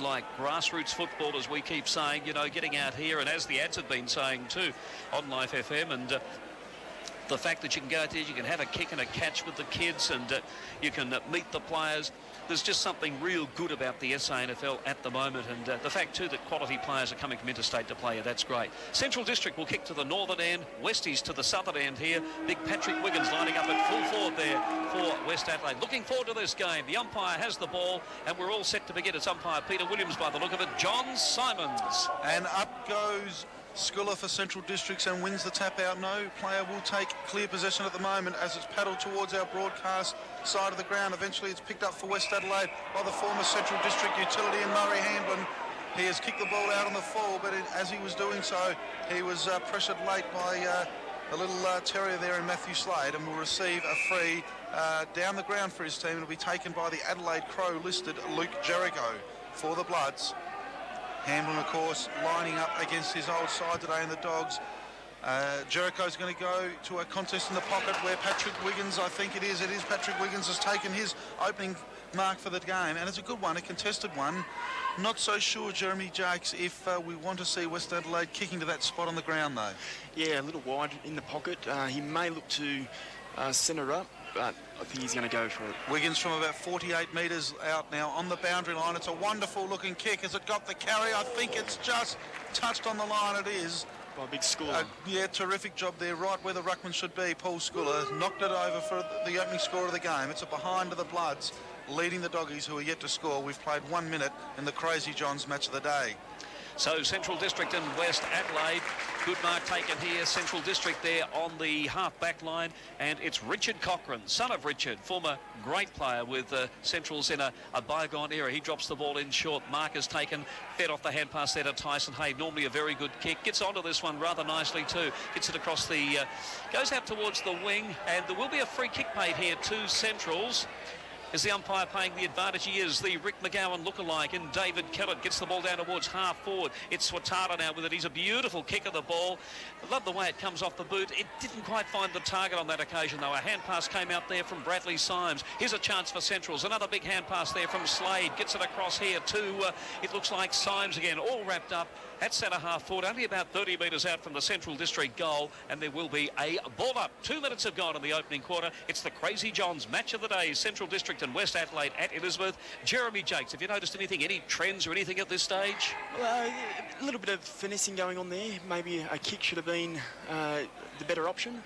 like grassroots football, as we keep saying, you know, getting out here, and as the ads have been saying too on Life FM, and the fact that you can go out there, you can have a kick and a catch with the kids, and you can meet the players. There's just something real good about the SANFL at the moment, and the fact too that quality players are coming from interstate to play here, that's great. Central District will kick to the northern end, Westies to the southern end here. Big Patrick Wiggins lining up at full forward there for West Adelaide. Looking forward to this game. The umpire has the ball, and we're all set to begin. It's umpire Peter Williams by the look of it, John Simons. And up goes Sculler for Central Districts and wins the tap out. No player will take clear possession at the moment as it's paddled towards our broadcast side of the ground. Eventually it's picked up for West Adelaide by the former Central District utility and Murray Hamblin. He has kicked the ball out on the full, but as he was doing so, he was pressured late by the little terrier there in Matthew Slade, and will receive a free down the ground for his team. It'll be taken by the Adelaide Crow listed Luke Jericho for the Bloods. Hamblin, of course, lining up against his old side today in the Dogs. Jericho's going to go to a contest in the pocket where Patrick Wiggins, I think it is Patrick Wiggins has taken his opening mark for the game, and it's a good one, a contested one. Not so sure, Jeremy Jakes, if we want to see West Adelaide kicking to that spot on the ground, though. Yeah, a little wide in the pocket. He may look to centre up, but I think he's going to go for it. Wiggins from about 48 metres out now on the boundary line. It's a wonderful looking kick. Has it got the carry? I think it's just touched on the line. It is. By Big Sculler. Yeah, terrific job there, right where the ruckman should be. Paul Sculler knocked it over for the opening score of the game. It's a behind to the Bloods, leading the Doggies, who are yet to score. We've played 1 minute in the Crazy Johns match of the day. So Central District and West Adelaide, good mark taken here. Central District there on the half-back line, and it's Richard Cochran, son of Richard, former great player with Centrals in a bygone era. He drops the ball in short. Mark is taken, fed off the hand pass there to Tyson Hay. Normally a very good kick. Gets onto this one rather nicely too. Gets it across the... goes out towards the wing, and there will be a free kick made here to Centrals. Is the umpire paying the advantage? He is. The Rick McGowan lookalike, and David Kellett gets the ball down towards half forward. It's Swatara now with it. He's a beautiful kick of the ball. I love the way it comes off the boot. It didn't quite find the target on that occasion, though. A hand pass came out there from Bradley Symes. Here's a chance for Centrals. Another big hand pass there from Slade. Gets it across here to, it looks like Symes again, all wrapped up at centre half forward, only about 30 metres out from the Central District goal, and there will be a ball up. 2 minutes have gone in the opening quarter. It's the Crazy Johns match of the day, Central District and West Adelaide at Elizabeth. Jeremy Jakes, have you noticed anything, any trends or anything at this stage? Well, a little bit of finessing going on there. Maybe a kick should have been the better option.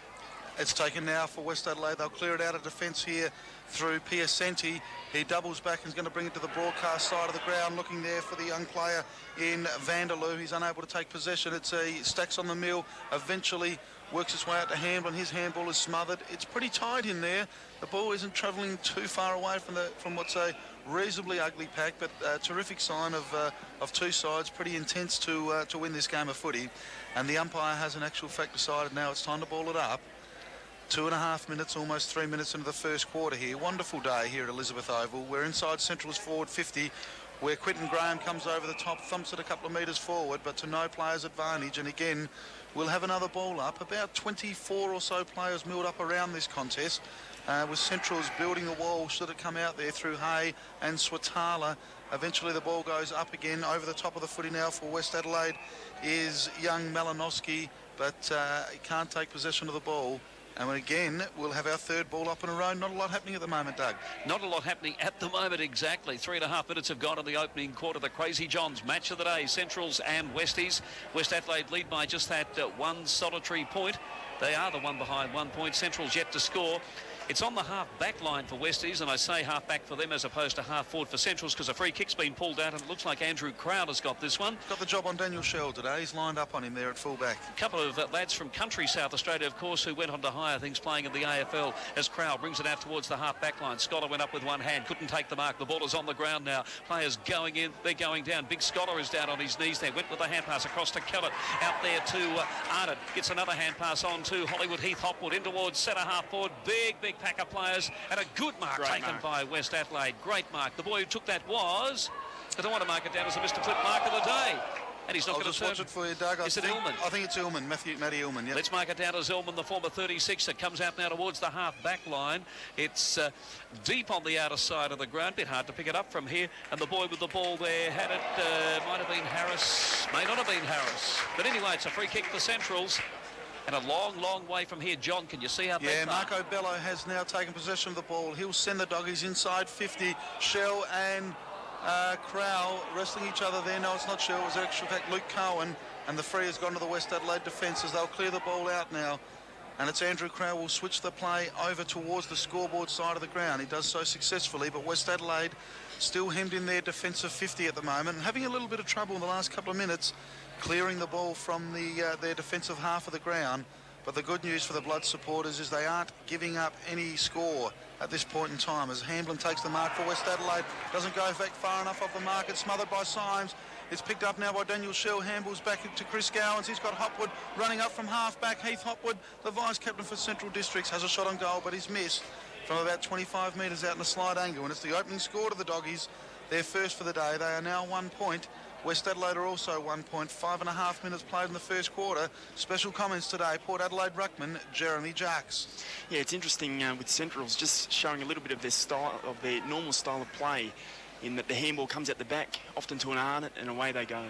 It's taken now for West Adelaide. They'll clear it out of defence here through Piacenti. He doubles back and is going to bring it to the broadcast side of the ground, looking there for the young player in Vanderloo. He's unable to take possession. It's a stacks on the mill. Eventually works its way out to handball, and his handball is smothered. It's pretty tight in there. The ball isn't travelling too far away from what's a reasonably ugly pack, but a terrific sign of two sides, pretty intense to win this game of footy. And the umpire has in actual fact decided now it's time to ball it up. 2.5 minutes, almost 3 minutes into the first quarter here. Wonderful day here at Elizabeth Oval. We're inside Central's forward 50, where Quinton Graham comes over the top, thumps it a couple of metres forward, but to no player's advantage. And again, we'll have another ball up. About 24 or so players milled up around this contest, with Central's building a wall should it come out there through Hay and Swatala. Eventually the ball goes up again over the top of the footy now for West Adelaide is young Malinowski, but he can't take possession of the ball. And again, we'll have our third ball up in a row. Not a lot happening at the moment, Doug. Not a lot happening at the moment, exactly. 3.5 minutes have gone in the opening quarter. The Crazy Johns match of the day, Centrals and Westies. West Adelaide lead by just that one solitary point. They are the one behind 1 point. Central's yet to score. It's on the half-back line for Westies, and I say half-back for them as opposed to half-forward for Centrals because a free kick's been pulled out, and it looks like Andrew Crowd has got this one. Got the job on Daniel Shell today. He's lined up on him there at full-back. A couple of lads from country South Australia, of course, who went on to higher things playing in the AFL as Crowd brings it out towards the half-back line. Scholar went up with one hand, couldn't take the mark. The ball is on the ground now. Players going in, they're going down. Big Scholar is down on his knees there. Went with a hand pass across to Kellett. Out there to Arnott. Gets another hand pass on to Hollywood Heath Hopwood in towards centre half-forward. Big pack of players. And a good mark taken by West Adelaide. Great mark. The boy who took that was, I don't want to mark it down as a Mr. Flip mark of the day. And he's not I'll going to just watch it for you, Doug. Is it Illman? I think it's Illman, Matty Illman, yeah. Let's mark it down as Illman, the former 36, that comes out now towards the half-back line. It's deep on the outer side of the ground. Bit hard to pick it up from here. And the boy with the ball there had it. Might have been Harris. May not have been Harris. But anyway, it's a free kick for Centrals. And a long, long way from here. John, can you see how Yeah, Marco Bello has now taken possession of the ball. He'll send the doggies inside 50. Shell and Crowell wrestling each other there. No, it's not Shell. It was actually, in fact, Luke Cowan. And the free has gone to the West Adelaide defences. They'll clear the ball out now. And it's Andrew Crowell will switch the play over towards the scoreboard side of the ground. He does so successfully, but West Adelaide still hemmed in their defensive 50 at the moment and having a little bit of trouble in the last couple of minutes clearing the ball from their defensive half of the ground. But the good news for the Blood supporters is they aren't giving up any score at this point in time as Hamblin takes the mark for West Adelaide. Doesn't go back far enough off the mark. It's smothered by Symes. It's picked up now by Daniel Shell. Handballs back to Chris Gowans. He's got Hopwood running up from half-back. Heath Hopwood, the vice-captain for Central Districts, has a shot on goal, but he's missed from about 25 metres out in a slight angle. And it's the opening score to the Doggies. Their first for the day. They are now 1 point. West Adelaide are also 1 point. 5.5 minutes played in the first quarter. Special comments today. Port Adelaide ruckman Jeremy Jacks. Yeah, it's interesting with Centrals just showing a little bit of their style, of their normal style of play, in that the handball comes at the back, often to an Arnott, and away they go.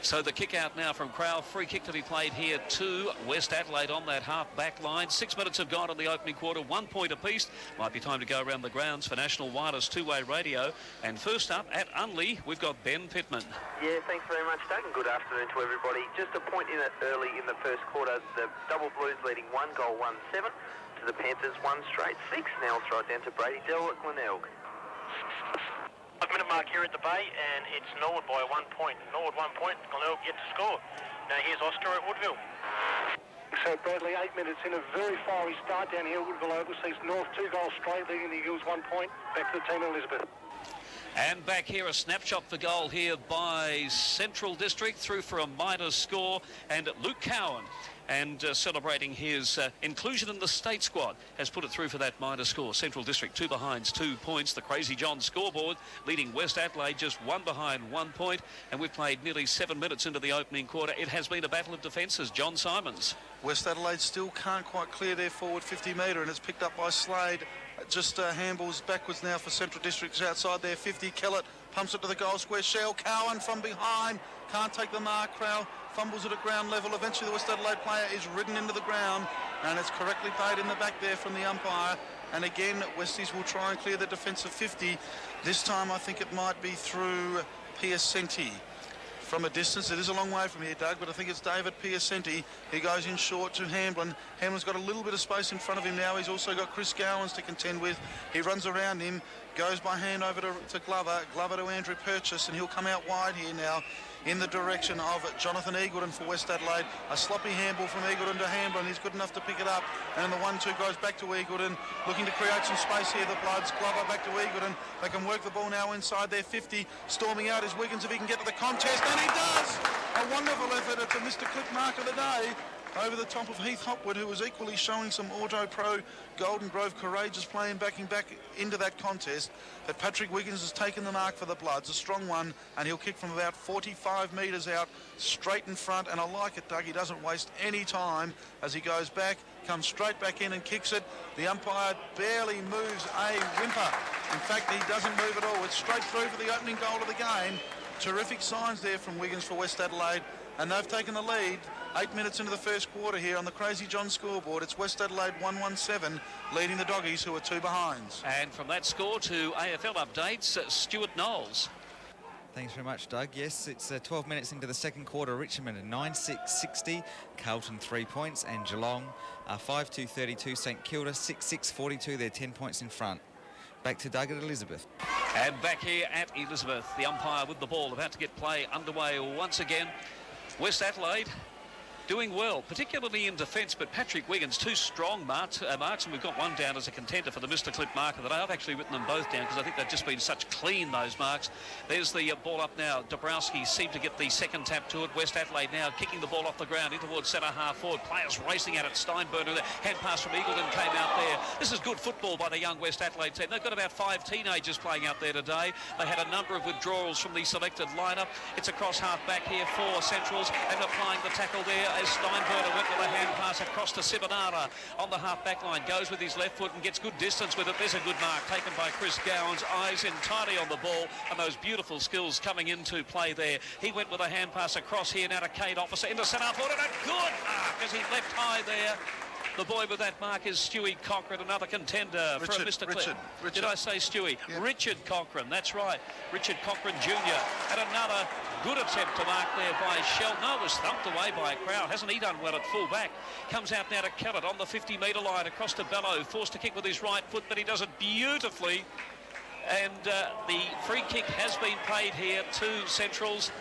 So the kick out now from Crowell. Free kick to be played here to West Adelaide on that half-back line. 6 minutes have gone in the opening quarter. 1 point apiece. Might be time to go around the grounds for National Wireless two-way radio. And first up at Unley, we've got Ben Pittman. Yeah, thanks very much, Doug, and good afternoon to everybody. Just a point in it early in the first quarter. The Double Blues leading 1 goal, 1-7 to the Panthers, 1 straight 6. Now it's right down to Brady Dell at Glenelg. 5-minute mark here at the Bay, and it's Norwood by 1 point. Norwood 1 point, Glenelg yet to score. Now here's Oscar at Woodville. So Bradley, 8 minutes in, a very fiery start down here. Woodville Oval sees North 2 goals straight, leading the Eagles 1 point. Back to the team, Elizabeth. And back here, a snapshot for goal here by Central District, through for a Mitre score, and Luke Cowan. And celebrating his inclusion in the state squad, has put it through for that Mitre score. Central District 2 behinds 2 points. The Crazy John scoreboard leading West Adelaide just 1 behind 1 point. And we've played nearly 7 minutes into the opening quarter. It has been a battle of defences. John Simons. West Adelaide still can't quite clear their forward 50 metre, and it's picked up by Slade. Just handballs backwards now for Central Districts outside their 50. Kellett pumps it to the goal square. Shell Cowan from behind. Can't take the mark. Crowell fumbles it at ground level. Eventually the West Adelaide player is ridden into the ground, and it's correctly played in the back there from the umpire. And again, Westies will try and clear the defensive 50. This time I think it might be through Piacenti. From a distance, it is a long way from here, Doug, but I think it's David Piacenti. He goes in short to Hamblin. Hamlin's got a little bit of space in front of him now. He's also got Chris Gowans to contend with. He runs around him, goes by hand over to Glover. Glover to Andrew Purchase, and he'll come out wide here now in the direction of Jonathan Eagleton for West Adelaide. A sloppy handball from Eagleton to Hamblin. He's good enough to pick it up. And the 1-2 goes back to Eagleton, looking to create some space here, the Bloods. Glover back to Eagleton. They can work the ball now inside their 50. Storming out is Wiggins if he can get to the contest, and he does! A wonderful effort at the Mr. Clip mark of the day over the top of Heath Hopwood, who was equally showing some Auto Pro Golden Grove courageous play and backing back into that contest. But Patrick Wiggins has taken the mark for the Bloods, a strong one, and he'll kick from about 45 metres out, straight in front. And I like it, Doug. He doesn't waste any time as he goes back, comes straight back in and kicks it. The umpire barely moves a whimper. In fact, he doesn't move at all. It's straight through for the opening goal of the game. Terrific signs there from Wiggins for West Adelaide, and they've taken the lead 8 minutes into the first quarter here on the Crazy John scoreboard. It's West Adelaide 1-1-7 leading the Doggies, who are 2 behinds. And from that score to AFL updates, Stuart Knowles. Thanks very much, Doug. Yes, it's 12 minutes into the second quarter. Richmond at 9-6-60, Carlton 3 points, and Geelong 5-2-32, St Kilda 6-6-42. They're 10 points in front. Back to Doug at Elizabeth. And back here at Elizabeth, the umpire with the ball, about to get play underway once again. West Adelaide doing well, particularly in defence, but Patrick Wiggins, two strong marks, and we've got one down as a contender for the Mr. Clip mark of the day. I've actually written them both down because I think they've just been such clean, those marks. There's the ball up now. Dabrowski seemed to get the second tap to it. West Adelaide now kicking the ball off the ground in towards centre half forward. Players racing at it. Steinberger, the hand pass from Eagleton came out there. This is good football by the young West Adelaide team. They've got about 5 teenagers playing out there today. They had a number of withdrawals from the selected lineup. It's across half back here for Centrals, and applying the tackle there as Steinberger went with a hand pass across to Sibanara on the half back line. Goes with his left foot and gets good distance with it. There's a good mark taken by Chris Gowans. Eyes entirely on the ball, and those beautiful skills coming into play there. He went with a hand pass across here now to Kate Officer into centre forward, and a good mark as he left high there. The boy with that mark is Stewie Cochrane, another contender for a Mr. Clip. Did I say Stewie? Yep. Richard Cochrane, that's right. Richard Cochrane Jr. And another good attempt to mark there by Shell. No, it was thumped away by a crowd. Hasn't he done well at full back? Comes out now to Kellett on the 50-metre line across to Bello. Forced to kick with his right foot, but he does it beautifully. And the free kick has been paid here to Centrals,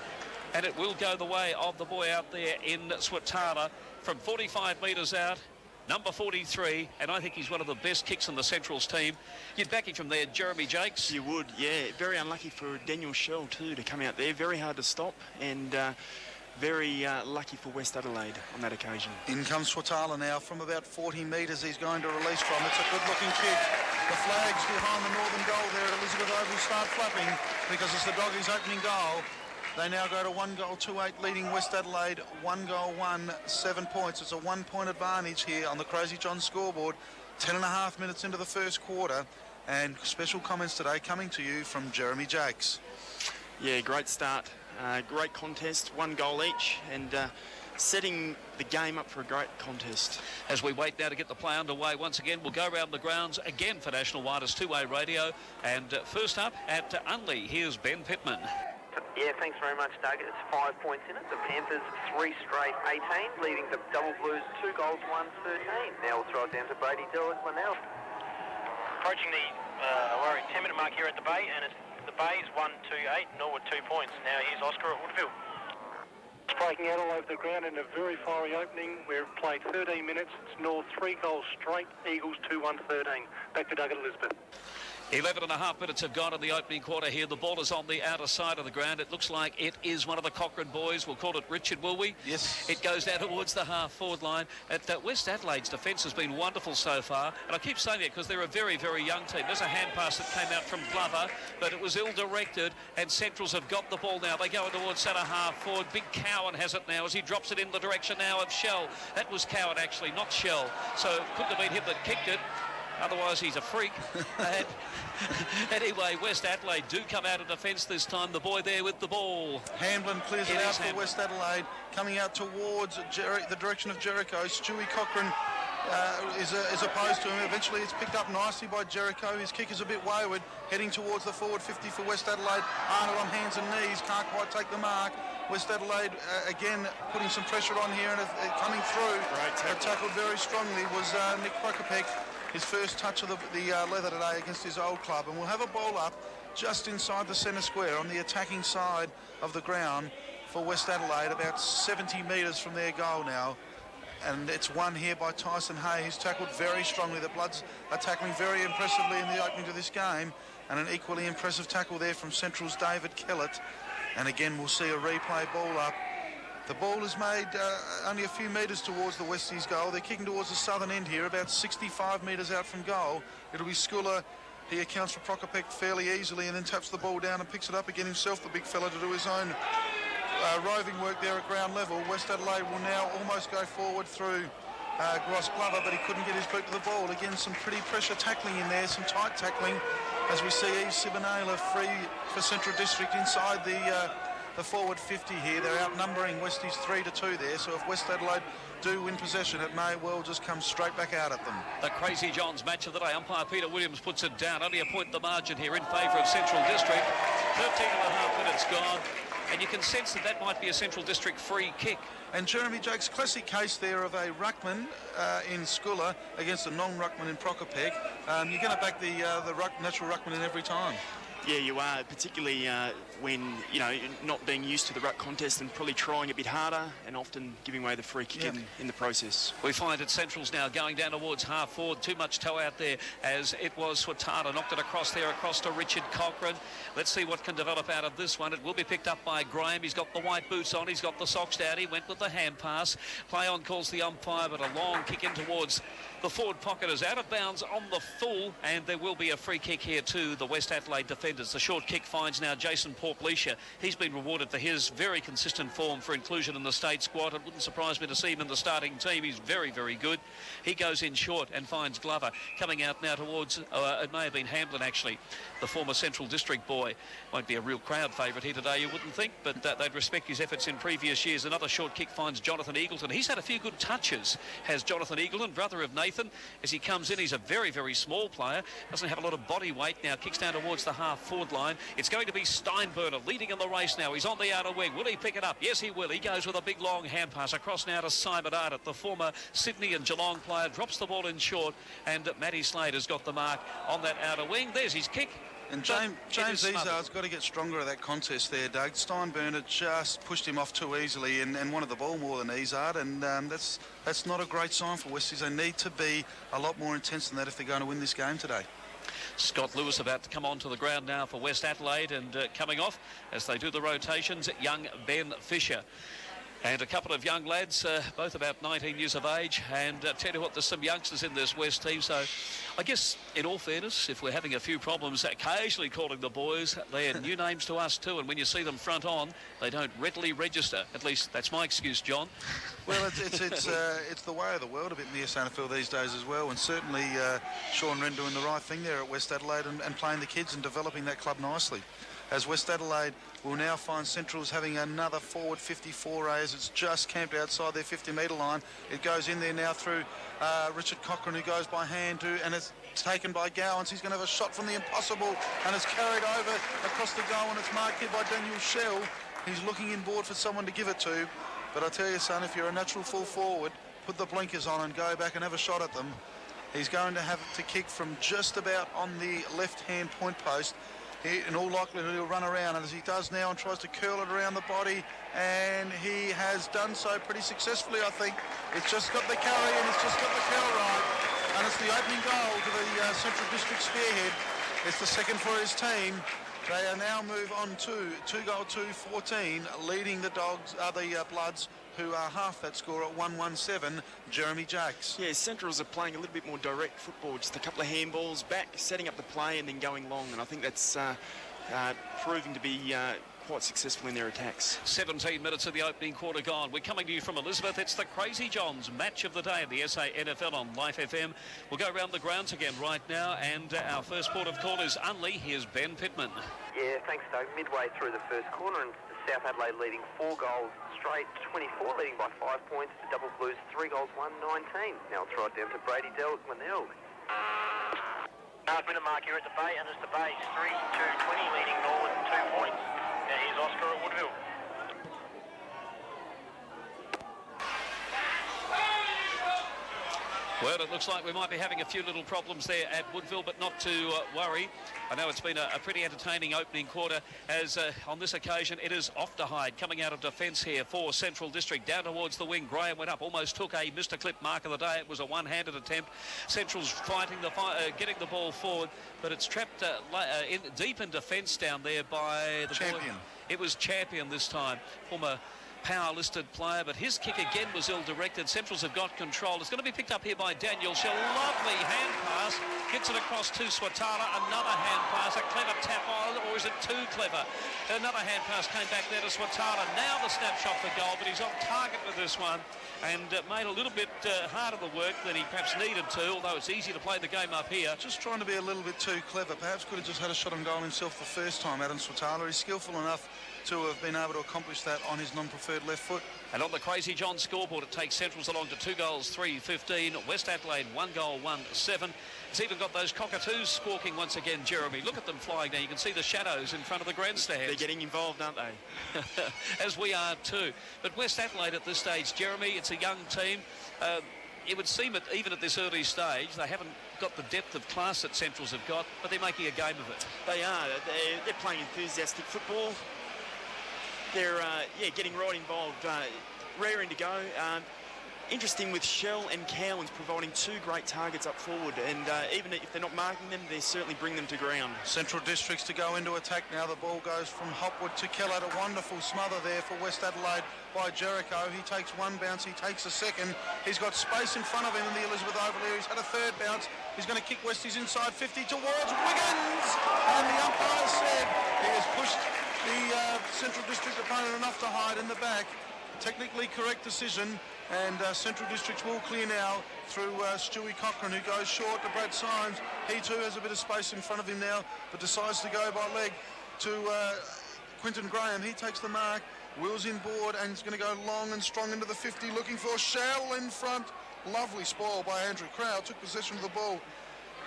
and it will go the way of the boy out there in Swatala from 45 metres out. Number 43, and I think he's one of the best kicks in the Centrals team. You'd back him from there, Jeremy Jakes. You would, yeah. Very unlucky for Daniel Shell too to come out there. Very hard to stop, and very lucky for West Adelaide on that occasion. In comes Swatala now from about 40 metres. He's going to release from. It's a good-looking kick. The flags behind the northern goal there at Elizabeth Oval start flapping because it's the Doggies' opening goal. They now go to 1 goal 2-8, leading West Adelaide 1 goal 1, 7 points. It's a 1-point advantage here on the Crazy John scoreboard. 10.5 minutes into the first quarter, and special comments today coming to you from Jeremy Jakes. Yeah, great start, great contest, 1 goal each, and setting the game up for a great contest. As we wait now to get the play underway once again, we'll go around the grounds again for National Wireless 2-way radio. And first up at Unley, here's Ben Pittman. Yeah, thanks very much, Doug. It's 5 points in it. The Panthers 3 straight 18, leading the Double Blues 2 goals 1 13. Now we'll throw it down to Brady Dillard Glenelg. Approaching the 10-minute mark here at the Bay, and it's the Bay's 1-2-8, Norwood 2 points. Now here's Oscar at Woodville. It's breaking out all over the ground in a very fiery opening. We've played 13 minutes. It's North 3 goals straight, Eagles 2-1-13. Back to Doug at Elizabeth. 11.5 minutes have gone in the opening quarter here. The ball is on the outer side of the ground. It looks like it is one of the Cochrane boys. We'll call it Richard, will we? Yes. It goes down towards the half-forward line. West Adelaide's defence has been wonderful so far. And I keep saying it because they're a very, very young team. There's a hand pass that came out from Glover, but it was ill-directed, and Centrals have got the ball now. They go towards centre half-forward. Big Cowan has it now as he drops it in the direction now of Shell. That was Cowan, actually, not Shell. So it couldn't have been him that kicked it. Otherwise, he's a freak. Anyway, West Adelaide do come out of defence this time. The boy there with the ball. Hamblin clears it out for West Adelaide. Coming out towards the direction of Jericho. Stewie Cochrane is opposed to him. Eventually, it's picked up nicely by Jericho. His kick is a bit wayward. Heading towards the forward 50 for West Adelaide. Arnold on hands and knees. Can't quite take the mark. West Adelaide, again, putting some pressure on here and coming through. Tackled very strongly was Nick Prokopek. His first touch of the leather today against his old club. And we'll have a ball up just inside the centre square on the attacking side of the ground for West Adelaide, about 70 metres from their goal now. And it's won here by Tyson Hay, who's tackled very strongly. The Bloods are tackling very impressively in the opening to this game. And an equally impressive tackle there from Central's David Kellett. And again, we'll see a replay ball up. The ball is made only a few metres towards the Westies goal. They're kicking towards the southern end here, about 65 metres out from goal. It'll be Skula. He accounts for Prokopek fairly easily and then taps the ball down and picks it up again himself, the big fella, to do his own roving work there at ground level. West Adelaide will now almost go forward through Gross Glover, but he couldn't get his boot to the ball. Again, some pretty pressure tackling in there, some tight tackling, as we see Eve Sibanela free for Central District inside the forward 50 here. They're outnumbering Westies 3-2 there, so if West Adelaide do win possession, it may well just come straight back out at them. The Crazy Johns match of the day. Umpire Peter Williams puts it down. Only a point the margin here in favour of Central District. 13.5 minutes gone, and you can sense that might be a Central District free kick. And Jeremy Jakes, classic case there of a ruckman in Skula against a non-ruckman in Prokopek. You're going to back the natural ruckman in every time. Yeah, you are, particularly when, you know, not being used to the ruck contest and probably trying a bit harder and often giving away the free kick in the process. We find it Central's now going down towards half forward. Too much toe out there as it was Swatara. Knocked it across there, across to Richard Cochrane. Let's see what can develop out of this one. It will be picked up by Graham. He's got the white boots on. He's got the socks down. He went with the hand pass. Play on calls the umpire, but a long kick in towards the forward pocket is out of bounds on the full, and there will be a free kick here to the West Adelaide defenders. The short kick finds now Jason Portlecia. He's been rewarded for his very consistent form for inclusion in the state squad. It wouldn't surprise me to see him in the starting team. He's very, very good. He goes in short and finds Glover coming out now towards, it may have been Hamblin actually, the former Central District boy. Won't be a real crowd favourite here today, you wouldn't think, but they'd respect his efforts in previous years. Another short kick finds Jonathan Eagleton. He's had a few good touches, has Jonathan Eagleton, brother of Nathan. As he comes in, he's a very, very small player. Doesn't have a lot of body weight now. Kicks down towards the half-forward line. It's going to be Steinberner leading in the race now. He's on the outer wing. Will he pick it up? Yes, he will. He goes with a big, long hand pass across now to Simon Ardent, the former Sydney and Geelong player. Drops the ball in short, and Matty Slater's got the mark on that outer wing. There's his kick. And James Izard's got to get stronger at that contest there, Doug. Steinberner just pushed him off too easily and wanted the ball more than Izard, and that's not a great sign for Westies. They need to be a lot more intense than that if they're going to win this game today. Scott Lewis about to come onto the ground now for West Adelaide, and coming off as they do the rotations, young Ben Fisher. And a couple of young lads, both about 19 years of age. And tell you what, there's some youngsters in this West team. So I guess, in all fairness, if we're having a few problems occasionally calling the boys, they're new names to us too. And when you see them front on, they don't readily register. At least that's my excuse, John. Well, it's the way of the world a bit in the SANFL these days as well. And certainly Sean Wren doing the right thing there at West Adelaide and playing the kids and developing that club nicely. As West Adelaide will now find Central's having another forward 54 as it's just camped outside their 50-metre line. It goes in there now through Richard Cochrane, who goes by hand to, and it's taken by Gowans. He's going to have a shot from the impossible, and it's carried over across the goal, and it's marked here by Daniel Shell. He's looking inboard for someone to give it to. But I tell you, son, if you're a natural full forward, put the blinkers on and go back and have a shot at them. He's going to have to kick from just about on the left-hand point post. In all likelihood, he'll run around, and as he does now and tries to curl it around the body, and he has done so pretty successfully, I think. It's just got the carry, and it's just got the curl right, and it's the opening goal to the Central District spearhead. It's the second for his team. They are now move on to 2-2-14, leading the Dogs, the Bloods, who are half that score at 1-1-7, Jeremy Jacks. Yeah, Centrals are playing a little bit more direct football, just a couple of handballs back, setting up the play and then going long, and I think that's proving to be quite successful in their attacks. 17 minutes of the opening quarter gone. We're coming to you from Elizabeth. It's the Crazy Johns match of the day in the SANFL on Life FM. We'll go around the grounds again right now, and our first port of call is Unley. Here's Ben Pittman. Yeah, thanks, Doug. Midway through the first quarter, and South Adelaide leading 4 goals straight, 24 leading by 5 points. The Double Blues 3 goals, 1-19. Now it's right down to Brady Dell at Glenelg. Half-minute mark here at the Bay, and it's the Bay 3-2-20 leading Norwood 2 points. Now here's Oscar at Woodville. Well, it looks like we might be having a few little problems there at Woodville, but not to worry. I know it's been a pretty entertaining opening quarter, as on this occasion it is Ofterhide coming out of defence here for Central District. Down towards the wing, Graham went up, almost took a Mr. Clip mark of the day. It was a one-handed attempt. Central's fighting getting the ball forward, but it's trapped deep in defence down there by the Champion. It was Champion this time, former power-listed player, but his kick again was ill-directed. Centrals have got control. It's going to be picked up here by Daniel Shell. Lovely hand pass. Gets it across to Swatala. Another hand pass. A clever tap on, or is it too clever? Another hand pass came back there to Swatala. Now the snapshot for goal, but he's off target with this one, and made a little bit harder the work than he perhaps needed to, although it's easy to play the game up here. Just trying to be a little bit too clever. Perhaps could have just had a shot on goal himself the first time, Adam Swatala. He's skillful enough to have been able to accomplish that on his non-preferred left foot. And on the Crazy John scoreboard, it takes Centrals along to 2 goals, 3-15. West Adelaide, 1 goal, 1-7. It's even got those cockatoos squawking once again, Jeremy. Look at them flying now. You can see the shadows in front of the grandstand. They're getting involved, aren't they? As we are too. But West Adelaide at this stage, Jeremy, it's a young team. It would seem that even at this early stage, they haven't got the depth of class that Centrals have got, but they're making a game of it. They are. They're playing enthusiastic football. They're getting right involved, raring to go. Interesting with Shell and Cowans providing two great targets up forward, and even if they're not marking them, they certainly bring them to ground. Central Districts to go into attack now. The ball goes from Hopwood to Kellett. A wonderful smother there for West Adelaide by Jericho. He takes one bounce, he takes a second. He's got space in front of him in the Elizabeth Oval here. He's had a third bounce. He's going to kick Westies inside 50 towards Wiggins. And the umpire said he has pushed the Central District opponent enough to hide in the back. Technically correct decision, and Central Districts will clear now through Stewie Cochrane, who goes short to Brad Symes. He too has a bit of space in front of him now, but decides to go by leg to Quinton Graham. He takes the mark, wheels in board, and is going to go long and strong into the 50, looking for Shell in front. Lovely spoil by Andrew Crowd, took possession of the ball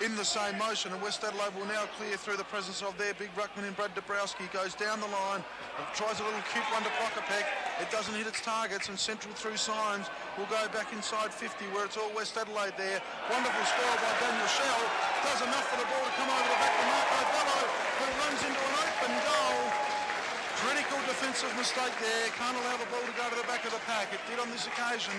in the same motion, and West Adelaide will now clear through the presence of their big ruckman in Brad Dabrowski. Goes down the line, tries a little cute one to Prokopek. It doesn't hit its targets, and Central through Symes will go back inside 50, where it's all West Adelaide there. Wonderful spoil by Daniel Shell. Does enough for the ball to come over the back of Marco Bello, who runs into an open goal. Critical defensive mistake there. Can't allow the ball to go to the back of the pack. It did on this occasion,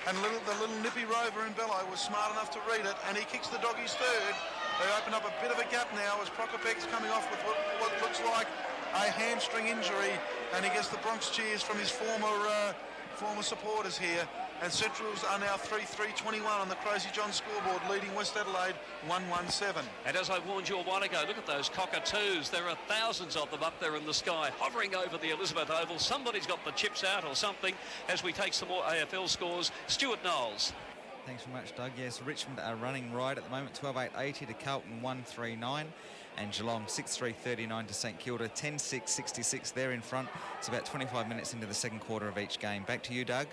and the little nippy rover in Bello was smart enough to read it, and he kicks the doggies third. They open up a bit of a gap now as Prokopek's coming off with what looks like a hamstring injury, and he gets the Bronx cheers from his former supporters here. And Centrals are now 3-3-21 on the Crazy John scoreboard, leading West Adelaide 1-1-7. And as I warned you a while ago, look at those cockatoos. There are thousands of them up there in the sky, hovering over the Elizabeth Oval. Somebody's got the chips out or something as we take some more AFL scores. Stuart Knowles. Thanks very much, Doug. Yes, Richmond are running right at the moment, 12-8-80 to Carlton 1-3-9. And Geelong 6-3-39 to St Kilda, 10-6-66. They're in front. It's about 25 minutes into the second quarter of each game. Back to you, Doug.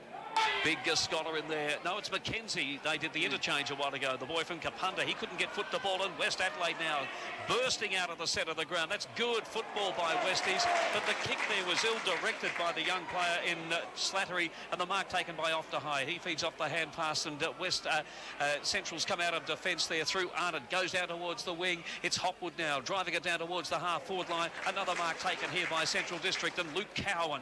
Big scholar in there. No, it's McKenzie. They did the interchange a while ago. The boy from Kapunda. He couldn't get foot the ball in. West Adelaide now bursting out of the centre of the ground. That's good football by Westies. But the kick there was ill-directed by the young player in Slattery, and the mark taken by Off to High. He feeds off the hand pass, and Central's come out of defence there through Arnott. Goes down towards the wing. It's Hopwood now driving it down towards the half-forward line. Another mark taken here by Central District, and Luke Cowan,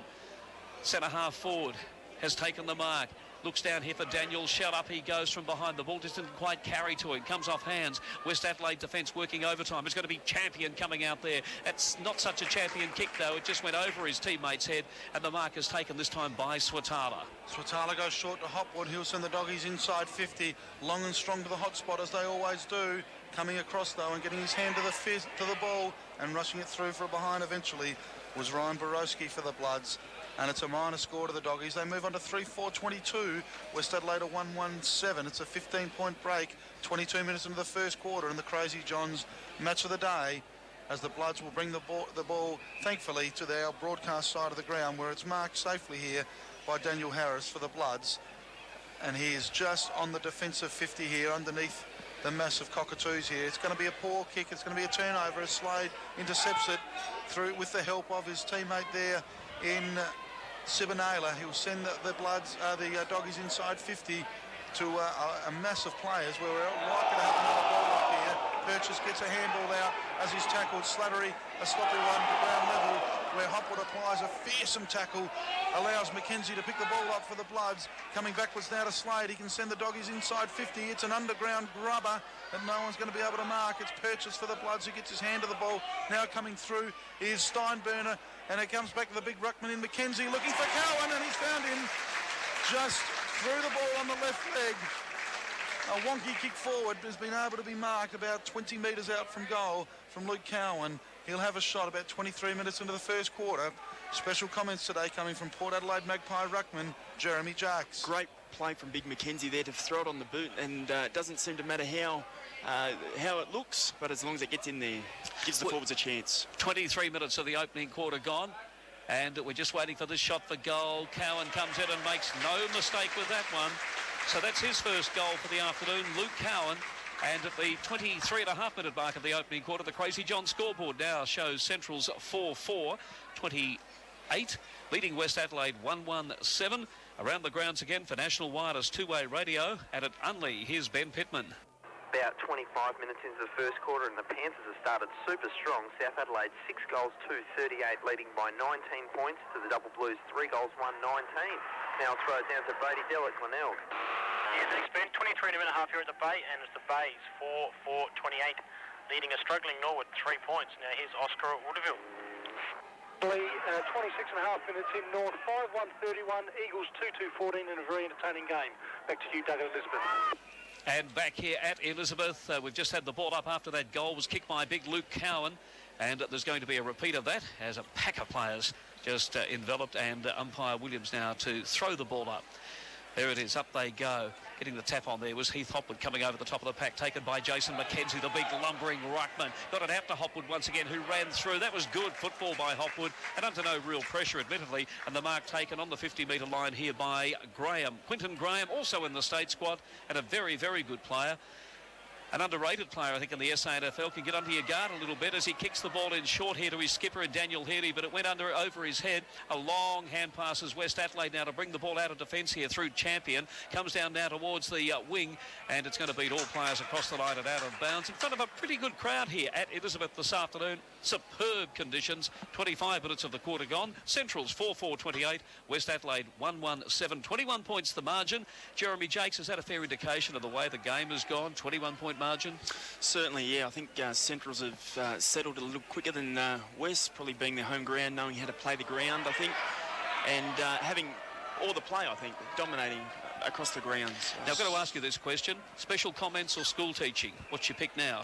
centre half forward, has taken the mark. Looks down here for Daniel Shell. Up he goes from behind. The ball just didn't quite carry to it. Comes off hands. West Adelaide defence working overtime. It's going to be Champion coming out there. That's not such a champion kick, though. It just went over his teammate's head, and the mark is taken this time by Swatala. Swatala goes short to Hopwood. He'll send the doggies inside 50. Long and strong to the hot spot, as they always do. Coming across, though, and getting his hand to the ball and rushing it through for a behind eventually was Ryan Borowski for the Bloods. And it's a minor score to the doggies. They move on to 3-4-22. West Adelaide 1-1-7. It's a 15-point break. 22 minutes into the first quarter in the Crazy Johns match of the day, as the Bloods will bring the ball thankfully to their broadcast side of the ground, where it's marked safely here by Daniel Harris for the Bloods. And he is just on the defensive 50 here underneath the massive cockatoos here. It's going to be a poor kick. It's going to be a turnover as Slade intercepts it through with the help of his teammate there in Sibanela. He'll send the doggies inside 50 to a mass of players, where we're likely to have another ball up here. Purchase gets a handball out as he's tackled. Slattery, a sloppy one to ground level, where Hopwood applies a fearsome tackle, allows McKenzie to pick the ball up for the Bloods. Coming backwards now to Slade. He can send the doggies inside 50. It's an underground grubber that no one's going to be able to mark. It's Purchase for the Bloods, who gets his hand to the ball. Now coming through is Steinburner, and it comes back to the big ruckman in McKenzie, looking for Cowan, and he's found him just through the ball on the left leg. A wonky kick forward has been able to be marked about 20 metres out from goal from Luke Cowan. He'll have a shot about 23 minutes into the first quarter. Special comments today coming from Port Adelaide Magpie ruckman Jeremy Jacks. Great play from Big McKenzie there to throw it on the boot, and it doesn't seem to matter how it looks, but as long as it gets in there, gives the forwards a chance. 23 minutes of the opening quarter gone, and we're just waiting for this shot for goal. Cowan comes in and makes no mistake with that one. So that's his first goal for the afternoon, Luke Cowan. And at the 23.5-minute mark of the opening quarter, the Crazy John scoreboard now shows Central's 4-4, 28, leading West Adelaide 1-1-7. Around the grounds again for National Wireless two-way radio. And at Unley, here's Ben Pittman. about 25 minutes into the first quarter, and the Panthers have started super strong. South Adelaide 6 goals, 2-38, leading by 19 points to the Double Blues 3 goals, 1-19. Now throw it down to Brady Dell at Glenelg. Yeah, they spent 23 and a half here at the Bay, and it's the Bays 4-28, leading a struggling Norwood 3 points. Now here's Oscar at Woodville. 26 and a half minutes in North, 5-1-31, Eagles 2-2-14 in a very entertaining game. Back to you, Doug and Elizabeth. And back here at Elizabeth, we've just had the ball up after that goal was kicked by big Luke Cowan, and there's going to be a repeat of that as a pack of players just enveloped, and umpire Williams now to throw the ball up. There it is, up they go. Getting the tap on there was Heath Hopwood coming over the top of the pack, taken by Jason McKenzie, the big lumbering ruckman. Got it out to Hopwood once again, who ran through. That was good football by Hopwood, and under no real pressure, admittedly. And the mark taken on the 50-metre line here by Graham. Quinton Graham, also in the state squad, and a very, very good player. An underrated player, I think, in the SANFL. Can get under your guard a little bit as he kicks the ball in short here to his skipper and Daniel Healy, but it went over his head. A long hand passes West Adelaide now to bring the ball out of defence here through Champion. Comes down now towards the wing, and it's going to beat all players across the line and out of bounds in front of a pretty good crowd here at Elizabeth this afternoon. Superb conditions. 25 minutes of the quarter gone. Central's 4-4-28. West Adelaide 1-1-7. 21 points the margin. Jeremy Jakes, is that a fair indication of the way the game has gone? 21-point margin? Certainly, yeah. I think Centrals have settled a little quicker than West, probably being their home ground, knowing how to play the ground, I think, and having all the play, I think, dominating across the grounds. Now, I've got to ask you this question. Special comments or school teaching? What's your pick now?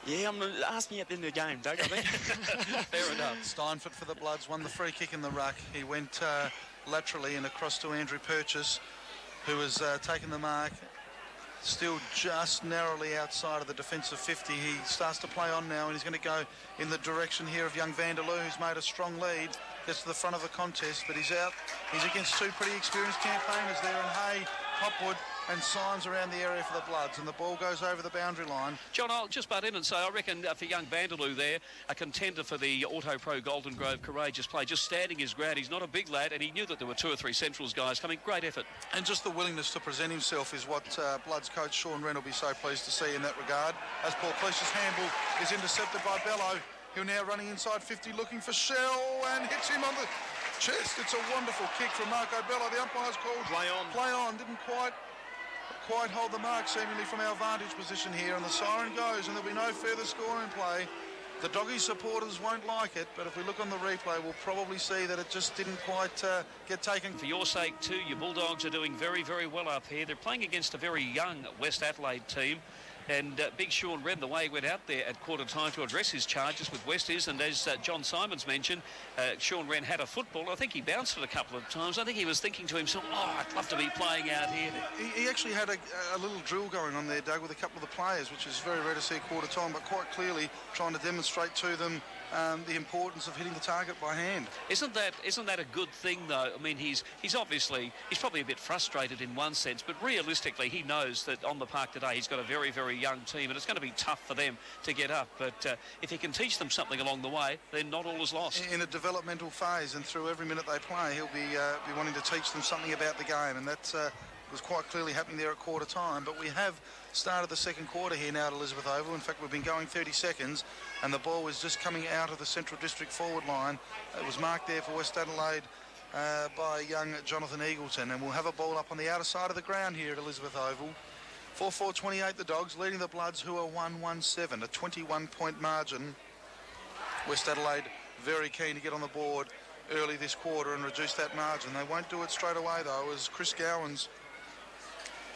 Yeah, ask me at the end of the game, Doug, I think. Fair enough. Steinfort for the Bloods won the free kick in the ruck. He went laterally and across to Andrew Purchase, who has taken the mark. Still just narrowly outside of the defensive 50. He starts to play on now, and he's going to go in the direction here of young Vanderloo, who's made a strong lead. Gets to the front of the contest, but he's out. He's against two pretty experienced campaigners there, and Hay, Hopwood and Symes around the area for the Bloods, and the ball goes over the boundary line. John, I'll just butt in and say, I reckon for young Vanderloo there, a contender for the Auto Pro Golden Grove courageous play, just standing his ground. He's not a big lad, and he knew that there were 2 or 3 Centrals guys coming. Great effort. And just the willingness to present himself is what Bloods coach Sean Wren will be so pleased to see in that regard. As Paul Cleish's handball is intercepted by Bello, who now running inside 50 looking for Shell and hits him on the chest. It's a wonderful kick from Marco Bello. The umpire's called play on. Didn't quite hold the mark seemingly from our vantage position here, and the siren goes, and there'll be no further scoring play. The Doggy supporters won't like it, but if we look on the replay, we'll probably see that it just didn't quite get taken. For your sake too, your Bulldogs are doing very, very well up here. They're playing against a very young West Adelaide team. And big Sean Wren, the way he went out there at quarter time to address his charges with Westies, and as John Simons mentioned, Sean Wren had a football. I think he bounced it a couple of times. I think he was thinking to himself, I'd love to be playing out here. He actually had a little drill going on there, Doug, with a couple of the players, which is very rare to see at quarter time, but quite clearly trying to demonstrate to them the importance of hitting the target by hand. Isn't that a good thing, though? I mean, he's probably a bit frustrated in one sense, but realistically he knows that on the park today he's got a very, very young team, and it's going to be tough for them to get up. But if he can teach them something along the way, then not all is lost. In a developmental phase, and through every minute they play, he'll be wanting to teach them something about the game, and that was quite clearly happening there at quarter time. But we have started the second quarter here now at Elizabeth Oval. In fact, we've been going 30 seconds, and the ball was just coming out of the Central District forward line. It was marked there for West Adelaide by young Jonathan Eagleton, and we'll have a ball up on the outer side of the ground here at Elizabeth Oval. 4-4-28 the Dogs, leading the Bloods, who are 1-1-7, a 21-point margin. West Adelaide very keen to get on the board early this quarter and reduce that margin. They won't do it straight away, though, as Chris Gowans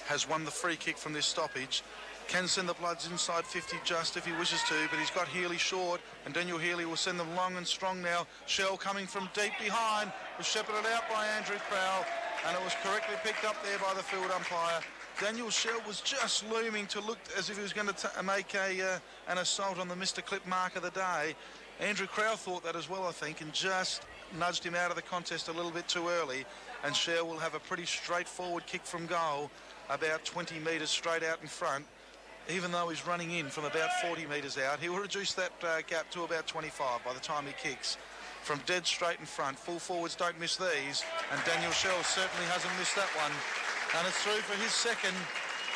has won the free kick from this stoppage. Can send the Bloods inside 50 just if he wishes to, but he's got Healy short, and Daniel Healy will send them long and strong now. Shell coming from deep behind was shepherded out by Andrew Crowell, and it was correctly picked up there by the field umpire. Daniel Shell was just looming to look as if he was going to make an assault on the Mr. Clip mark of the day. Andrew Crowell thought that as well, I think, and just nudged him out of the contest a little bit too early, and Shell will have a pretty straightforward kick from goal, about 20 metres straight out in front. Even though he's running in from about 40 metres out, he will reduce that gap to about 25 by the time he kicks. From dead straight in front, full forwards don't miss these, and Daniel Shell certainly hasn't missed that one. And it's through for his second,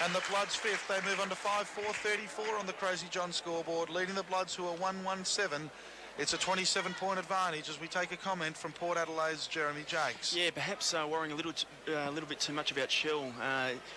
and the Bloods fifth. They move on to 5-4-34 on the Crazy John scoreboard, leading the Bloods, who are 1-1-7. It's a 27-point advantage as we take a comment from Port Adelaide's Jeremy Jakes. Yeah, perhaps worrying a little bit too much about Shell,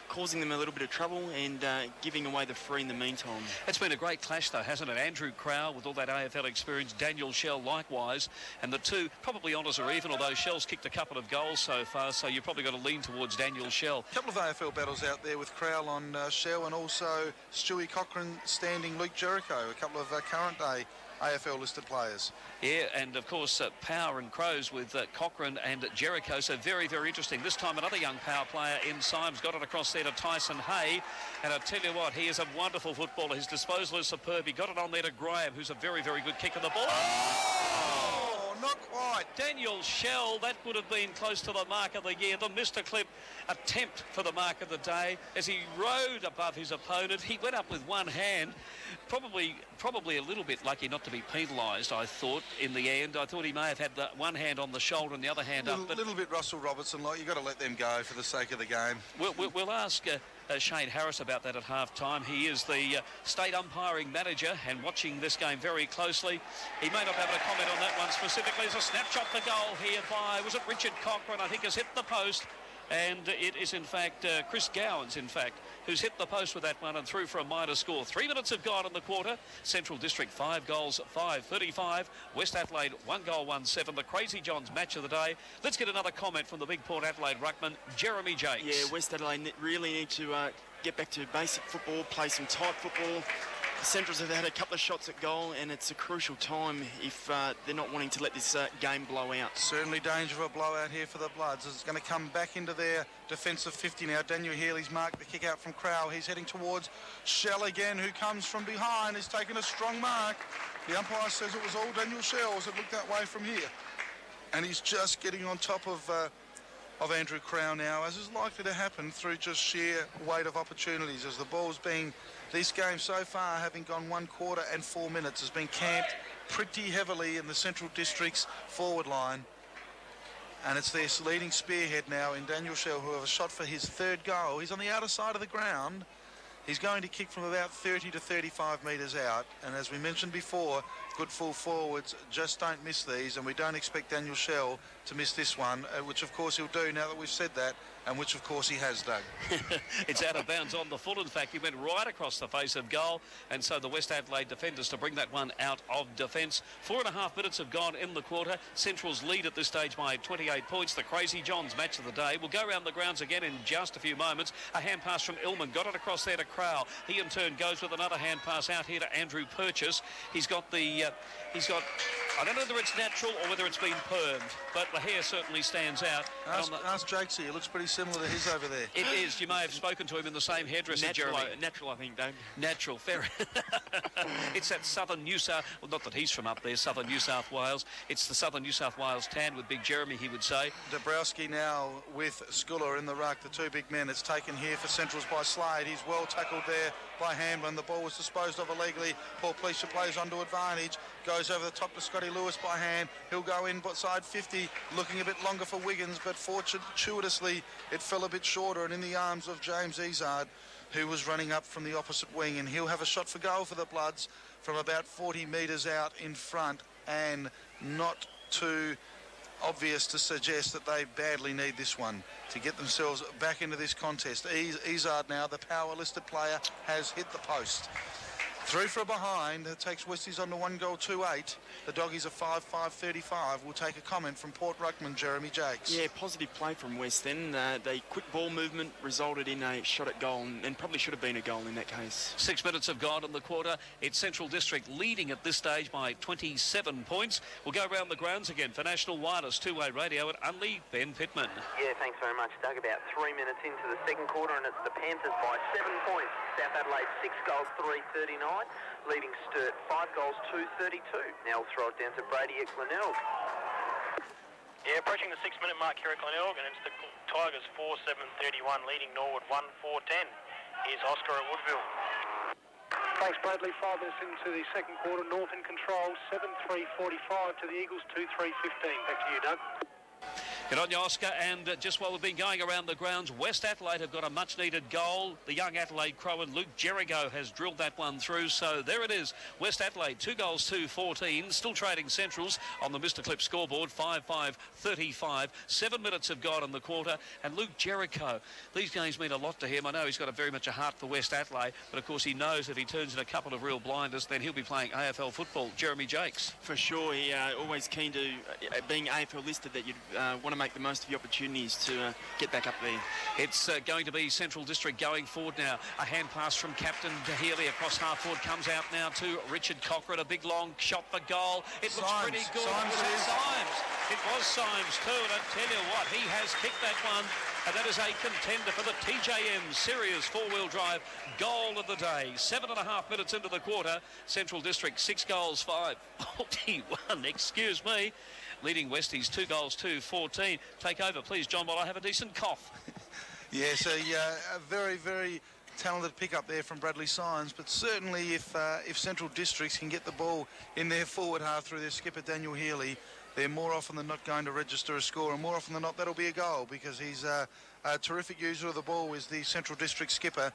causing them a little bit of trouble and giving away the free in the meantime. It's been a great clash, though, hasn't it? Andrew Crowell with all that AFL experience, Daniel Shell likewise, and the two probably honours are even, although Shell's kicked a couple of goals so far, so you've probably got to lean towards Daniel Shell. A couple of AFL battles out there with Crowell on Shell, and also Stewie Cochrane standing Luke Jericho, a couple of current day AFL listed players. Yeah, and of course Power and Crows with Cochrane and Jericho, so very, very interesting. This time another young Power player in Symes got it across there to Tyson Hay, and I tell you what, he is a wonderful footballer. His disposal is superb. He got it on there to Graham, who's a very, very good kick of the ball. Oh, not quite. Daniel Shell, that would have been close to the mark of the year. The Mr. Clip attempt for the mark of the day as he rode above his opponent. He went up with one hand, probably a little bit lucky not to be penalised, I thought, in the end. I thought he may have had the one hand on the shoulder and the other hand up. A little bit Russell Robertson, like, you've got to let them go for the sake of the game. We'll ask Shane Harris about that at half-time. He is the state umpiring manager and watching this game very closely. He may not be able to comment on that one specifically. There's a snapshot for goal here by, was it Richard Cochrane, I think, has hit the post. And it is, in fact, Chris Gowans, in fact, who's hit the post with that one and through for a minor score. 3 minutes have gone in the quarter. Central District 5 goals, 5-35. West Adelaide 1 goal, 1-7. The Crazy Johns match of the day. Let's get another comment from the big Port Adelaide ruckman, Jeremy Jakes. Yeah, West Adelaide really need to get back to basic football, play some tight football. The Centrals have had a couple of shots at goal, and it's a crucial time if they're not wanting to let this game blow out. Certainly danger of a blowout here for the Bloods. It's going to come back into their defensive 50 now. Daniel Healy's marked the kick out from Crowell. He's heading towards Shell again, who comes from behind. He's taken a strong mark. The umpire says it was all Daniel Shells. It looked that way from here. And he's just getting on top of Andrew Crowell now, as is likely to happen through just sheer weight of opportunities, as the ball's been, this game so far, having gone 1 quarter and 4 minutes, has been camped pretty heavily in the Central District's forward line. And it's their leading spearhead now in Daniel Shell, who have a shot for his 3rd goal. He's on the outer side of the ground. He's going to kick from about 30 to 35 metres out. And as we mentioned before, good full forwards just don't miss these, and we don't expect Daniel Shell to miss this one, which of course he'll do now that we've said that, and which of course he has, Doug. It's out of bounds on the full. In fact, he went right across the face of goal, and so the West Adelaide defenders to bring that one out of defence. 4.5 minutes have gone in the quarter. Central's lead at this stage by 28 points. The Crazy Johns match of the day. We'll go around the grounds again in just a few moments. A hand pass from Illman, got it across there to Crowell. He in turn goes with another hand pass out here to Andrew Purchase. He's got, I don't know whether it's natural or whether it's been permed, but the hair certainly stands out. Ask Jakes here. It looks pretty similar to his over there. It is. You may have spoken to him in the same hairdresser, Jeremy. Natural, I think, Dave. Natural, fair. It's that southern New South, well, not that he's from up there, southern New South Wales. It's the southern New South Wales tan with Big Jeremy, he would say. Dabrowski now with Schuller in the ruck, the two big men. It's taken here for Centrals by Slade. He's well tackled there by Hamblin. The ball was disposed of illegally. Paul Pleasure plays onto advantage. Goes over the top to Scotty Lewis by hand. He'll go in side 50, looking a bit longer for Wiggins, but fortuitously it fell a bit shorter and in the arms of James Izard, who was running up from the opposite wing, and he'll have a shot for goal for the Bloods from about 40 metres out in front, and not too obvious to suggest that they badly need this one to get themselves back into this contest. Izard now, the power listed player, has hit the post. Through for a behind. It takes Westies on to 1 goal, 2-8. The Doggies are 5-5-35. We'll take a comment from Port Ruckman, Jeremy Jakes. Yeah, positive play from West then. The quick ball movement resulted in a shot at goal, and probably should have been a goal in that case. 6 minutes have gone in the quarter. It's Central District leading at this stage by 27 points. We'll go around the grounds again for National Wireless two-way radio at Unley, Ben Pittman. Yeah, thanks very much, Doug. About 3 minutes into the second quarter, and it's the Panthers by 7 points. South Adelaide 6 goals, 3-39. Leading Sturt 5 goals, 2-32. Now we'll throw it down to Brady at Glenelg. Yeah, approaching the 6-minute mark here at Glenelg, and it's the Tigers 4-7-31, leading Norwood 1-4-10. Here's Oscar at Woodville. Thanks, Bradley. 5 minutes into the second quarter. North in control. 7-3-45 to the Eagles. 2-3-15. Back to you, Doug. Good on you, Oscar. And just while we've been going around the grounds, West Adelaide have got a much-needed goal. The young Adelaide Crowan, Luke Jericho, has drilled that one through. So there it is. West Adelaide, 2 goals, 2-14. Still trading Centrals on the Mr. Clip scoreboard, 5-5-35. 7 minutes have gone in the quarter. And Luke Jericho, these games mean a lot to him. I know he's got very much a heart for West Adelaide, but of course he knows if he turns in a couple of real blinders, then he'll be playing AFL football. Jeremy Jakes. For sure, he always keen to, being AFL listed, that you'd want to make the most of the opportunities to get back up there. It's going to be Central District going forward now. A hand pass from Captain Healy across half forward comes out now to Richard Cochran. A big long shot for goal. It looks pretty good. Symes. It was Symes too, and I tell you what, he has kicked that one. And that is a contender for the TJM Sirius four-wheel drive goal of the day. 7.5 minutes into the quarter. Central District 6 goals, 5-41. Excuse me. Leading Westies 2 goals, 2-14. Take over, please, John, while I have a decent cough. Yes, a very, very talented pick-up there from Bradley Symes, but certainly if Central Districts can get the ball in their forward half through their skipper, Daniel Healy, they're more often than not going to register a score, and more often than not that'll be a goal, because he's a terrific user of the ball, is the Central District skipper.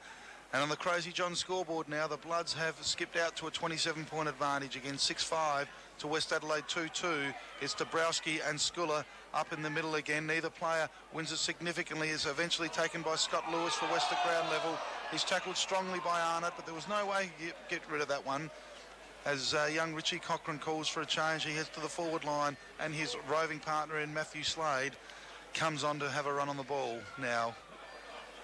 And on the Crazy John scoreboard now, the Bloods have skipped out to a 27-point advantage again, 6-5 to West Adelaide 2-2. It's Dabrowski and Sculler up in the middle again. Neither player wins it significantly. It's eventually taken by Scott Lewis for West at ground level. He's tackled strongly by Arnott, but there was no way he'd get rid of that one. As young Richie Cochran calls for a change, he heads to the forward line, and his roving partner in Matthew Slade comes on to have a run on the ball now.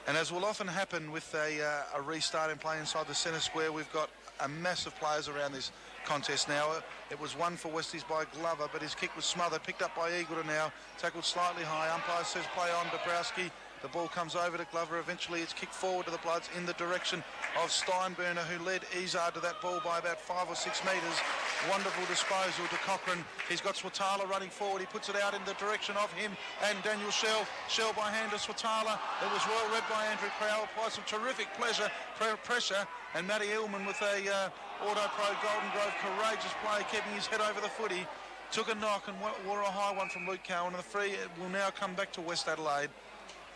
And as will often happen with a restart and play inside the centre square, we've got a mass of players around this contest now. It was won for Westies by Glover, but his kick was smothered, picked up by Eagleton now, tackled slightly high. Umpire says play on. Dabrowski. The ball comes over to Glover. Eventually it's kicked forward to the Bloods in the direction of Steinburner, who led Izard to that ball by about 5 or 6 metres. Wonderful disposal to Cochran. He's got Swatala running forward. He puts it out in the direction of him and Daniel Shell. Shell by hand to Swatala. It was well read by Andrew Crowell. Applies some terrific pressure. And Matty Illman with a Auto Pro Golden Grove courageous play, keeping his head over the footy. Took a knock and wore a high one from Luke Cowan. And the free will now come back to West Adelaide.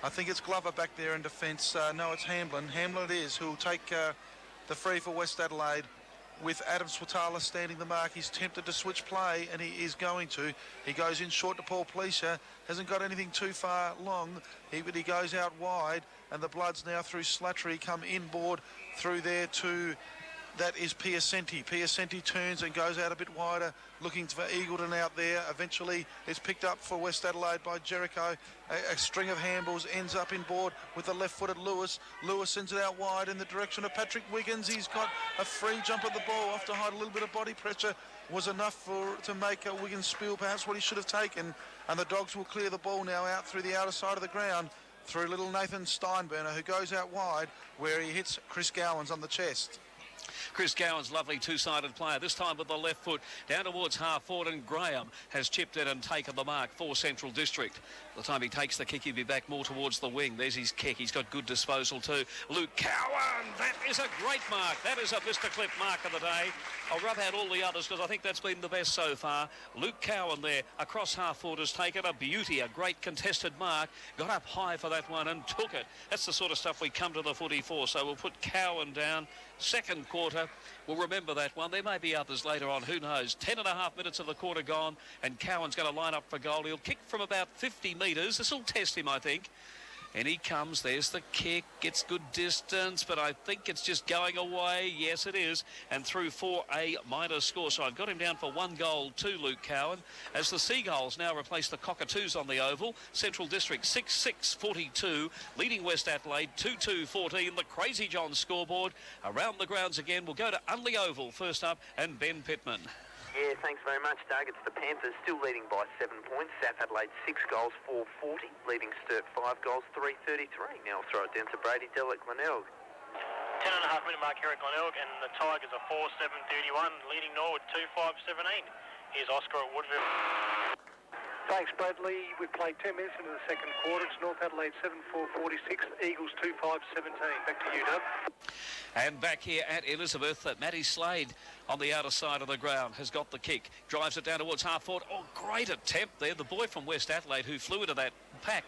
I think it's Glover back there in defence. No, it's Hamblin. Hamblin it is, who will take the free for West Adelaide with Adam Swatala standing the mark. He's tempted to switch play, and he is going to. He goes in short to Paul Pleasure. Hasn't got anything too far long, but he goes out wide, and the Bloods now through Slattery come inboard through there to... That is Piacenti. Piacenti turns and goes out a bit wider, looking for Eagleton out there. Eventually, it's picked up for West Adelaide by Jericho. A string of handballs ends up inboard with the left-footed Lewis. Lewis sends it out wide in the direction of Patrick Wiggins. He's got a free jump at the ball off to hide a little bit of body pressure. Was enough to make Wiggins spill, perhaps what he should have taken. And the Dogs will clear the ball now out through the outer side of the ground through little Nathan Steinburner, who goes out wide where he hits Chris Gowans on the chest. Chris Gowan's lovely two-sided player, this time with the left foot down towards half forward, and Graham has chipped it and taken the mark for Central District. By the time he takes the kick, he'll be back more towards the wing. There's his kick. He's got good disposal too. Luke Cowan, that is a great mark. That is a Mr. Clip mark of the day. I'll rub out all the others because I think that's been the best so far. Luke Cowan there across half forward has taken a beauty, a great contested mark. Got up high for that one and took it. That's the sort of stuff we come to the footy for. So we'll put Cowan down. Second quarter, we'll remember that one. There may be others later on, who knows. 10.5 minutes of the quarter gone, and Cowan's going to line up for goal. He'll kick from about 50 metres. This will test him, I think. And he comes, there's the kick, gets good distance, but I think it's just going away. Yes, it is. And through for a minor score. So I've got him down for 1 goal to Luke Cowan. As the Seagulls now replace the Cockatoos on the oval. Central District 6-6-42, leading West Adelaide 2-2-14. The Crazy John scoreboard. Around the grounds again, we'll go to Unley Oval first up, and Ben Pittman. Yeah, thanks very much, Doug. It's the Panthers still leading by 7 points. South Adelaide 6 goals, 440, leading Sturt 5 goals, 333. Now throw it down to Brady Dell at Glenelg. 10.5 minute mark here at Glenelg, and the Tigers are 4-7-31, leading Norwood 2-5-17. Here's Oscar at Woodville. Thanks, Bradley. We've played 10 minutes into the second quarter. It's North Adelaide 7-4-46, Eagles 2-5-17. Back to you, Dub. And back here at Elizabeth, Matty Slade on the outer side of the ground has got the kick, drives it down towards half forward. Oh, great attempt there. The boy from West Adelaide who flew into that pack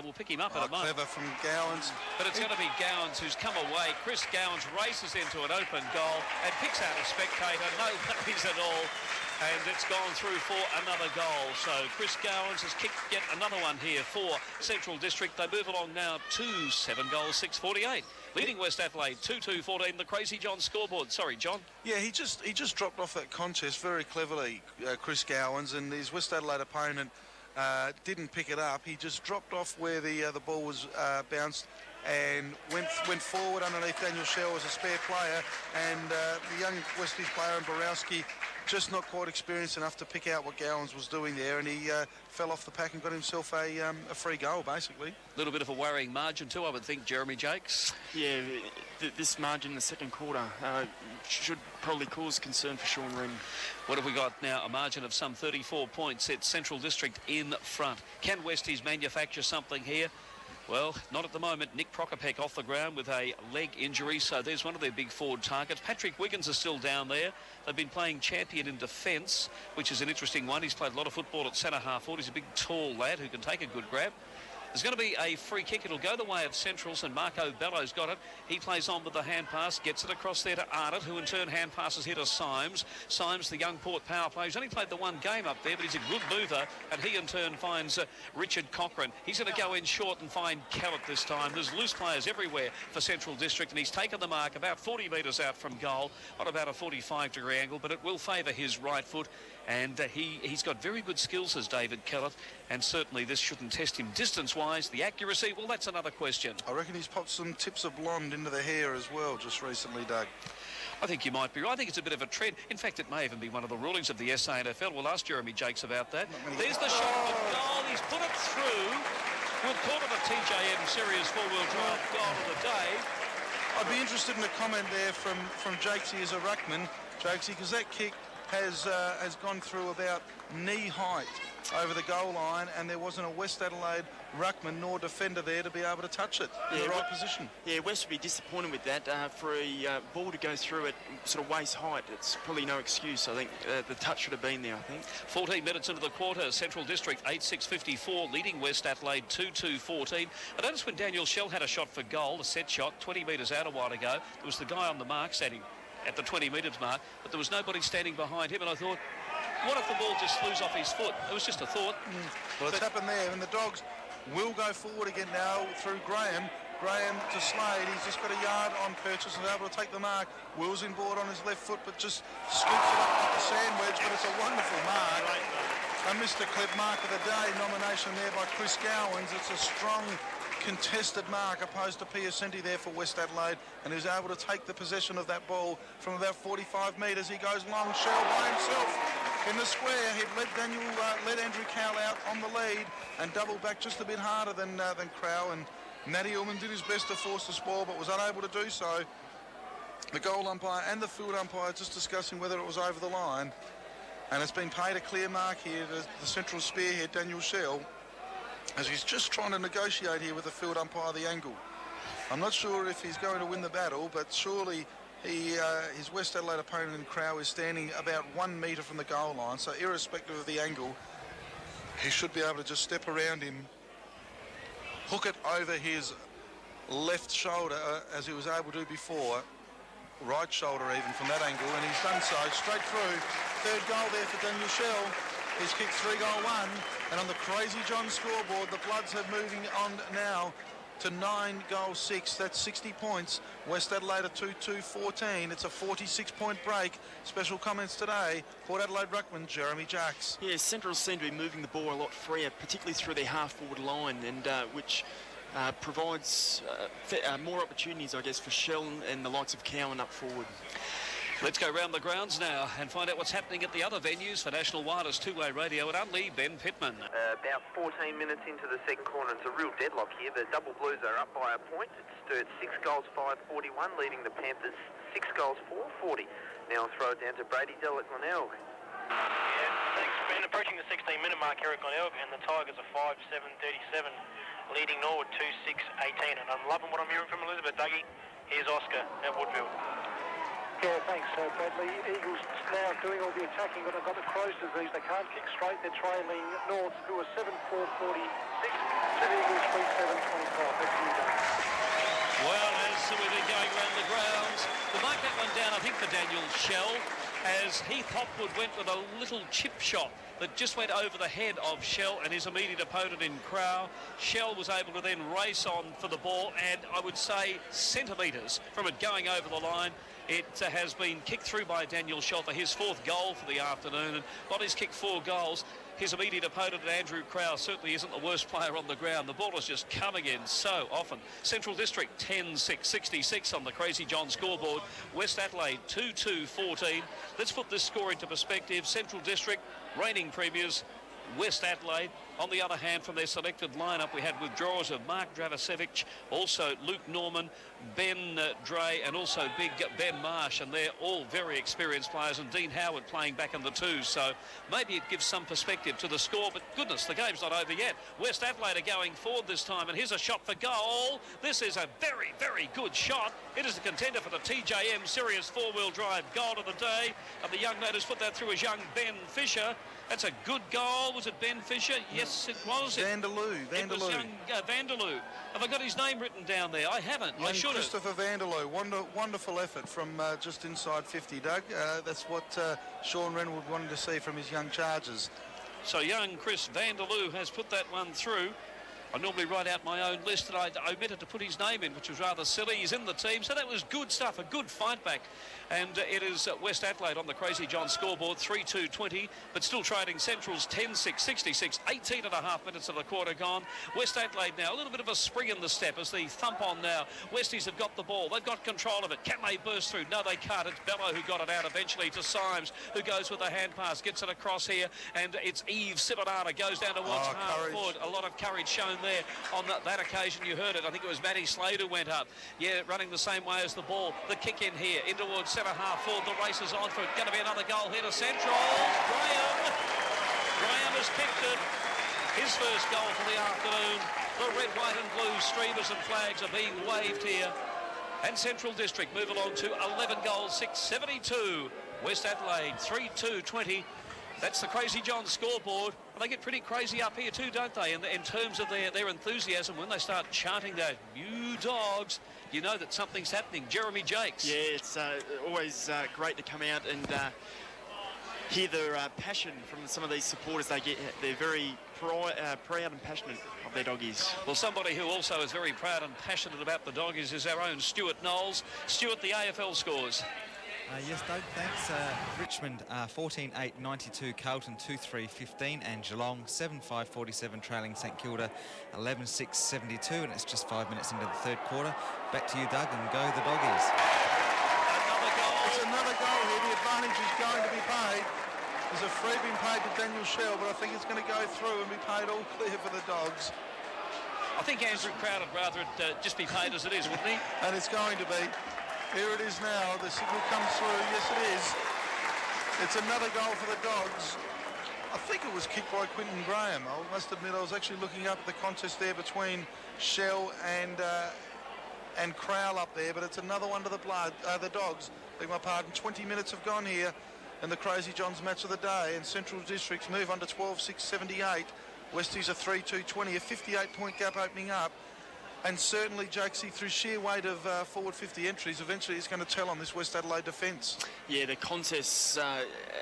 will pick him up in a moment. Clever from Gowans. But it's going to be Gowans who's come away. Chris Gowans races into an open goal and picks out a spectator. No worries at all. And it's gone through for another goal. So Chris Gowans has kicked yet another one here for Central District. They move along now to 7 goals, 6:48. Leading West Adelaide 2-2-14. The Crazy John scoreboard. Sorry, John. Yeah, he just dropped off that contest very cleverly, Chris Gowans, and his West Adelaide opponent didn't pick it up. He just dropped off where the ball was bounced and went forward underneath Daniel Shell as a spare player, and the young Westies player in Borowski just not quite experienced enough to pick out what Gowans was doing there, and he fell off the pack and got himself a free goal, basically. A little bit of a worrying margin too, I would think, Jeremy Jakes. Yeah, this margin in the second quarter should probably cause concern for Sean Wren. What have we got now? A margin of some 34 points. It's Central District in front. Can Westies manufacture something here? Well, not at the moment. Nick Prokopek off the ground with a leg injury, so there's one of their big forward targets. Patrick Wiggins is still down there. They've been playing champion in defence, which is an interesting one. He's played a lot of football at centre half forward. He's a big, tall lad who can take a good grab. There's going to be a free kick. It'll go the way of Centrals, and Marco Bello's got it. He plays on with the hand pass, gets it across there to Arnott, who in turn hand passes here to Symes. Symes, the young Port power player. He's only played the one game up there, but he's a good mover, and he in turn finds Richard Cochrane. He's going to go in short and find Kellett this time. There's loose players everywhere for Central District, and he's taken the mark about 40 metres out from goal on about a 45-degree angle, but it will favour his right foot. And he's got very good skills as David Kellett, and certainly this shouldn't test him distance-wise. The accuracy, well, that's another question. I reckon he's popped some tips of blonde into the hair as well just recently, Doug. I think you might be right. I think it's a bit of a trend. In fact, it may even be one of the rulings of the SANFL. We'll ask Jeremy Jakes about that. There's the shot of the goal. He's put it through. We'll call it a TJM Series four-wheel drive goal of the day. I'd be interested in a comment there from Jakesy as a ruckman, Jakesy, because that kick has gone through about knee height over the goal line, and there wasn't a West Adelaide ruckman nor defender there to be able to touch it in the right position. Yeah, West would be disappointed with that. For a ball to go through at sort of waist height, it's probably no excuse. I think the touch should have been there, I think. 14 minutes into the quarter, Central District 8-6-54, leading West Adelaide 2-2-14. I noticed when Daniel Shell had a shot for goal, a set shot, 20 metres out a while ago, there was the guy on the mark standing at the 20 metres mark, but there was nobody standing behind him, and I thought, what if the ball just flew off his foot? It was just a thought. Well, it's happened there, and the Dogs will go forward again now through Graham. Graham to Slade. He's just got a yard on purchase and able to take the mark. Will's in board on his left foot, but just scoops it up like a sandwich, but it's a wonderful mark. A Mr. Clip mark of the day nomination there by Chris Gowans. It's a strong contested mark opposed to Piacenti there for West Adelaide, and he was able to take the possession of that ball from about 45 metres. He goes long, Shell by himself in the square. He led Andrew Cowell out on the lead and doubled back just a bit harder than Crowell, and Matty Ullman did his best to force the spoil but was unable to do so. The goal umpire and the field umpire just discussing whether it was over the line, and it's been paid a clear mark here to the central spearhead, Daniel Shell, as he's just trying to negotiate here with the field umpire the angle. I'm not sure if he's going to win the battle, but surely his West Adelaide opponent in Crow is standing about 1 metre from the goal line, so irrespective of the angle, he should be able to just step around him, hook it over his left shoulder as he was able to before, right shoulder even from that angle, and he's done so straight through. Third goal there for Daniel Shell. He's kicked 3-goal-1, and on the Crazy John scoreboard, the Bloods are moving on now to 9-goal-6. That's 60 points. West Adelaide at 2-2-14. It's a 46-point break. Special comments today, Port Adelaide ruckman Jeremy Jakes. Yeah, Central seem to be moving the ball a lot freer, particularly through their half-forward line, and which provides more opportunities, I guess, for Shell and the likes of Cowan up forward. Let's go round the grounds now and find out what's happening at the other venues for National Wireless two-way radio at Unley. Ben Pittman. About 14 minutes into the second quarter, it's a real deadlock here. The Double Blues are up by a point. It's Sturt 6 goals, 5-41, leading the Panthers 6 goals, 4-40. Now I'll throw it down to Brady Dell at Glenelg. Yeah, thanks, Ben. Approaching the 16-minute mark here at Glenelg, and the Tigers are 5-7-37, leading Norwood 2-6-18. And I'm loving what I'm hearing from Elizabeth. Dougie, here's Oscar at Woodville. Yeah, thanks, Bradley. Eagles now doing all the attacking, but they've got the Crows disease. They can't kick straight. They're trailing North, who are 7-4-46 to the Eagles 3-7-25. Back to you, Doug. Well, as we've been going around the grounds, we'll mark that one down, I think, for Daniel Shell, as Heath Hopwood went with a little chip shot that just went over the head of Shell and his immediate opponent in Crow. Shell was able to then race on for the ball, and I would say centimetres from it going over the line. It has been kicked through by Daniel Shell for his 4th goal for the afternoon, and while he's kicked 4 goals, his immediate opponent, Andrew Crow, certainly isn't the worst player on the ground. The ball is just coming in so often. Central District 10-6-66 on the Crazy John scoreboard. West Adelaide 2-2-14. Let's put this score into perspective. Central District, reigning premiers. West Adelaide, on the other hand, from their selected lineup, we had withdrawals of Mark Dravasevic, also Luke Norman, Ben Dre, and also big Ben Marsh, and they're all very experienced players, and Dean Howard playing back in the 2s, so maybe it gives some perspective to the score, but goodness, the game's not over yet. West Adelaide are going forward this time, and here's a shot for goal. This is a very, very good shot. It is a contender for the TJM Sirius 4-wheel drive goal of the day, and the young lad has put that through as young Ben Fisher. That's a good goal. Was it Ben Fisher? Yes, it was. Vanderloo. It was young Vanderloo. Have I got his name written down there? I haven't. Young I should have. Christopher Vanderloo. Wonderful effort from just inside 50, Doug. That's what Sean Renwood wanted to see from his young Chargers. So young Chris Vanderloo has put that one through. I normally write out my own list, and I omitted to put his name in, which was rather silly. He's in the team, so that was good stuff, a good fight back. And it is West Adelaide on the Crazy John scoreboard, 3-2-20, but still trading Central's 10-6-66, 18 and a half minutes of the quarter gone. West Adelaide now, a little bit of a spring in the step as they thump on now. Westies have got the ball. They've got control of it. Can they burst through? No, they can't. It's Bello who got it out eventually to Symes, who goes with a hand pass, gets it across here, and it's Eve Simonata goes down towards half forward. A lot of courage shown there on that occasion. You heard it. I think it was Matty Slade who went up. Yeah, running the same way as the ball. The kick in here, in towards centre half forward. The race is on for it. Going to be another goal here to Central. Graham has kicked it. His first goal for the afternoon. The red, white and blue streamers and flags are being waved here. And Central District move along to 11 goals, 6-72. West Adelaide 3-2-20. That's the Crazy John scoreboard. And they get pretty crazy up here too, don't they? In terms of their enthusiasm, when they start chanting that "you dogs," you know that something's happening. Jeremy Jakes. Yeah, it's always great to come out and hear the passion from some of these supporters. They're very proud and passionate of their doggies. Well, somebody who also is very proud and passionate about the doggies is our own Stuart Knowles. Stuart, the AFL scores. Yes, Doug, thanks. Richmond 14-8-92, Carlton 2-3-15, and Geelong 7-5-47, trailing St Kilda 11-6-72, and it's just 5 minutes into the third quarter. Back to you, Doug, and go the doggies. Another goal. It's another goal here. The advantage is going to be paid. There's a free being paid to Daniel Shell, but I think it's going to go through and be paid all clear for the Dogs. I think Andrew Crowd would rather it just be paid as it is, wouldn't he? And it's going to be. Here it is now. The signal comes through. Yes, it is. It's another goal for the Dogs. I think it was kicked by Quinton Graham. I must admit, I was actually looking up at the contest there between Shell and Crowell up there, but it's another one to the Dogs. Beg my pardon. 20 minutes have gone here in the Crazy Johns match of the day, and Central Districts move on to 12-6-78. Westies are 3-2-20, a 58-point gap opening up. And certainly, Jakesy, through sheer weight of forward 50 entries, eventually it's going to tell on this West Adelaide defence. Yeah, the contest,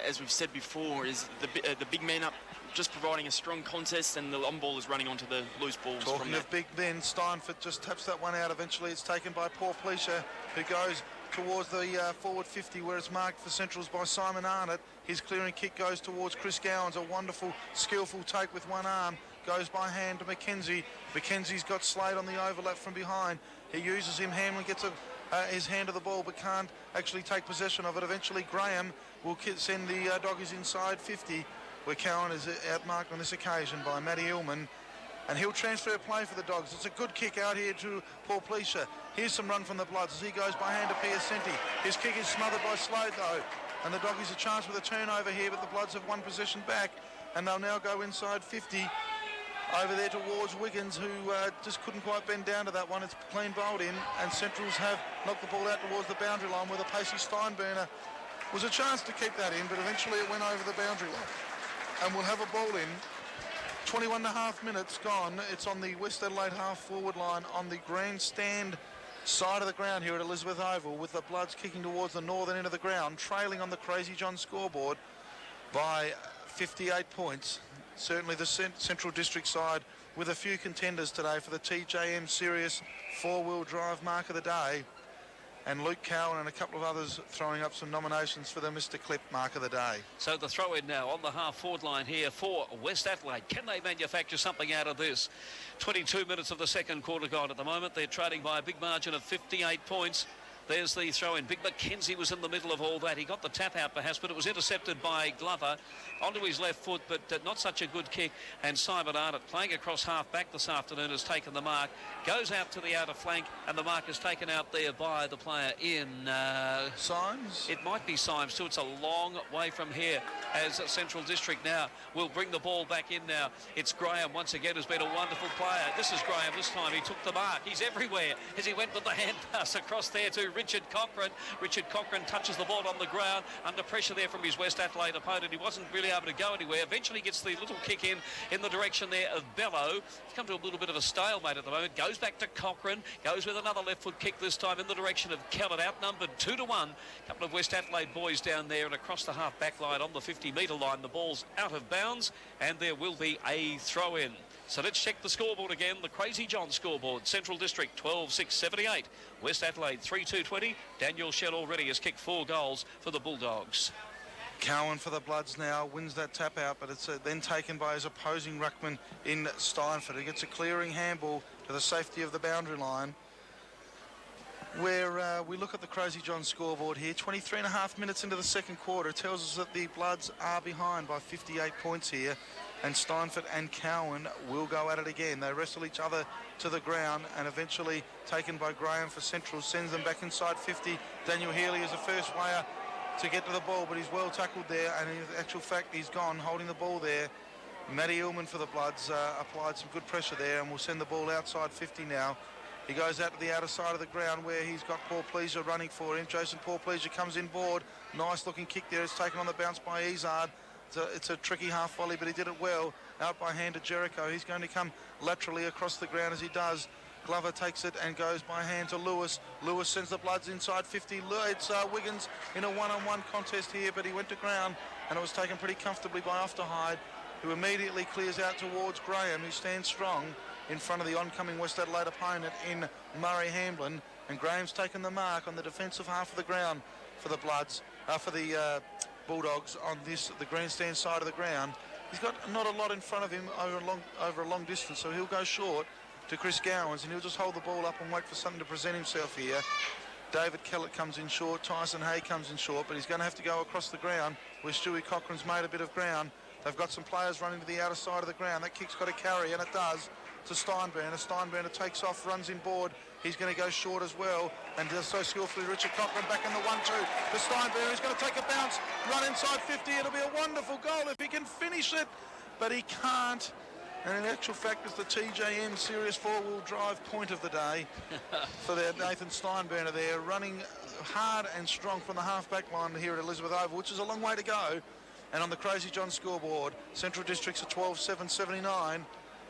as we've said before, is the big man up just providing a strong contest, and the long ball is running onto the loose balls. Talking of big men, Steinfort just taps that one out. Eventually it's taken by Paul Pleasure, who goes towards the forward 50, where it's marked for Centrals by Simon Arnott. His clearing kick goes towards Chris Gowans, a wonderful, skillful take with one arm. Goes by hand to McKenzie. McKenzie's got Slade on the overlap from behind. He uses him. Hamlin gets his hand to the ball but can't actually take possession of it. Eventually Graham will send the doggies inside 50, where Cowan is outmarked on this occasion by Matty Illman. And he'll transfer play for the Dogs. It's a good kick out here to Paul Pleasure. Here's some run from the Bloods as he goes by hand to Piacenti. His kick is smothered by Slade though. And the Doggies a chance with a turnover here, but the Bloods have one possession back. and they'll now go inside 50 over there towards Wiggins, who just couldn't quite bend down to that one. It's clean bowled in, and Centrals have knocked the ball out towards the boundary line, where the pacey Steinburner was a chance to keep that in, but eventually it went over the boundary line. And we'll have a ball in. 21 and a half minutes gone. It's on the West Adelaide half-forward line on the grandstand side of the ground here at Elizabeth Oval, with the Bloods kicking towards the northern end of the ground, trailing on the Crazy John scoreboard by 58 points. Certainly the Central District side with a few contenders today for the TJM Sirius four-wheel drive mark of the day. And Luke Cowan and a couple of others throwing up some nominations for the Mr. Clip mark of the day. So the throw in now on the half-forward line here for West Adelaide. Can they manufacture something out of this? 22 minutes of the second quarter gone at the moment. They're trading by a big margin of 58 points. There's the throw-in. Big Mackenzie was in the middle of all that. He got the tap out perhaps, but it was intercepted by Glover onto his left foot, but not such a good kick. And Simon Arnott, playing across half-back this afternoon, has taken the mark. Goes out to the outer flank, and the mark is taken out there by the player in... Symes? It might be Symes too. It's a long way from here, as Central District now will bring the ball back in now. It's Graham once again, who's been a wonderful player. This is Graham this time. He took the mark. He's everywhere as he went with the hand pass across there to Richard Cochran. Richard Cochran touches the ball on the ground under pressure there from his West Adelaide opponent. He wasn't really able to go anywhere. Eventually gets the little kick in the direction there of Bello. It's come to a little bit of a stalemate at the moment. Goes back to Cochran. Goes with another left foot kick this time in the direction of Kellett. Outnumbered 2-1. A couple of West Adelaide boys down there, and across the half back line on the 50-metre line. The ball's out of bounds, and there will be a throw in. So let's check the scoreboard again. The Crazy John scoreboard. Central District 12-6-78. West Adelaide 3-2-20. Daniel Shell already has kicked 4 goals for the Bulldogs. Cowan for the Bloods now wins that tap out, but it's then taken by his opposing ruckman in Steinford. He gets a clearing handball to the safety of the boundary line, where we look at the Crazy John scoreboard here. 23 and a half minutes into the second quarter. It tells us that the Bloods are behind by 58 points here, and Steinford and Cowan will go at it again. They wrestle each other to the ground, and eventually taken by Graham for Central, sends them back inside 50. Daniel Healy is the first player to get to the ball, but he's well tackled there, and in actual fact he's gone holding the ball there. Matty Ullman for the Bloods applied some good pressure there, and will send the ball outside 50 now. He goes out to the outer side of the ground, where he's got Paul Pleasure running for him. Jason Paul Pleasure comes in board. Nice looking kick there. It's taken on the bounce by Izard. It's a tricky half volley, but he did it well. Out by hand to Jericho. He's going to come laterally across the ground as he does. Glover takes it and goes by hand to Lewis. Lewis sends the Bloods inside 50. It's Wiggins in a one-on-one contest here, but he went to ground, and it was taken pretty comfortably by Ofterhide, who immediately clears out towards Graham, who stands strong in front of the oncoming West Adelaide opponent in Murray Hamblin. And Graham's taken the mark on the defensive half of the ground for the Bloods, for the Bulldogs on the grandstand side of the ground. He's got not a lot in front of him over a long distance, so he'll go short to Chris Gowans, and he'll just hold the ball up and wait for something to present himself here. David Kellett comes in short, Tyson Hay comes in short, but he's going to have to go across the ground where Stewie Cochran's made a bit of ground. They've got some players running to the outer side of the ground. That kick's got to carry, and it does, to Steinburner. Steinburner takes off, runs in board. He's going to go short as well, and does so skillfully. Richard Cochran back in the 1-2 to Steinburner. He's going to take a bounce, run inside 50. It'll be a wonderful goal if he can finish it, but he can't. And in actual fact, it's the TJM Sirius four-wheel drive point of the day for Nathan Steinburner there, running hard and strong from the half-back line here at Elizabeth Oval, which is a long way to go. And on the Crazy John scoreboard, Central District's at 12-7-79.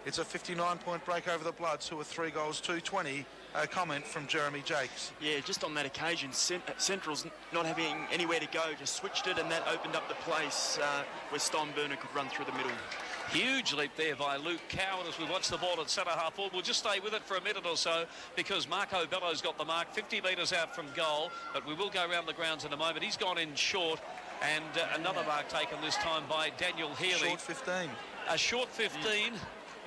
It's a 59-point break over the Bloods, who are 3 goals, 2-20. A comment from Jeremy Jakes. Yeah, just on that occasion, Central's not having anywhere to go, just switched it, and that opened up the place where Steinburner could run through the middle. Huge leap there by Luke Cowan as we watch the ball at centre half forward. We'll just stay with it for a minute or so, because Marco Bello's got the mark 50 metres out from goal, but we will go around the grounds in a moment. He's gone in short, and another mark taken this time by Daniel Healy. Short 15. A short 15.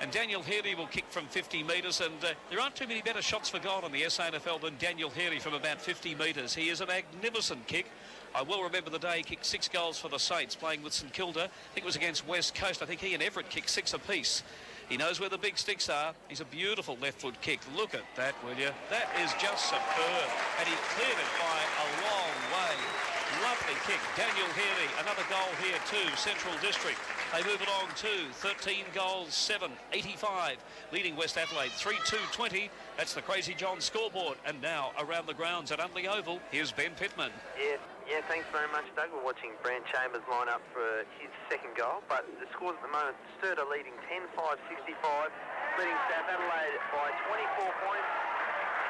And Daniel Healy will kick from 50 metres, and there aren't too many better shots for goal in the SANFL than Daniel Healy from about 50 metres. He is a magnificent kick. I will remember the day he kicked 6 goals for the Saints playing with St Kilda. I think it was against West Coast. I think he and Everett kicked 6 apiece. He knows where the big sticks are. He's a beautiful left foot kick. Look at that, will you? That is just superb. And he cleared it by a long way. lovely kick. Daniel Healy, another goal here too, Central District. They move along to 13 goals, 7, 85. Leading West Adelaide, 3-2-20. That's the Crazy John scoreboard. And now around the grounds at Unley Oval, here's Ben Pittman. Yeah, thanks very much, Doug. We're watching Brand Chambers line up for his second goal, but the scores at the moment, Sturda leading 10-5-65, leading South Adelaide by 24 points.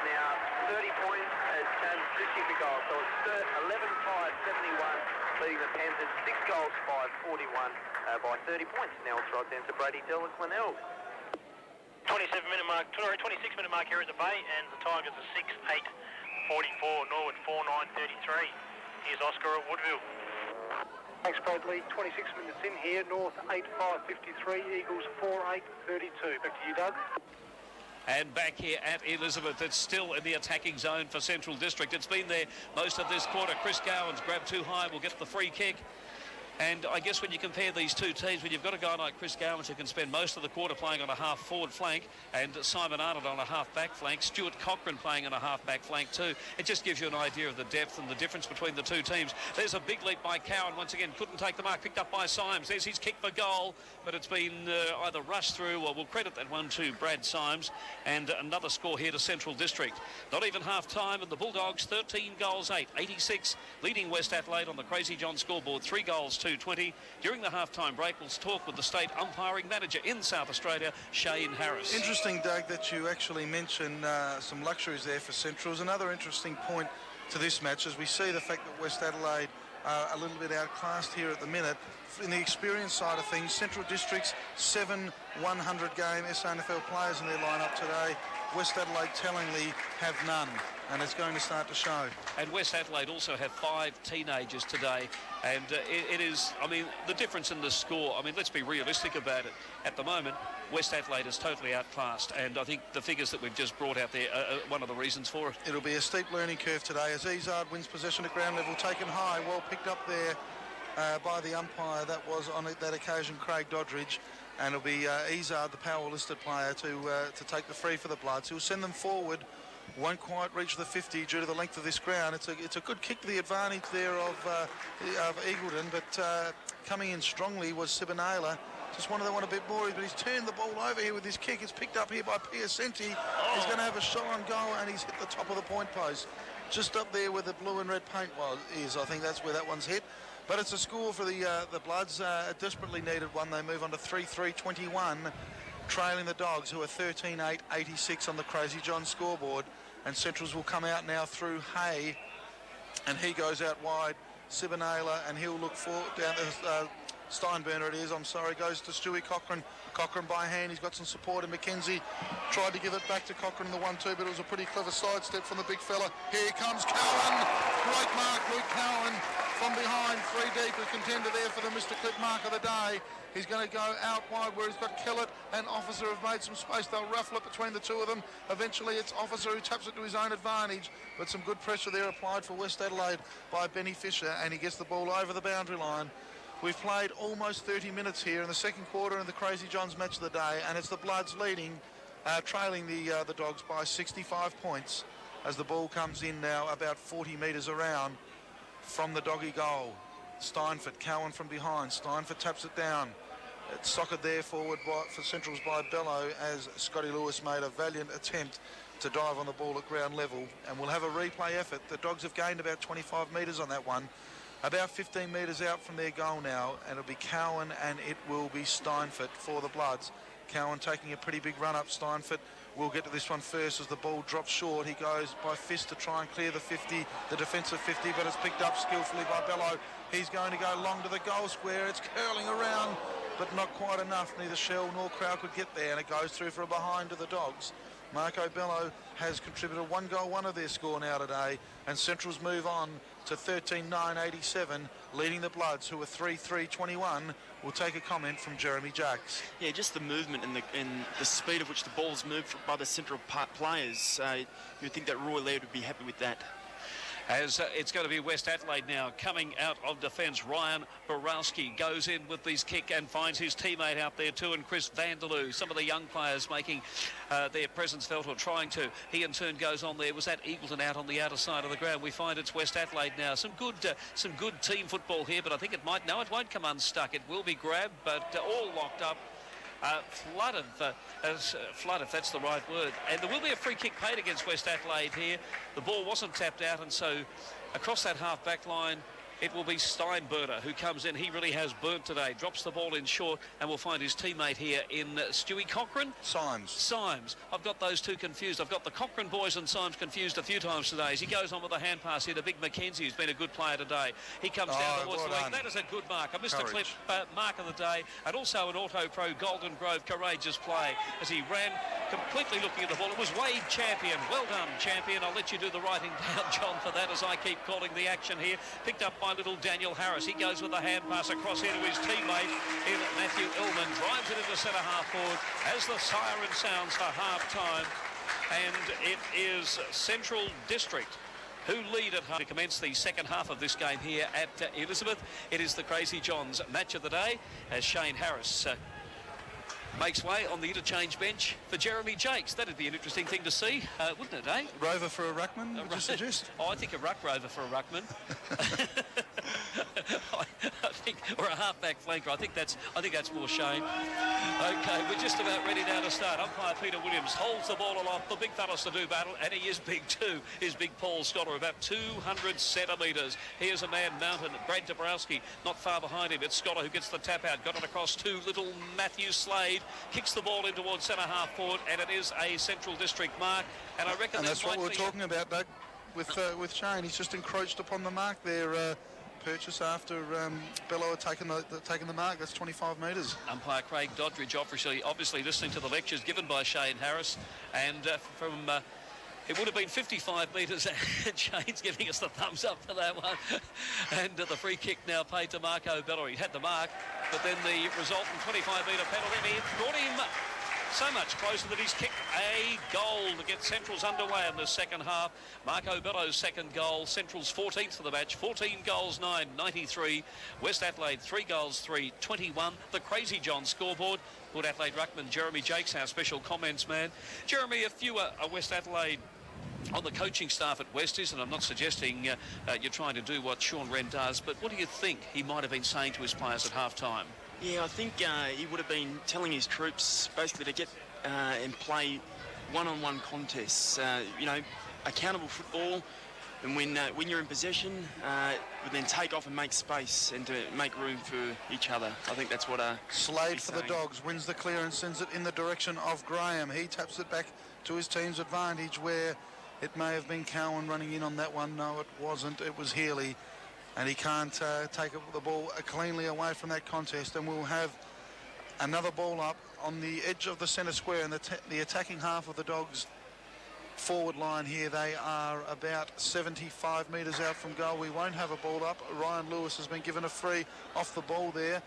Now 30 points as Chambers just the goal, so it's Sturda 11-5-71, leading the Panthers 6 goals, 5-41 by 30 points. Now it's right down to Brady Dell at Glenelg. 26-minute mark here at the Bay, and the Tigers are 6-8-44, Norwood 4-9-33. Here's Oscar at Woodville. Thanks, Bradley. 26 minutes in here. North 8-5-53. Eagles 4-8-32. Back to you, Doug. And back here at Elizabeth, it's still in the attacking zone for Central District. It's been there most of this quarter. Chris Gowans grabbed too high, will get the free kick. And I guess when you compare these two teams, when you've got a guy like Chris Gowans who can spend most of the quarter playing on a half-forward flank, and Simon Arnold on a half-back flank, Stuart Cochran playing on a half-back flank too, it just gives you an idea of the depth and the difference between the two teams. There's a big leap by Cowan, once again, couldn't take the mark, picked up by Symes. There's his kick for goal, but it's been either rushed through, or we'll credit that one to Brad Symes. And another score here to Central District. Not even half-time, and the Bulldogs 13 goals, 8, 86, leading West Adelaide on the Crazy John scoreboard, 3 goals, 2-20. During the half-time break, we'll talk with the state umpiring manager in South Australia, Shane Harris. Interesting, Doug, that you actually mention some luxuries there for Centrals. Another interesting point to this match is we see the fact that West Adelaide are a little bit outclassed here at the minute. In the experience side of things, Central District's 7 100-game SANFL players in their lineup today. West Adelaide tellingly have none, and it's going to start to show. And West Adelaide also have 5 teenagers today, and it is, I mean, the difference in the score, I mean, let's be realistic about it. At the moment, West Adelaide is totally outclassed, and I think the figures that we've just brought out there are one of the reasons for it. It'll be a steep learning curve today as Izard wins possession at ground level, taken high, well picked up there by the umpire. That was on that occasion Craig Doddridge. And it'll be Izard, the power-listed player, to take the free for the Bloods. He'll send them forward. Won't quite reach the 50 due to the length of this ground. It's a good kick to the advantage there of Eagleton, but coming in strongly was Sibinala. Just wanted to want a bit more, but he's turned the ball over here with his kick. It's picked up here by Piacenti. He's going to have a shot on goal, and he's hit the top of the point post. Just up there where the blue and red paint is. I think that's where that one's hit. But it's a score for the Bloods, a desperately needed one. They move on to 3-3-21, trailing the Dogs, who are 13-8-86 on the Crazy John scoreboard. And Centrals will come out now through Hay, and he goes out wide. Sibinala, and he'll look for down to Steinburner it is, I'm sorry, goes to Stewie Cochran. Cochran by hand, he's got some support, and McKenzie tried to give it back to Cochran in the 1-2, but it was a pretty clever sidestep from the big fella. Here comes Cowan, great mark, Luke Cowan from behind, 3 deep, a contender there for the Mr. Clip mark of the day. He's going to go out wide where he's got Kellett and Officer have made some space. They'll ruffle it between the two of them. Eventually it's Officer who taps it to his own advantage, but some good pressure there applied for West Adelaide by Benny Fisher, and he gets the ball over the boundary line. We've played almost 30 minutes here in the second quarter in the Crazy Johns match of the day, and it's the Bloods leading, trailing the Dogs by 65 points as the ball comes in now about 40 metres around from the doggy goal. Steinford, Cowan from behind. Steinford taps it down. It's socked there forward for Centrals by Bello as Scotty Lewis made a valiant attempt to dive on the ball at ground level, and we'll have a replay effort. The Dogs have gained about 25 metres on that one. About 15 metres out from their goal now, and it'll be Cowan and it will be Steinford for the Bloods. Cowan taking a pretty big run up. Steinford will get to this one first as the ball drops short. He goes by fist to try and clear the 50, the defensive 50, but it's picked up skillfully by Bello. He's going to go long to the goal square. It's curling around, but not quite enough. Neither Shell nor Crow could get there, and it goes through for a behind to the Dogs. Marco Bello has contributed 1 goal, 1 of their score now today, and Centrals move on to 13-9-87, leading the Bloods, who are 3-3-21. We'll take a comment from Jeremy Jacks. Yeah, just the movement and the speed of which the ball's moved by the Central players. You'd think that Roy Laird would be happy with that. As it's going to be West Adelaide now coming out of defence. Ryan Borowski goes in with his kick and finds his teammate out there too, and Chris Vanderloo. Some of the young players making their presence felt, or trying to. He in turn goes on there. Was that Eagleton out on the outer side of the ground? We find it's West Adelaide now. Some good team football here, but I think it won't come unstuck. It will be grabbed, but all locked up. Flood, if that's the right word. And there will be a free kick paid against West Adelaide here. The ball wasn't tapped out, and so across that half-back line, it will be Steinberger who comes in. He really has burnt today. Drops the ball in short, and we'll find his teammate here in Stewie Cochrane. Symes. I've got those two confused. I've got the Cochrane boys and Symes confused a few times today. As he goes on with a hand pass here to Big Mackenzie, who's been a good player today. He comes down towards the wing. That is a good mark. A Mr. Cliff mark of the day, and also an Auto Pro Golden Grove courageous play as he ran completely looking at the ball. It was Wade Champion. Well done, Champion. I'll let you do the writing down, John, for that, as I keep calling the action here. Picked up by little Daniel Harris. He goes with the hand pass across here to his teammate in Matthew Illman. Drives it into centre half forward as the siren sounds for half time. And it is Central District who lead at home to commence the second half of this game here at Elizabeth. It is the Crazy Johns match of the day as Shane Harris makes way on the interchange bench for Jeremy Jakes. That'd be an interesting thing to see, wouldn't it, eh? Rover for a ruckman, would you suggest? Oh, I think a ruck rover for a ruckman. I think, or a half-back flanker. I think that's more Shane. Okay, we're just about ready now to start. Umpire Peter Williams holds the ball aloft. The big fellas to do battle, and he is big too. Is big Paul Schotter, about 200 centimetres. Here's a man mounted, Brad Dabrowski, not far behind him. It's Schotter who gets the tap out. Got it across to little Matthew Slade. Kicks the ball in towards centre half forward, and it is a Central District mark. And I reckon that's what we're talking about, Doug, with Shane. He's just encroached upon the mark there. Purchase after Bello had taken the mark. That's 25 metres. Umpire Craig Doddridge obviously listening to the lectures given by Shane Harris, and from it would have been 55 metres, and Shane's giving us the thumbs up for that one. And the free kick now paid to Marco Bello. He had the mark, but then the resultant 25-metre penalty, he brought him so much closer that he's kicked a goal to get Central's underway in the second half. Marco Bello's second goal, Central's 14th of the match, 14 goals, 9, 93. West Adelaide, 3 goals, 3, 21. The Crazy John scoreboard. Port Adelaide ruckman Jeremy Jakes, our special comments man. Jeremy, if you were a West Adelaide on the coaching staff at Westies, and I'm not suggesting you're trying to do what Sean Wren does, but what do you think he might have been saying to his players at half-time? Yeah, I think he would have been telling his troops basically to get and play one-on-one contests. Accountable football, and when you're in possession, then take off and make space and to make room for each other. I think that's what Slade for the Dogs wins the clearance, sends it in the direction of Graham. He taps it back to his team's advantage, where it may have been Cowan running in on that one. No, it wasn't. It was Healy. And he can't take the ball cleanly away from that contest, and we'll have another ball up on the edge of the centre square, and the attacking half of the Dogs forward line here. They are about 75 metres out from goal. We won't have a ball up. Ryan Lewis has been given a free off the ball there.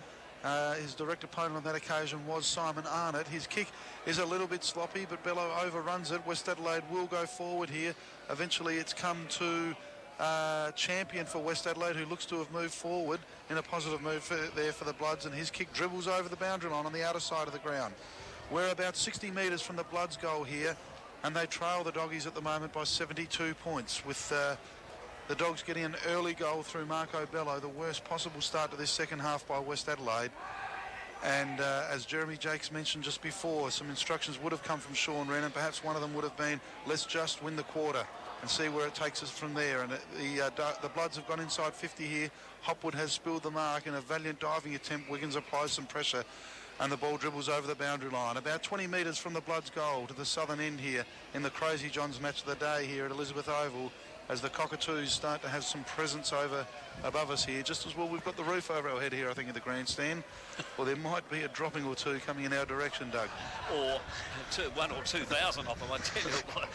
His direct opponent on that occasion was Simon Arnott. His kick is a little bit sloppy, but Bello overruns it. West Adelaide will go forward here. Eventually it's come to Champion for West Adelaide, who looks to have moved forward in a positive move for the Bloods, and his kick dribbles over the boundary line on the outer side of the ground. We're about 60 metres from the Bloods goal here, and they trail the Doggies at the moment by 72 points, with the Dogs getting an early goal through Marco Bello, the worst possible start to this second half by West Adelaide. And as Jeremy Jakes mentioned just before, some instructions would have come from Sean Wren, and perhaps one of them would have been, let's just win the quarter and see where it takes us from there. And the Bloods have gone inside 50 here. Hopwood has spilled the mark in a valiant diving attempt. Wiggins applies some pressure, and the ball dribbles over the boundary line. About 20 metres from the Bloods goal to the southern end here in the Crazy Johns match of the day here at Elizabeth Oval, as the Cockatoos start to have some presence above us here. Just as well, we've got the roof over our head here, I think, in the grandstand. Well, there might be a dropping or two coming in our direction, Doug. Or 1 or 2,000 of them, I tell you what.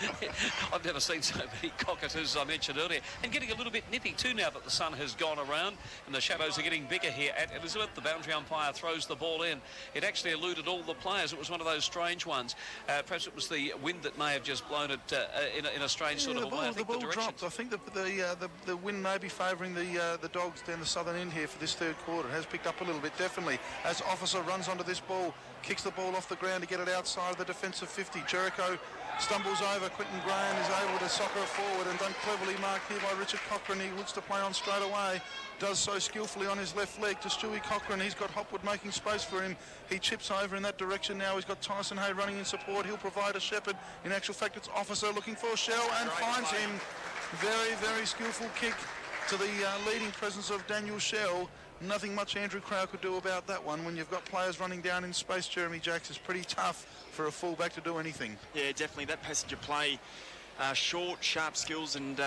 I've never seen so many cockatoos, as I mentioned earlier. And getting a little bit nippy too now that the sun has gone around and the shadows are getting bigger here at Elizabeth. The boundary umpire throws the ball in. It actually eluded all the players. It was one of those strange ones. Perhaps it was the wind that may have just blown it in a strange sort of a way. I think the direction I think the wind may be favouring the Dogs down the southern end here for this third quarter. It has picked up a little bit, definitely, as Officer runs onto this ball, kicks the ball off the ground to get it outside the defensive 50. Jericho stumbles over. Quentin Graham is able to soccer it forward and done cleverly marked here by Richard Cochrane. He looks to play on straight away. Does so skillfully on his left leg to Stewie Cochrane. He's got Hopwood making space for him. He chips over in that direction now. He's got Tyson Hay running in support. He'll provide a Shepherd. In actual fact, it's Officer looking for Shell and finds him. Very, very skillful kick to the leading presence of Daniel Shell. Nothing much Andrew Crowe could do about that one. When you've got players running down in space, Jeremy Jacks, is pretty tough for a fullback to do anything. Yeah, definitely. That passage of play, short, sharp skills, and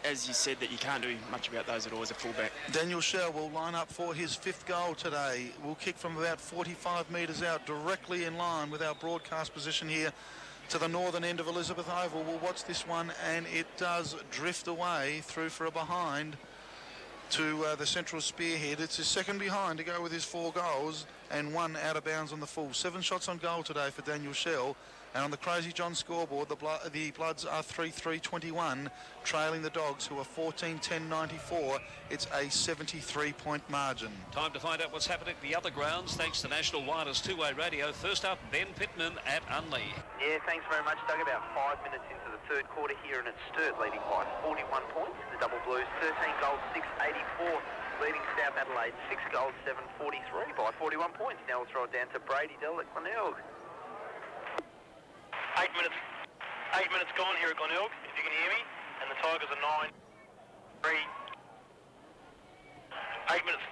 as you said, that you can't do much about those at all as a fullback. Daniel Shell will line up for his 5th goal today. Will kick from about 45 metres out, directly in line with our broadcast position here to the northern end of Elizabeth Oval. We'll watch this one, and it does drift away through for a behind to the central spearhead. It's his second behind to go with his 4 goals and 1 out of bounds on the full. 7 shots on goal today for Daniel Shell. And on the Crazy John scoreboard, the Bloods are 3-3-21, trailing the Dogs, who are 14-10-94. It's a 73-point margin. Time to find out what's happening at the other grounds, thanks to National Wireless two-way radio. First up, Ben Pittman at Unley. Yeah, thanks very much, Doug. About 5 minutes into the third quarter here, and it's Sturt leading by 41 points. The Double Blues, 13 goals, 6-84. Leading South Adelaide, 6 goals, 7-43 by 41 points. Now we'll throw it down to Brady Dell at Glenelg. 8 minutes gone here at Glenelg, if you can hear me, and the Tigers are 9-3. 8 minutes.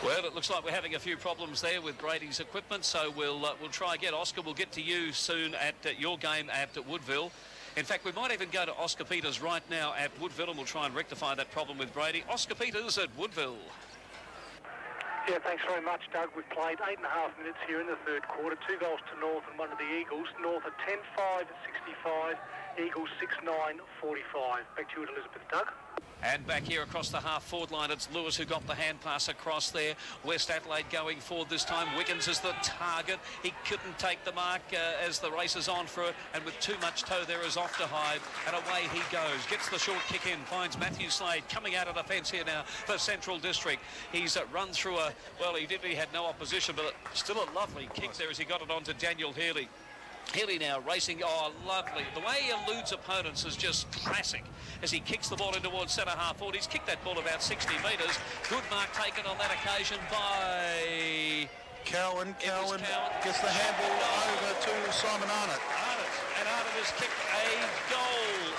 Well, it looks like we're having a few problems there with Brady's equipment, so we'll try again. Oscar, we'll get to you soon at your game at Woodville. In fact, we might even go to Oscar Peters right now at Woodville, and we'll try and rectify that problem with Brady. Oscar Peters at Woodville. Yeah, thanks very much, Doug. We've played 8.5 minutes here in the third quarter. 2 goals to North and 1 to the Eagles. North are 10-5-65. Eagles 6-9-45. Back to you at Elizabeth, Doug. And back here across the half-forward line, it's Lewis who got the hand pass across there. West Adelaide going forward this time. Wiggins is the target. He couldn't take the mark as the race is on for it. And with too much toe there is off to hide. And away he goes. Gets the short kick in. Finds Matthew Slade coming out of the fence here now for Central District. He's run through a... Well, he had no opposition, but still a lovely kick there as he got it on to Daniel Healy. Healy now racing, oh lovely. The way he eludes opponents is just classic as he kicks the ball in towards centre half forward. He's kicked that ball about 60 metres. Good mark taken on that occasion by... Cowan gets the handball over to Simon Arnott. And Arnott has kicked a goal.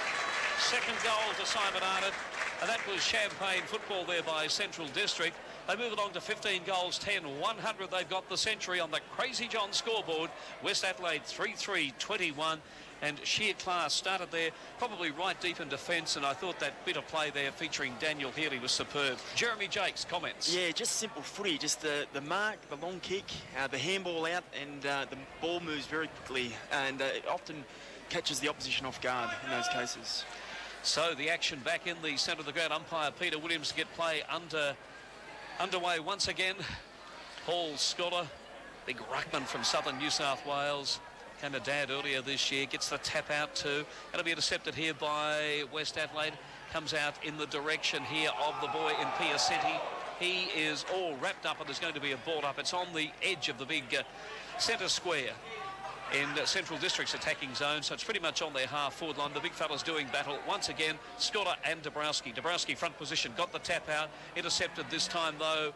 Second goal to Simon Arnott. And that was champagne football there by Central District. They move along to 15 goals, 10-100. They've got the century on the Crazy John scoreboard. West Adelaide 3-3-21. And sheer class started there, probably right deep in defence, and I thought that bit of play there featuring Daniel Healy was superb. Jeremy Jakes, comments. Yeah, just simple footy, just the mark, the long kick, the handball out, and the ball moves very quickly, and it often catches the opposition off guard in those cases. So the action back in the centre of the ground. Umpire Peter Williams to get play underway once again. Paul Scholar, big ruckman from southern New South Wales. Came to Dad earlier this year, gets the tap out too. Going to be intercepted here by West Adelaide. Comes out in the direction here of the boy in Piacenti. He is all wrapped up and there's going to be a ball up. It's on the edge of the big centre square in Central District's attacking zone, so it's pretty much on their half-forward line. The big fellas doing battle once again. Scholar and Dabrowski. Dabrowski front position, got the tap out. Intercepted this time though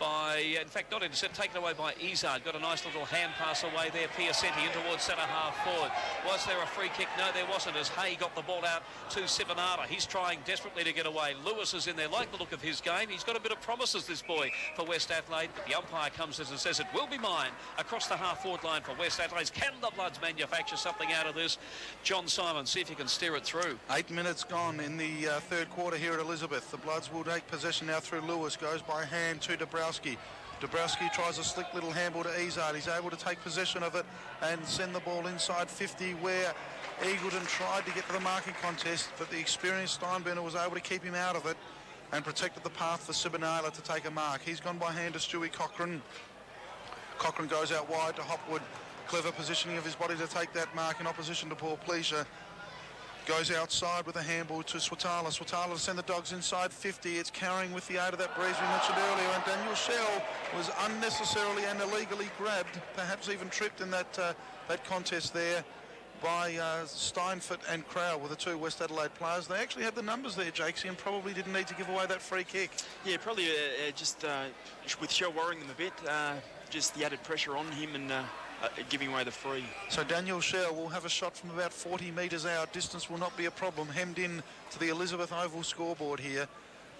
by, in fact, not intercepted, taken away by Izard. Got a nice little hand pass away there. Piacenti in towards centre half forward. Was there a free kick? No, there wasn't, as Hay got the ball out to Sivanata. He's trying desperately to get away. Lewis is in there. Like the look of his game. He's got a bit of promises, this boy, for West Adelaide. But the umpire comes in and says it will be mine across the half-forward line for West Adelaide. Can the Bloods manufacture something out of this? John Simon, see if he can steer it through. 8 minutes gone in the third quarter here at Elizabeth. The Bloods will take possession now through Lewis. Goes by hand to Dabrowski. Dabrowski tries a slick little handball to Izard. He's able to take possession of it and send the ball inside 50, where Eagleton tried to get to the marking contest, but the experienced Steinbrenner was able to keep him out of it and protected the path for Sibanala to take a mark. He's gone by hand to Stewie Cochrane. Cochrane goes out wide to Hopwood. Clever positioning of his body to take that mark in opposition to Paul Pleasure. Goes outside with a handball to Swatala. Swatala to send the dogs inside 50. It's carrying with the aid of that breeze we mentioned earlier. And Daniel Shell was unnecessarily and illegally grabbed, perhaps even tripped in that contest there by Steinfort and Crowell were the two West Adelaide players. They actually had the numbers there, Jakesy, and probably didn't need to give away that free kick. Yeah, probably just with Shell worrying them a bit, just the added pressure on him and giving away the free. So Daniel Shell will have a shot from about 40 metres out. Distance will not be a problem. Hemmed in to the Elizabeth Oval scoreboard here.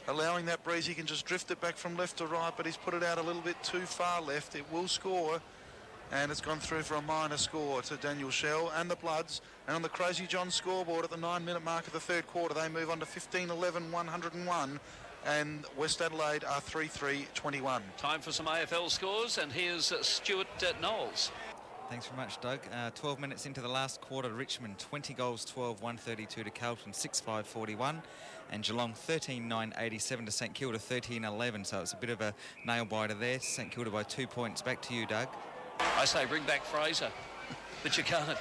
Allowing that breeze, he can just drift it back from left to right, but he's put it out a little bit too far left. It will score, and it's gone through for a minor score to Daniel Shell and the Bloods. And on the Crazy John scoreboard at the 9-minute mark of the third quarter, they move on to 15-11-101. And West Adelaide are 3-3-21. Time for some AFL scores, and here's Stuart Knowles. Thanks very much, Doug. 12 minutes into the last quarter, Richmond 20 goals 12, 132 to Carlton 6-5 41, and Geelong 13-9 87 to St Kilda 13-11. So it's a bit of a nail biter there. St Kilda by 2 points. Back to you, Doug. I say bring back Fraser, but you can't.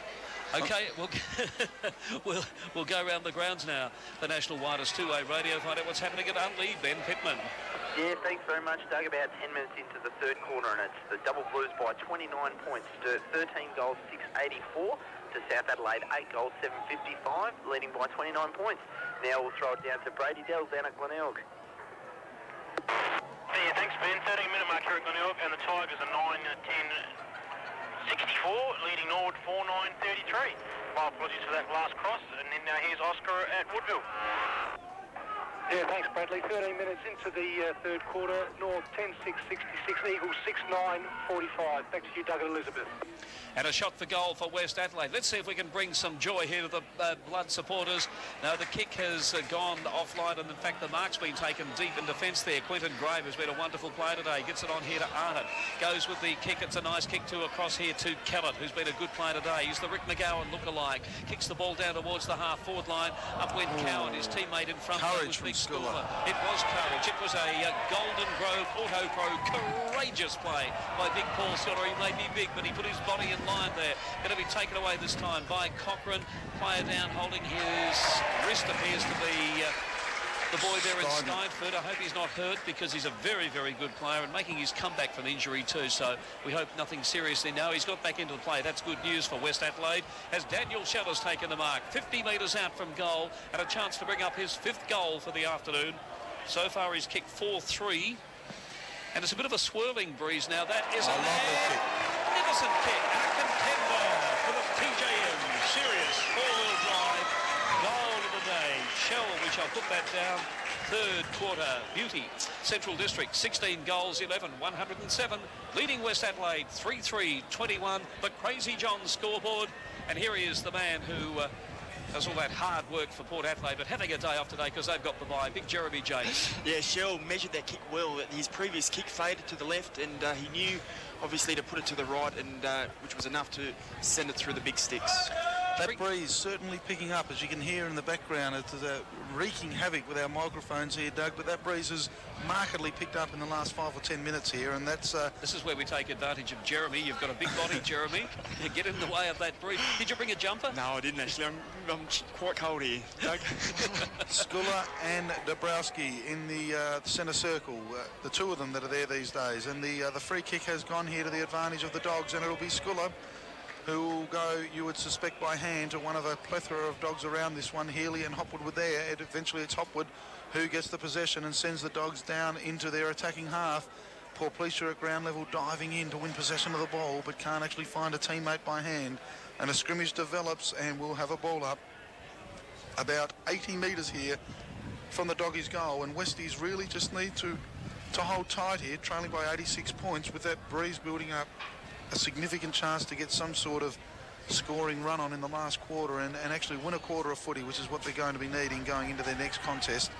Okay, we'll go around the grounds now. The National Wireless two-way radio, find out what's happening at Unley. Ben Pittman. Yeah, thanks very much, Doug. About 10 minutes into the third quarter, and it's the Double Blues by 29 points. 13 goals, 684 to South Adelaide, 8 goals, 755, leading by 29 points. Now we'll throw it down to Brady Dell down at Glenelg. Yeah, thanks, Ben. 13-minute mark here at Glenelg, and the Tigers are 9-10-64, leading Norwood 4-9-33. My apologies for that last cross, and then here's Oscar at Woodville. Yeah, thanks, Bradley. 13 minutes into the third quarter. North 10-6-66, Eagles 6-9-45. Back to you, Doug and Elizabeth. And a shot for goal for West Adelaide. Let's see if we can bring some joy here to the Blood supporters. Now, the kick has gone offline, and in fact, the mark's been taken deep in defence there. Quentin Grave has been a wonderful player today. Gets it on here to Arnott. Goes with the kick. It's a nice kick to across here to Kellett, who's been a good player today. He's the Rick McGowan look-alike. Kicks the ball down towards the half-forward line. Up went Cowan, his teammate in front. Courage from Schooler. It was courage. It was a Golden Grove Auto Pro courageous play by Big Paul Schooler. He may be big, but he put his body in line there. Going to be taken away this time by Cochrane. Player down holding his wrist appears to be the boy there in Steinford. I hope he's not hurt, because he's a very, very good player and making his comeback from injury too. So we hope nothing seriously. No, he's got back into the play. That's good news for West Adelaide, as Daniel Shell has taken the mark. 50 metres out from goal, and a chance to bring up his 5th goal for the afternoon. So far he's kicked 4-3. And it's a bit of a swirling breeze now. That is a magnificent kick. And a contender for the TJM Sirius 4-wheel drive goal of the day. Shell, we shall put that down. Third quarter beauty. Central District 16 goals, 11, 107. Leading West Adelaide 3-3-21. The Crazy John scoreboard. And here he is, the man who does all that hard work for Port Adelaide, but having a day off today because they've got the bye. Big Jeremy James. Yeah, Shell measured that kick well. His previous kick faded to the left, and he knew, obviously, to put it to the right, and which was enough to send it through the big sticks. That breeze certainly picking up, as you can hear in the background. It's wreaking havoc with our microphones here, Doug, but that breeze has markedly picked up in the last 5 or 10 minutes here, and that's... This is where we take advantage of Jeremy. You've got a big body, Jeremy. You get in the way of that breeze. Did you bring a jumper? No, I didn't actually. I'm quite cold here, Doug. Skuller and Dabrowski in the centre circle, the two of them that are there these days, and the free kick has gone here to the advantage of the Dogs, and it'll be Skuller who will go, you would suspect, by hand to one of a plethora of Dogs around this one. Healy and Hopwood were there, and eventually it's Hopwood who gets the possession and sends the Dogs down into their attacking half. Paul Pleasure at ground level diving in to win possession of the ball, but can't actually find a teammate by hand, and a scrimmage develops, and we'll have a ball up about 80 metres here from the Doggies' goal, and Westies really just need to hold tight here, trailing by 86 points with that breeze building up. A significant chance to get some sort of scoring run on in the last quarter and actually win a quarter of footy, which is what they're going to be needing going into their next contest,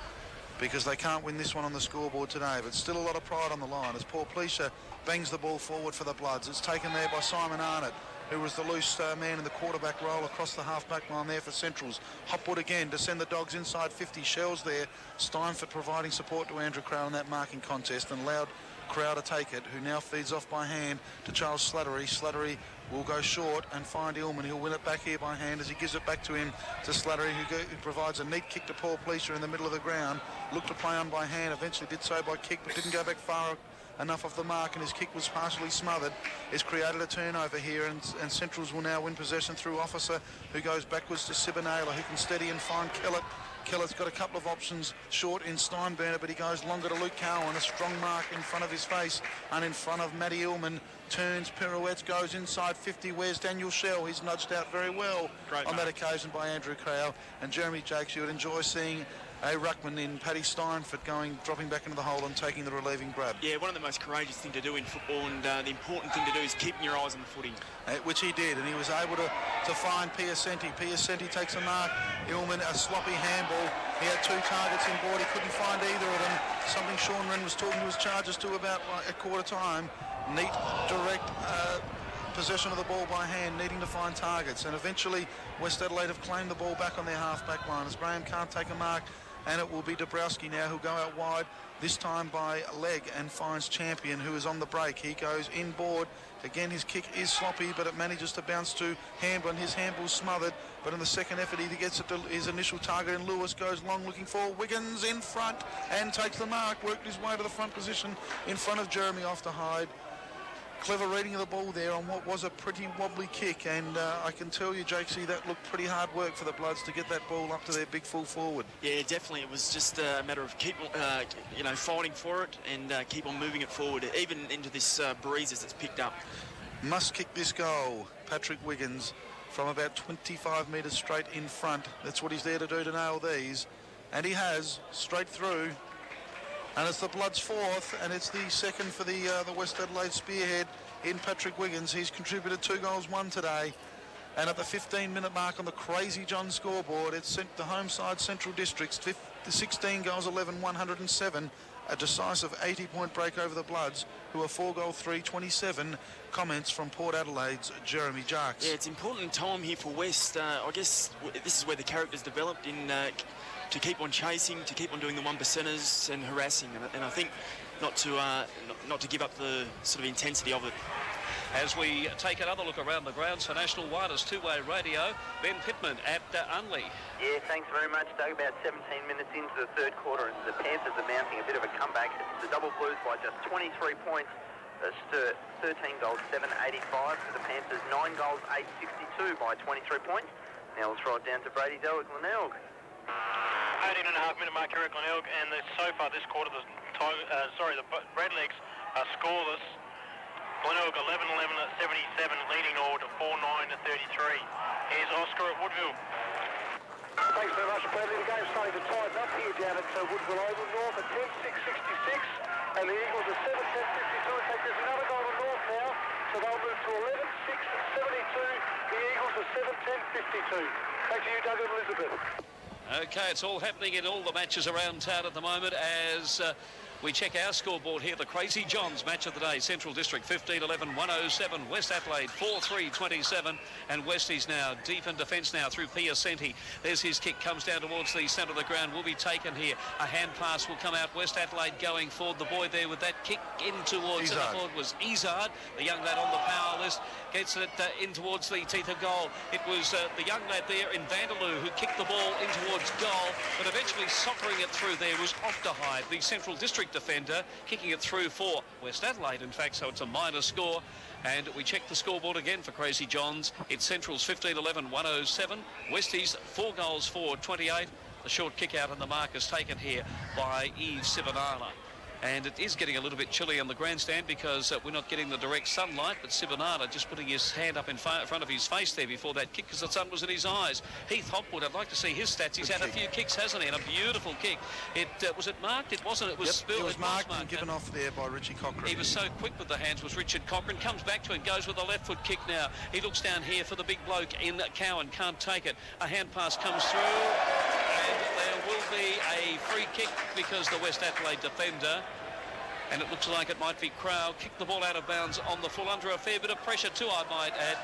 because they can't win this one on the scoreboard today. But still a lot of pride on the line as Paul Pleasure bangs the ball forward for the Bloods. It's taken there by Simon Arnott, who was the loose man in the quarterback role across the half-back line there for Centrals. Hopwood again to send the Dogs inside 50. Shells there. Steinfort providing support to Andrew Crowell in that marking contest, and allowed Crowder take it, who now feeds off by hand to Charles Slattery. Slattery will go short and find Illman. He'll win it back here by hand as he gives it back to him to Slattery, who provides a neat kick to Paul Pleaser in the middle of the ground. Looked to play on by hand, eventually did so by kick, but didn't go back far enough off the mark, and his kick was partially smothered. It's created a turnover here, and Centrals will now win possession through Officer, who goes backwards to Sibonala, who can steady and find Kellett. Kellett's got a couple of options short in Steinburner, but he goes longer to Luke Cowan. A strong mark in front of his face and in front of Matty Illman. Turns, pirouettes, goes inside 50. Where's Daniel Shell? He's nudged out very well on that occasion by Andrew Crowell. And Jeremy Jakes, you would enjoy seeing a ruckman in Paddy Steinford dropping back into the hole and taking the relieving grab. Yeah, one of the most courageous things to do in football, and the important thing to do is keeping your eyes on the footy. Which he did, and he was able to find Piacenti. Piacenti takes a mark. Illman, a sloppy handball. He had 2 targets in board. He couldn't find either of them. Something Sean Wren was talking to his charges to about a quarter time. Neat, direct possession of the ball by hand, needing to find targets. And eventually, West Adelaide have claimed the ball back on their half-back line as Graham can't take a mark. And it will be Dabrowski now who'll go out wide, this time by leg, and finds Champion, who is on the break. He goes inboard. Again, his kick is sloppy, but it manages to bounce to handball, and his handball's smothered. But in the second effort, he gets it to his initial target, and Lewis goes long looking for Wiggins in front and takes the mark. Worked his way to the front position in front of Jeremy off to Hyde. Clever reading of the ball there on what was a pretty wobbly kick, and I can tell you, Jakesy, that looked pretty hard work for the Bloods to get that ball up to their big full forward. Yeah, definitely. It was just a matter of keep, fighting for it and keep on moving it forward, even into this breeze as it's picked up. Must kick this goal, Patrick Wiggins, from about 25 metres straight in front. That's what he's there to do, to nail these, and he has, straight through. And it's the Bloods' 4th, and it's the second for the West Adelaide spearhead in Patrick Wiggins. He's contributed 2 goals, 1 today. And at the 15-minute mark on the Crazy John scoreboard, it's sent the home side Central Districts, 16 goals, 11, 107. A decisive 80-point break over the Bloods, who are 4 goal 3, 27. Comments from Port Adelaide's Jeremy Jarks. Yeah, it's important time here for West. I guess this is where the character's developed in... to keep on chasing, to keep on doing the 1%ers and harassing, and I think not to give up the sort of intensity of it. As we take another look around the grounds for National Wireless two-way radio, Ben Pittman at Unley. Yeah, thanks very much, Doug. About 17 minutes into the third quarter, and the Panthers are mounting a bit of a comeback. It's the Double Blues by just 23 points. 13 goals, 7.85 for the Panthers, 9 goals, 8.62 by 23 points. Now let's ride down to Brady Dell at Glenelg. 18.5-minute mark here at Glenelg, and so far this quarter, the Redlegs are scoreless. Glenelg 11-11 at 77, leading Norwood 4-9 at 33. Here's Oscar at Woodville. Thanks very much, Bradley. The game's starting to tighten up here down at Woodville Oval. North at 10-6-66, and the Eagles are 7-10-52. In fact, there's another goal to North now, so they'll move to 11-6-72. The Eagles are 7-10-52. Back to you, Doug and Elizabeth. Okay, it's all happening in all the matches around town at the moment as we check our scoreboard here. The Crazy Johns match of the day. Central District 15-11, 107. West Adelaide 4-3, 27. And Westies now deep in defence now through Piacenti. There's his kick, comes down towards the centre of the ground. Will be taken here. A hand pass will come out. West Adelaide going forward. The boy there with that kick in towards centre forward was Izard, the young lad on the power list. Gets it in towards the teeth of goal. It was the young lad there in Vanderloo who kicked the ball in towards goal, but eventually soccering it through there was off to Hyde, the Central District defender, kicking it through for West Adelaide, in fact, so it's a minor score. And we check the scoreboard again for Crazy Johns. It's Central's 15-11, 107. Westies 4 goals, 4, 28. The short kick out and the mark is taken here by Yves Sibonala. And it is getting a little bit chilly on the grandstand because we're not getting the direct sunlight, but Sibonala just putting his hand up in front of his face there before that kick because the sun was in his eyes. Heath Hopwood, I'd like to see his stats. He's had a few kicks, hasn't he? And a beautiful kick. Was it marked? It wasn't. It was spilled. It was marked and given off there by Richie Cochran. He was so quick with the hands, was Richard Cochran. Comes back to him, goes with a left foot kick now. He looks down here for the big bloke in Cowan. Can't take it. A hand pass comes through. And there will be a free kick because the West Adelaide defender, and it looks like it might be Crow, kicked the ball out of bounds on the full under a fair bit of pressure too, I might add,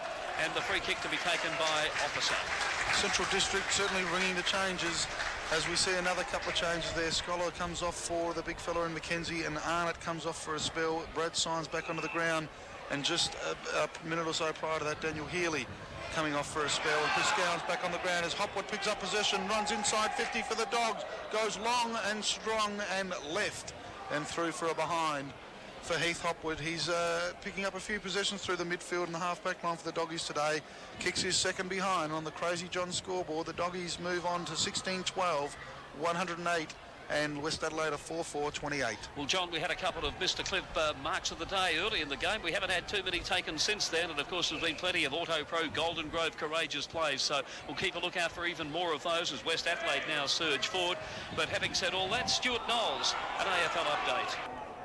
and the free kick to be taken by Officer. Central District certainly ringing the changes As we see another couple of changes there, Scholar comes off for the big fella in Mackenzie, and Arnott comes off for a spell. Brad Signs back onto the ground, and just a minute or so prior to that, Daniel Healy coming off for a spell. And Chris Gowan's back on the ground as Hopwood picks up possession, runs inside 50 for the Dogs, goes long and strong and left, and through for a behind for Heath Hopwood. He's picking up a few possessions through the midfield and the half-back line for the Doggies today. Kicks his second behind on the Crazy John scoreboard. The Doggies move on to 16-12, 108, and West Adelaide are 4-4-28. Well, John, we had a couple of Mr. Clip marks of the day early in the game. We haven't had too many taken since then, and of course there's been plenty of Auto Pro Golden Grove courageous plays, so we'll keep a lookout for even more of those as West Adelaide now surge forward. But having said all that, Stuart Knowles, an AFL update.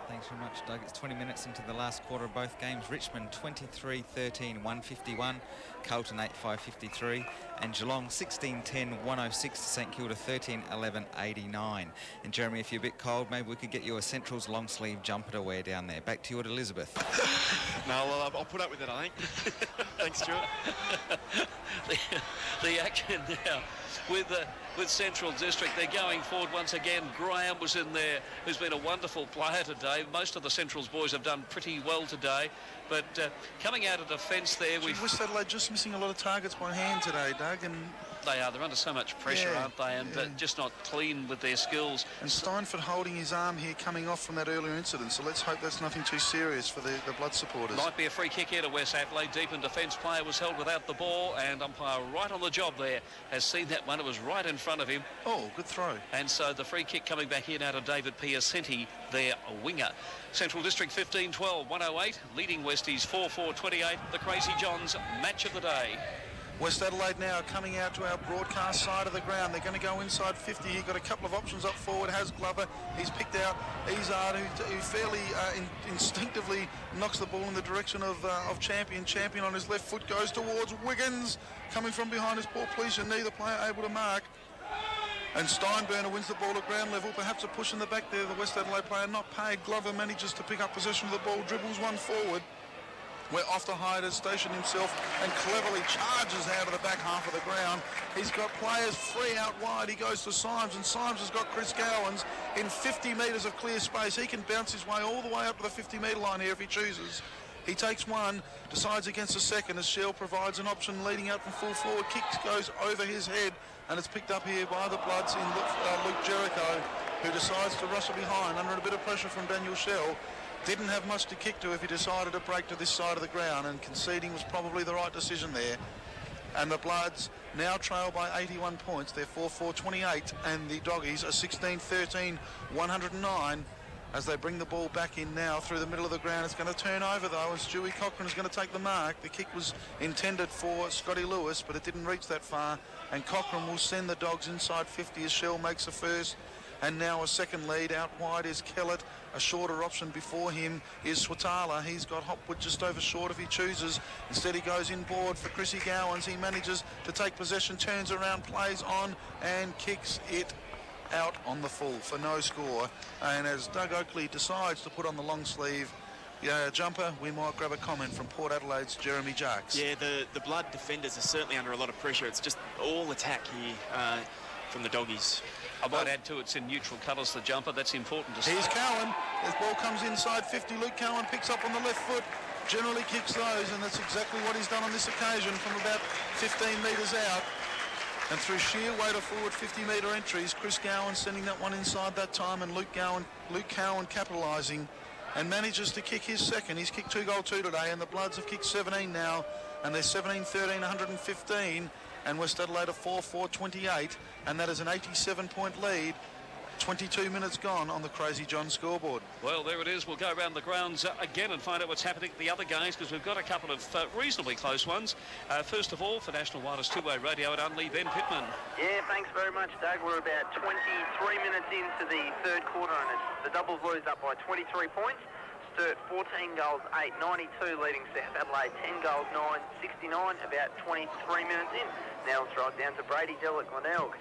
Thanks very much, Doug. It's 20 minutes into the last quarter of both games. Richmond 23-13, 151. Carlton 8-5-53. And Geelong 16-10, 106 to St Kilda 13-11, 89. And Jeremy, if you're a bit cold, maybe we could get you a Central's long sleeve jumper to wear down there. Back to you at Elizabeth. No, well, I'll put up with it, I think. Thanks, Stuart. the action now with Central District. They're going forward once again. Graham was in there, who's been a wonderful player today. Most of the Central's boys have done pretty well today. But coming out of defence there, we've... West Adelaide just missing a lot of targets by hand today, Doug, and... They are. They're under so much pressure, aren't they? And just not clean with their skills. And Steinford holding his arm here coming off from that earlier incident, so let's hope that's nothing too serious for the Blood supporters. Might be a free kick here to West Adelaide. Deep in defence, player was held without the ball, and umpire right on the job there has seen that one. It was right in front of him. Oh, good throw. And so the free kick coming back in out of David Piacenti, their winger. Central District 15-12, 108, leading Westies 4-4-28. The Crazy Johns match of the day. West Adelaide now coming out to our broadcast side of the ground. They're going to go inside 50. He's got a couple of options up forward. Has Glover. He's picked out Izard, who fairly instinctively knocks the ball in the direction of Champion. Champion on his left foot goes towards Wiggins. Coming from behind his ball, please, and neither player able to mark. And Steinburner wins the ball at ground level. Perhaps a push in the back there. The West Adelaide player not paid. Glover manages to pick up possession of the ball, dribbles one forward, where Off the Hyde has stationed himself and cleverly charges out of the back half of the ground. He's got players free out wide. He goes to Symes, and Symes has got Chris Gowans in 50 metres of clear space. He can bounce his way all the way up to the 50-metre line here if he chooses. He takes one, decides against a second as Shell provides an option leading out from full forward. Kick goes over his head, and it's picked up here by the Bloods in Luke Jericho, who decides to rustle behind under a bit of pressure from Daniel Shell. Didn't have much to kick to if he decided to break to this side of the ground, and conceding was probably the right decision there. And the Bloods now trail by 81 points. They're 4-4-28, and the Doggies are 16-13, 109. As they bring the ball back in now through the middle of the ground. It's going to turn over though, and Stewie Cochran is going to take the mark. The kick was intended for Scotty Lewis, but it didn't reach that far, and Cochran will send the Dogs inside 50 as Shell makes a first. And now a second lead. Out wide is Kellett. A shorter option before him is Swatala. He's got Hopwood just over short if he chooses. Instead he goes inboard for Chrissy Gowans. He manages to take possession, turns around, plays on and kicks it out on the full for no score. And as Doug Oakley decides to put on the long sleeve jumper, we might grab a comment from Port Adelaide's Jeremy Jacks. Yeah, the Blood defenders are certainly under a lot of pressure. It's just all attack here from the Doggies. I might add to it's in neutral colours, the jumper. That's important to see. Here's Cowan. This ball comes inside 50. Luke Cowan picks up on the left foot, generally kicks those, and that's exactly what he's done on this occasion from about 15 metres out. And through sheer weight of forward 50-metre entries, Chris Gowan sending that one inside that time, and Luke Cowan capitalising and manages to kick his second. He's kicked 2 goal 2 today, and the Bloods have kicked 17 now, and they're 17-13, 115. And West Adelaide are 4-4-28, and that is an 87-point lead. 22 minutes gone on the Crazy John scoreboard. Well, there it is. We'll go around the grounds again and find out what's happening at the other games, because we've got a couple of reasonably close ones. First of all, for National Wireless Two-Way Radio at Unley, Ben Pittman. Yeah, thanks very much, Doug. We're about 23 minutes into the third quarter, and it's the Double Blues up by 23 points. Sturt 14 goals, 8, 92 leading South Adelaide, 10 goals, 9, 69, about 23 minutes in. Now it's right down to Brady Dell at Glenelg.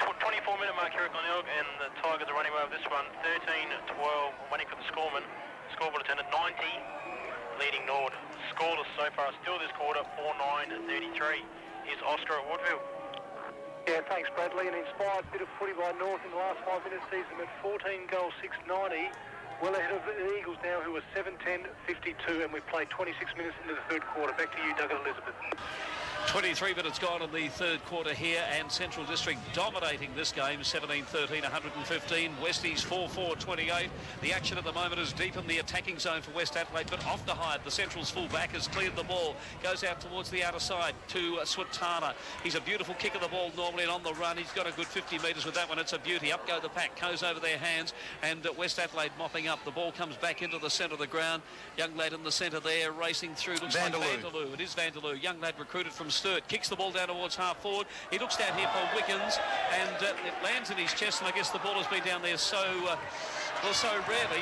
24-minute mark here at Glenelg, and the Tigers are running away with this one. 13-12, waiting for the scoreman. Scoreboard attendant 90, leading Nord. Scoreless so far still this quarter, 4-9-33. Here's Oscar at Woodville. Yeah, thanks, Bradley. An inspired bit of footy by North in the last 5 minutes sees them at 14 goals, 690. Well ahead of the Eagles now, who are 7-10-52, and we've played 26 minutes into the third quarter. Back to you, Doug and Elizabeth. 23 minutes gone in the third quarter here, and Central District dominating this game, 17-13, 115. Westies 4-4-28. The action at the moment is deep in the attacking zone for West Adelaide, but off the hide. The Central's full back has cleared the ball, goes out towards the outer side to Swatana. He's a beautiful kick of the ball normally, and on the run he's got a good 50 metres with that one. It's a beauty. Up go the pack, goes over their hands, and West Adelaide mopping up. The ball comes back into the centre of the ground. Young lad in the centre there, racing through. Looks like Vanderloo. It is Vanderloo. Young lad recruited from Sturt. Kicks the ball down towards half forward. He looks down here for Wiggins, and it lands in his chest, and I guess the ball has been down there so rarely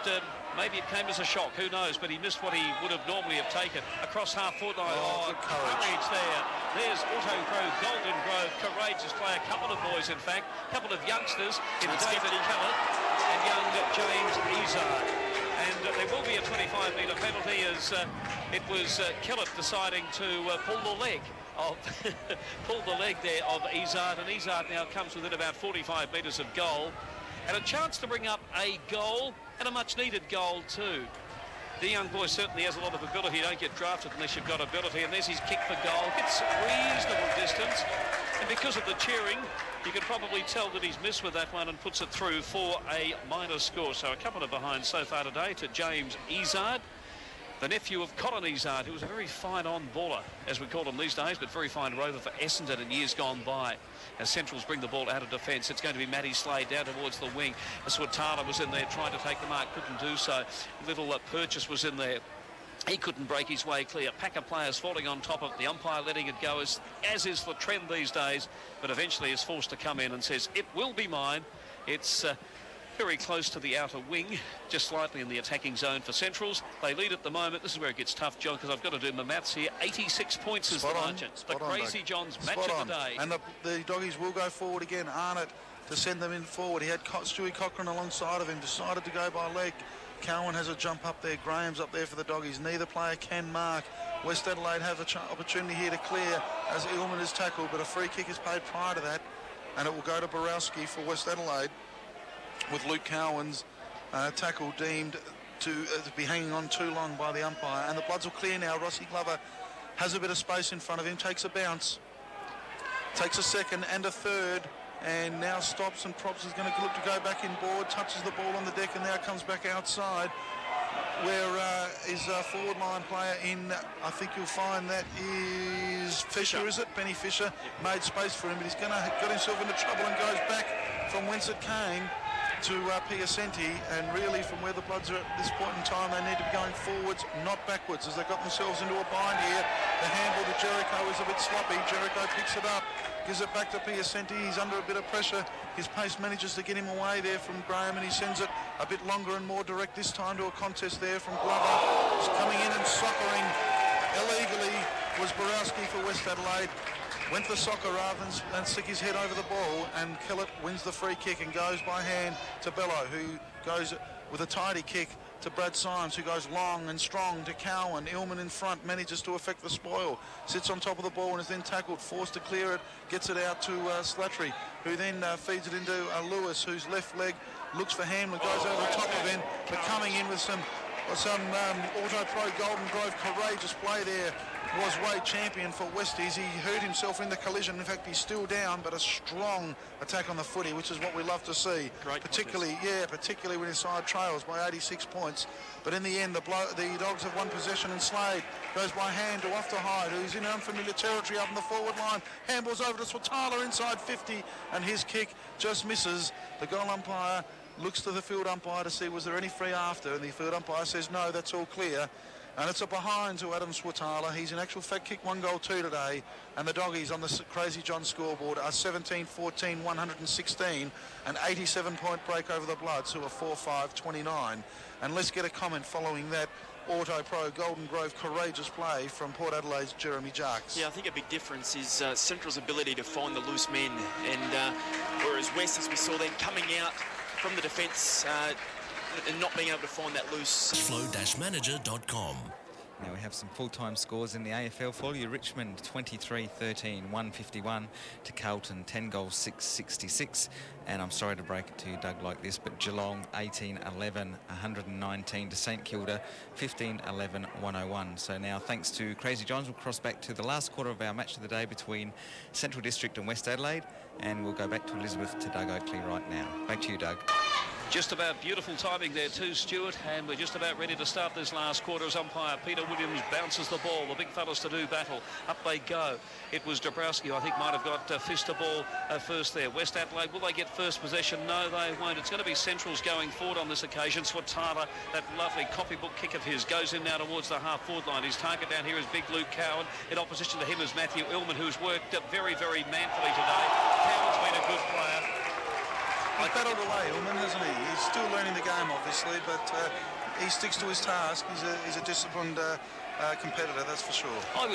that maybe it came as a shock. Who knows? But he missed what he would have normally have taken. Across half forward line. Courage there. There's Auto Pro Golden Grove. Courageous play. A couple of boys, in fact. A couple of youngsters in David Kellett and young James Izard. And there will be a 25-metre penalty as it was Kellett deciding to pull the leg there of Izard, and Izard now comes within about 45 metres of goal, and a chance to bring up a goal, and a much-needed goal too. The young boy certainly has a lot of ability. You don't get drafted unless you've got ability, and there's his kick for goal. Gets reasonable distance, and because of the cheering, you can probably tell that he's missed with that one and puts it through for a minor score. So a couple of behind so far today to James Izard, the nephew of Colin Izard, who was a very fine on-baller, as we call him these days, but very fine rover for Essendon in years gone by. As Centrals bring the ball out of defence, it's going to be Matty Slade down towards the wing. Swatala was in there trying to take the mark, couldn't do so. Little Purchase was in there. He couldn't break his way clear. Pack of players falling on top of the umpire, letting it go, as is the trend these days, but eventually is forced to come in and says, it will be mine. It's very close to the outer wing, just slightly in the attacking zone for Centrals. They lead at the moment. This is where it gets tough, John, because I've got to do my maths here. 86 points is the margin. The Crazy John's match of the day. And the doggies will go forward again. Arnott to send them in forward. He had Stewie Cochrane alongside of him, decided to go by leg. Cowan has a jump up there. Graham's up there for the doggies. Neither player can mark. West Adelaide have an opportunity here to clear as Illman is tackled, but a free kick is paid prior to that, and it will go to Borowski for West Adelaide, with Luke Cowan's tackle deemed to be hanging on too long by the umpire. And the Bloods will clear now. Rossi Glover has a bit of space in front of him, takes a bounce, takes a second and a third, and now stops, and Props is going to look to go back inboard, touches the ball on the deck, and now comes back outside, where is forward line player in, I think you'll find that is Fisher, is it? Benny Fisher made space for him, but he's got himself into trouble and goes back from whence it came to Piacenti, and really from where the Bloods are at this point in time, they need to be going forwards, not backwards, as they got themselves into a bind here. The handball to Jericho is a bit sloppy. Jericho picks it up, gives it back to Piacenti. He's under a bit of pressure. His pace manages to get him away there from Graham, and he sends it a bit longer and more direct this time to a contest there from Glover. He's coming in and soccering illegally was Borowski for West Adelaide. Went for soccer rather than stick his head over the ball, and Kellett wins the free kick and goes by hand to Bello, who goes with a tidy kick to Brad Symes, who goes long and strong to Cowan. Illman in front manages to affect the spoil, sits on top of the ball and is then tackled, forced to clear it, gets it out to Slattery, who then feeds it into Lewis, whose left leg looks for Hamlin, goes over the top of him, but coming in with some Auto Pro Golden Grove courageous play there was Wade Champion for Westies. He hurt himself in the collision. In fact, he's still down, but a strong attack on the footy, which is what we love to see. Great particularly when inside trails by 86 points. But in the end, the Dogs have won possession, and Slade goes by hand to off to Hyde, who's in unfamiliar territory up in the forward line. Handballs over to Swatala inside 50, and his kick just misses. The goal umpire looks to the field umpire to see was there any free after, and the field umpire says no, that's all clear. And it's a behind to Adam Swatala. He's in actual fact kicked 1 goal 2 today, and the doggies on the Crazy John scoreboard are 17-14, 116, an 87-point break over the Bloods, who are 4-5-29. And let's get a comment following that Auto Pro Golden Grove courageous play from Port Adelaide's Jeremy Jarks. Yeah, I think a big difference is Central's ability to find the loose men, and whereas West, as we saw them coming out from the defence and not being able to find that loose. Flow-manager.com. Now we have some full-time scores in the AFL for you. Richmond 23-13, 151 to Carlton, 10 goals, 666. And I'm sorry to break it to you, Doug, like this, but Geelong 18-11, 119 to St Kilda, 15-11, 101. So now, thanks to Crazy Johns, we'll cross back to the last quarter of our match of the day between Central District and West Adelaide, and we'll go back to Elizabeth to Doug Oakley right now. Back to you, Doug. Just about beautiful timing there too, Stuart, and we're just about ready to start this last quarter as umpire Peter Williams bounces the ball. The big fellas to do battle. Up they go. It was Dabrowski, I think, might have got fist of ball first there. West Adelaide, will they get first possession? No, they won't. It's going to be Central's going forward on this occasion. Swatala, that lovely copybook kick of his, goes in now towards the half-forward line. His target down here is big Luke Cowan. In opposition to him is Matthew Illman, who's worked very, very manfully today. Cowan's been a good player. He's battled away, Ullman, hasn't he? He's still learning the game, obviously, but he sticks to his task. He's a disciplined competitor, that's for sure. I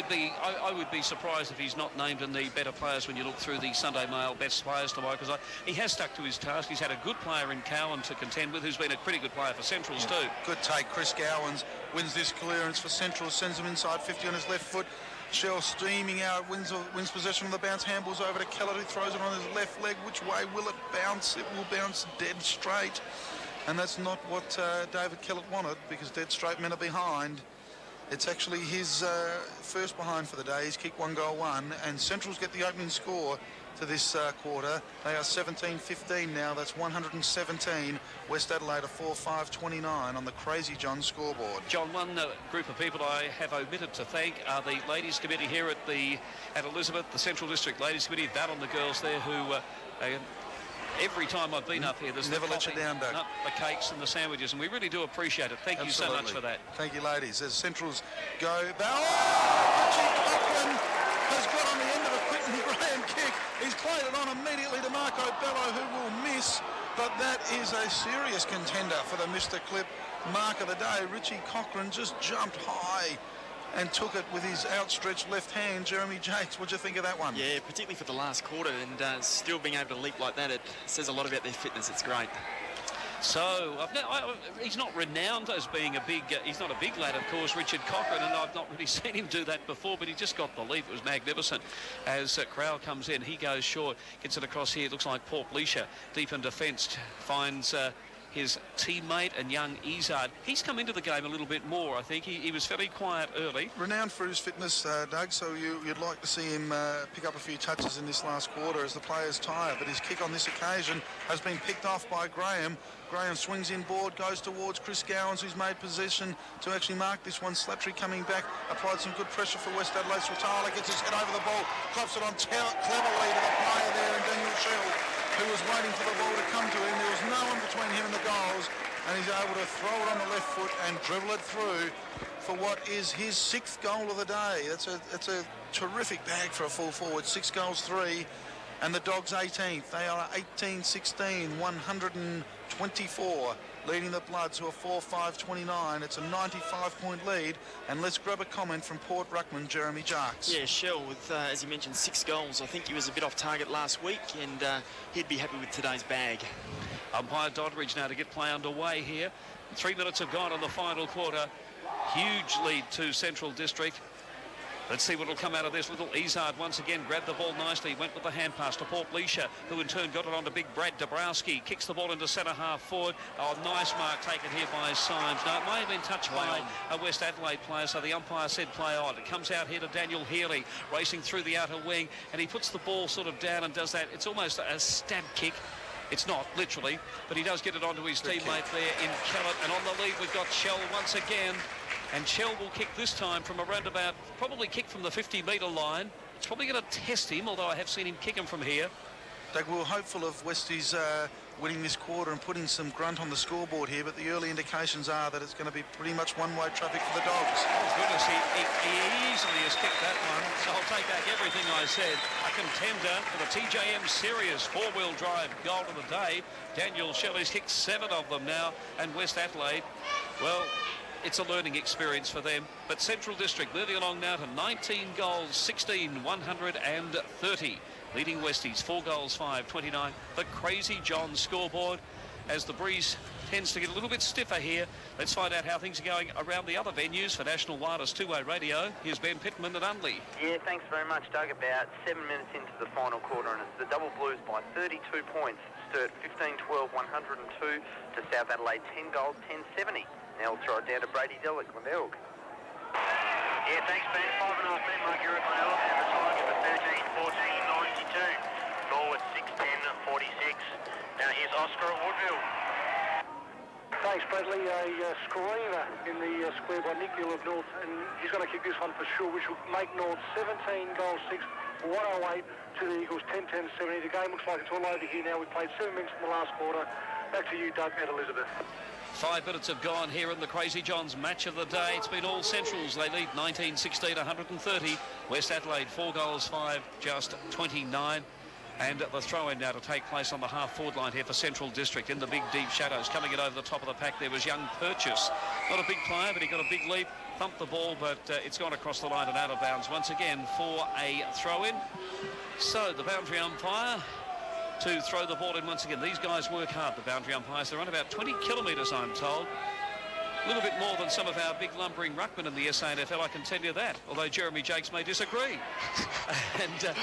would be surprised if he's not named in the better players when you look through the Sunday Mail best players tomorrow, because he has stuck to his task. He's had a good player in Cowan to contend with, who's been a pretty good player for Centrals too. Good take. Chris Gowans wins this clearance for Central, sends him inside 50 on his left foot. Shell steaming out, wins possession of the bounce, handballs over to Kellett, who throws it on his left leg. Which way will it bounce? It will bounce dead straight. And that's not what David Kellett wanted, because dead straight men are behind. It's actually his first behind for the day. He's kicked 1 goal 1, and Central's get the opening score to this quarter. They are 17-15 now. That's 117. West Adelaide are 4-5-29 on the Crazy John scoreboard. John, one group of people I have omitted to thank are the Ladies Committee here at Elizabeth, the Central District Ladies Committee. Val and the girls there who... every time I've been up here, there's never the let you down, Doug. The cakes and the sandwiches, and we really do appreciate it. Thank you so much for that. Thank you, ladies. As Centrals go... Richie Cochran has got on the end of a Quinton Graham kick. He's played it on immediately to Marco Bello, who will miss, but that is a serious contender for the Mr. Clip mark of the day. Richie Cochran just jumped high and took it with his outstretched left hand. Jeremy Jakes, what'd you think of that one? Yeah, particularly for the last quarter, and still being able to leap like that, it says a lot about their fitness. It's great. So, he's not renowned as being a big... he's not a big lad, of course, Richard Cochran, and I've not really seen him do that before, but he just got the leap. It was magnificent. As Crowell comes in, he goes short, gets it across here. It looks like Port Leisha, deep in defence, finds... his teammate and young Izard. He's come into the game a little bit more, I think. He was fairly quiet early. Renowned for his fitness, Doug, so you'd like to see him pick up a few touches in this last quarter as the players tire, but his kick on this occasion has been picked off by Graham. Graham swings inboard, goes towards Chris Gowans, who's made possession to actually mark this one. Slattery coming back, applied some good pressure for West Adelaide. Swatala gets his head over the ball, claps it on cleverly to the player there, and Daniel Shell, who was waiting for the ball to come to him. There was no one between him and the goals, and he's able to throw it on the left foot and dribble it through for what is his 6th goal of the day. It's a terrific bag for a full forward. 6 goals, 3, and the Dogs 18th. They are 18-16, 124, leading the Bloods, who are 4-5-29. It's a 95-point lead, and let's grab a comment from Port Ruckman, Jeremy Jarks. Yeah, Shell with, as you mentioned, 6 goals. I think he was a bit off target last week, and he'd be happy with today's bag. Umpire Doddridge now to get play underway here. 3 minutes have gone on the final quarter. Huge lead to Central District. Let's see what will come out of this. Little Izard once again grabbed the ball nicely, went with the hand pass to Port Leisha, who in turn got it on to big Brad Dabrowski, kicks the ball into centre half forward. Oh, nice mark taken here by Symes. Now, it may have been touched by a West Adelaide player, so the umpire said play on. It comes out here to Daniel Healy, racing through the outer wing, and he puts the ball sort of down and does that. It's almost a stab kick. It's not, literally, but he does get it onto his teammate there in Kellett. And on the lead, we've got Shell once again. And Shell will kick this time from around about, probably kick from the 50-metre line. It's probably going to test him, although I have seen him kick him from here. Doug, we were hopeful of Westies winning this quarter and putting some grunt on the scoreboard here, but the early indications are that it's going to be pretty much one-way traffic for the Dogs. Oh, goodness, he easily has kicked that one, so I'll take back everything I said. A contender for the TJM Series 4-wheel drive goal of the day. Daniel Shelley's kicked 7 of them now, and West Adelaide, well, it's a learning experience for them. But Central District moving along now to 19 goals, 16, 130. Leading Westies, 4 goals, 5, 29. The Crazy John scoreboard as the breeze tends to get a little bit stiffer here. Let's find out how things are going around the other venues for National Wireless Two-Way Radio. Here's Ben Pittman at Unley. Yeah, thanks very much, Doug. About 7 minutes into the final quarter, and it's the Double Blues by 32 points. Sturt 15-12, 102 to South Adelaide 10 goals, 10-70. Now we'll throw it down to Brady Dell at Glenelg. Yeah, thanks, Ben. 5.5 men, Mark Uric on Elk, and the Tigers at 13-14, 92. Norwood 6-10, 46. Now here's Oscar at Woodville. Thanks, Bradley. A screamer in the square by Nick Gill of North, and he's going to kick this one for sure, which will make North 17 goals, 6, 108 to the Eagles, 10-10, 70. The game looks like it's all over here now. We've played 7 minutes in the last quarter. Back to you, Doug and Elizabeth. 5 minutes have gone here in the Crazy Johns match of the day. It's been all Centrals. They lead 19-16, 130. West Adelaide 4 goals, 5, just 29. And the throw-in now to take place on the half-forward line here for Central District in the big, deep shadows. Coming in over the top of the pack there was young Purchase. Not a big player, but he got a big leap, thumped the ball, but it's gone across the line and out of bounds once again for a throw-in. So the boundary umpire to throw the ball in once again. These guys work hard, the boundary umpires. They're on about 20 kilometres, I'm told. A little bit more than some of our big lumbering ruckmen in the SANFL, I can tell you that, although Jeremy Jakes may disagree. And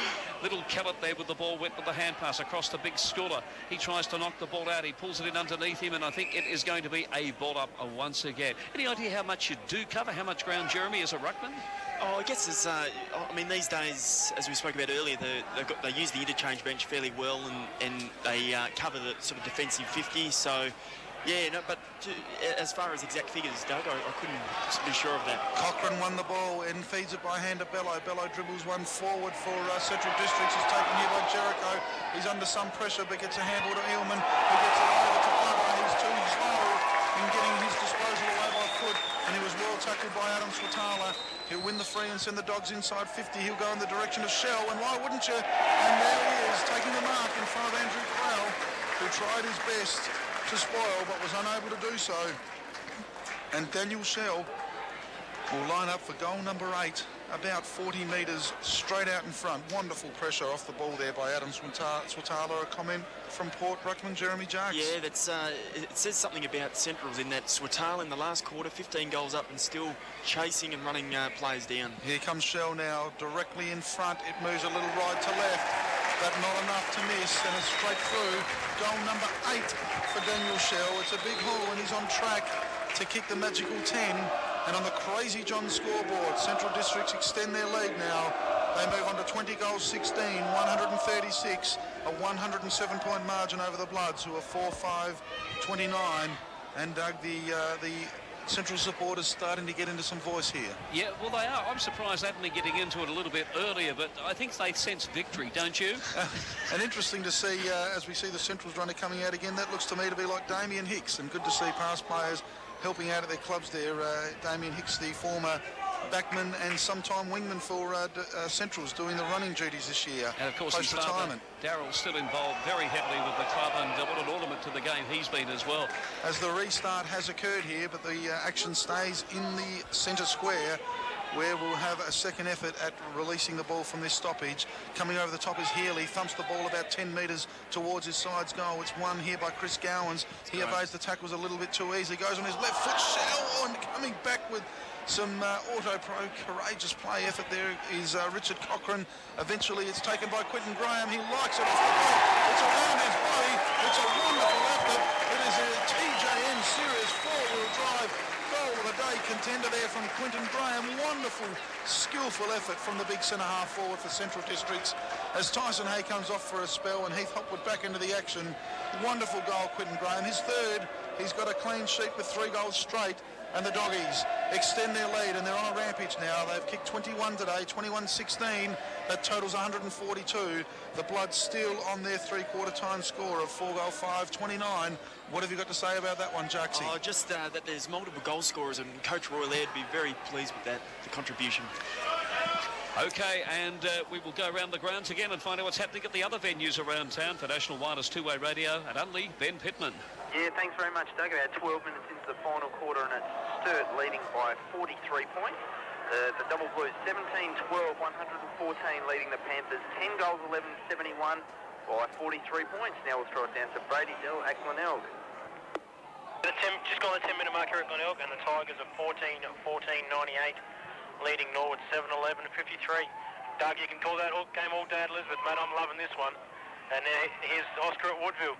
little Kellett there with the ball went with the hand pass across to Big Schooler. He tries to knock the ball out. He pulls it in underneath him, and I think it is going to be a ball up once again. Any idea how much you do cover, how much ground, Jeremy, as a ruckman? Oh, I guess it's, I mean, these days, as we spoke about earlier, they use the interchange bench fairly well, and they cover the sort of defensive 50, so... Yeah, no, but as far as exact figures, Doug, I couldn't be sure of that. Cochrane won the ball and feeds it by hand to Bello. Bello dribbles one forward for Central Districts. It's taken here by Jericho. He's under some pressure, but gets a handball to Eelman, who gets it over to Glover. He's too slow in getting his disposal away by foot, and he was well tackled by Adam Swatala. He'll win the free and send the Dogs inside 50. He'll go in the direction of Shell, and why wouldn't you? And there he is, taking the mark in front of Andrew Crowell, who tried his best to spoil but was unable to do so. And Daniel Shell will line up for goal number 8, about 40 metres straight out in front. Wonderful pressure off the ball there by Adam Swatala. A comment from Port ruckman Jeremy Jakes. Yeah, that's it says something about Centrals in that Swatala in the last quarter, 15 goals up and still chasing and running players down. Here comes Shell now, directly in front. It moves a little right to left, but not enough to miss, and it's straight through. Goal number 8 for Daniel Shell. It's a big haul, and he's on track to kick the magical 10. And on the Crazy John scoreboard, Central Districts extend their lead now. They move on to 20 goals, 16, 136, a 107-point margin over the Bloods, who are 4-5, 29. And Doug, the Central supporters starting to get into some voice here. Yeah, well, they are. I'm surprised they haven't been getting into it a little bit earlier, but I think they sense victory, don't you? And interesting to see, as we see the Centrals runner coming out again, that looks to me to be like Damien Hicks, and good to see past players helping out at their clubs there. Damien Hicks, the former backman and sometime wingman for Centrals, doing the running duties this year. And of course, his father, Darryl's still involved very heavily with the club, and what an ornament to the game he's been as well. As the restart has occurred here, but the action stays in the centre square, where we'll have a second effort at releasing the ball from this stoppage. Coming over the top is Healy, thumps the ball about 10 metres towards his side's goal. It's won here by Chris Gowans. He evades the tackles a little bit too easy. Goes on his left foot, Shell, and coming back with some auto-pro courageous play effort there is Richard Cochrane. Eventually it's taken by Quinton Graham. He likes it off the ball. It's around his body. It's a wonderful effort. It is a TJN Series 4-wheel drive goal of the day contender there from Quinton Graham. Wonderful, skillful effort from the big centre-half forward for Central Districts as Tyson Hay comes off for a spell and Heath Hopwood back into the action. Wonderful goal, Quinton Graham. His third. He's got a clean sheet with 3 goals straight. And the Doggies extend their lead, and they're on a rampage now. They've kicked 21 today, 21-16. That totals 142. The Bloods still on their three-quarter time score of 4-5, 29. What have you got to say about that one, Jaxie? Oh, just that there's multiple goal scorers, and Coach Roy Laird would be very pleased with that, the contribution. OK, and we will go around the grounds again and find out what's happening at the other venues around town for National Wireless Two-Way Radio at Unley. Ben Pittman. Yeah, thanks very much, Doug. About 12 minutes into the final quarter, and it's Sturt leading by 43 points. The Double Blues 17-12, 114 leading the Panthers. 10 goals, 11, 71 by 43 points. Now we'll throw it down to Brady Dell at Glenelg. Just gone the 10-minute mark here at Glenelg, and the Tigers are 14-98, leading Norwood 7-11-53. Doug, you can call that game all day at Elizabeth, mate. I'm loving this one. And here's Oscar at Woodville.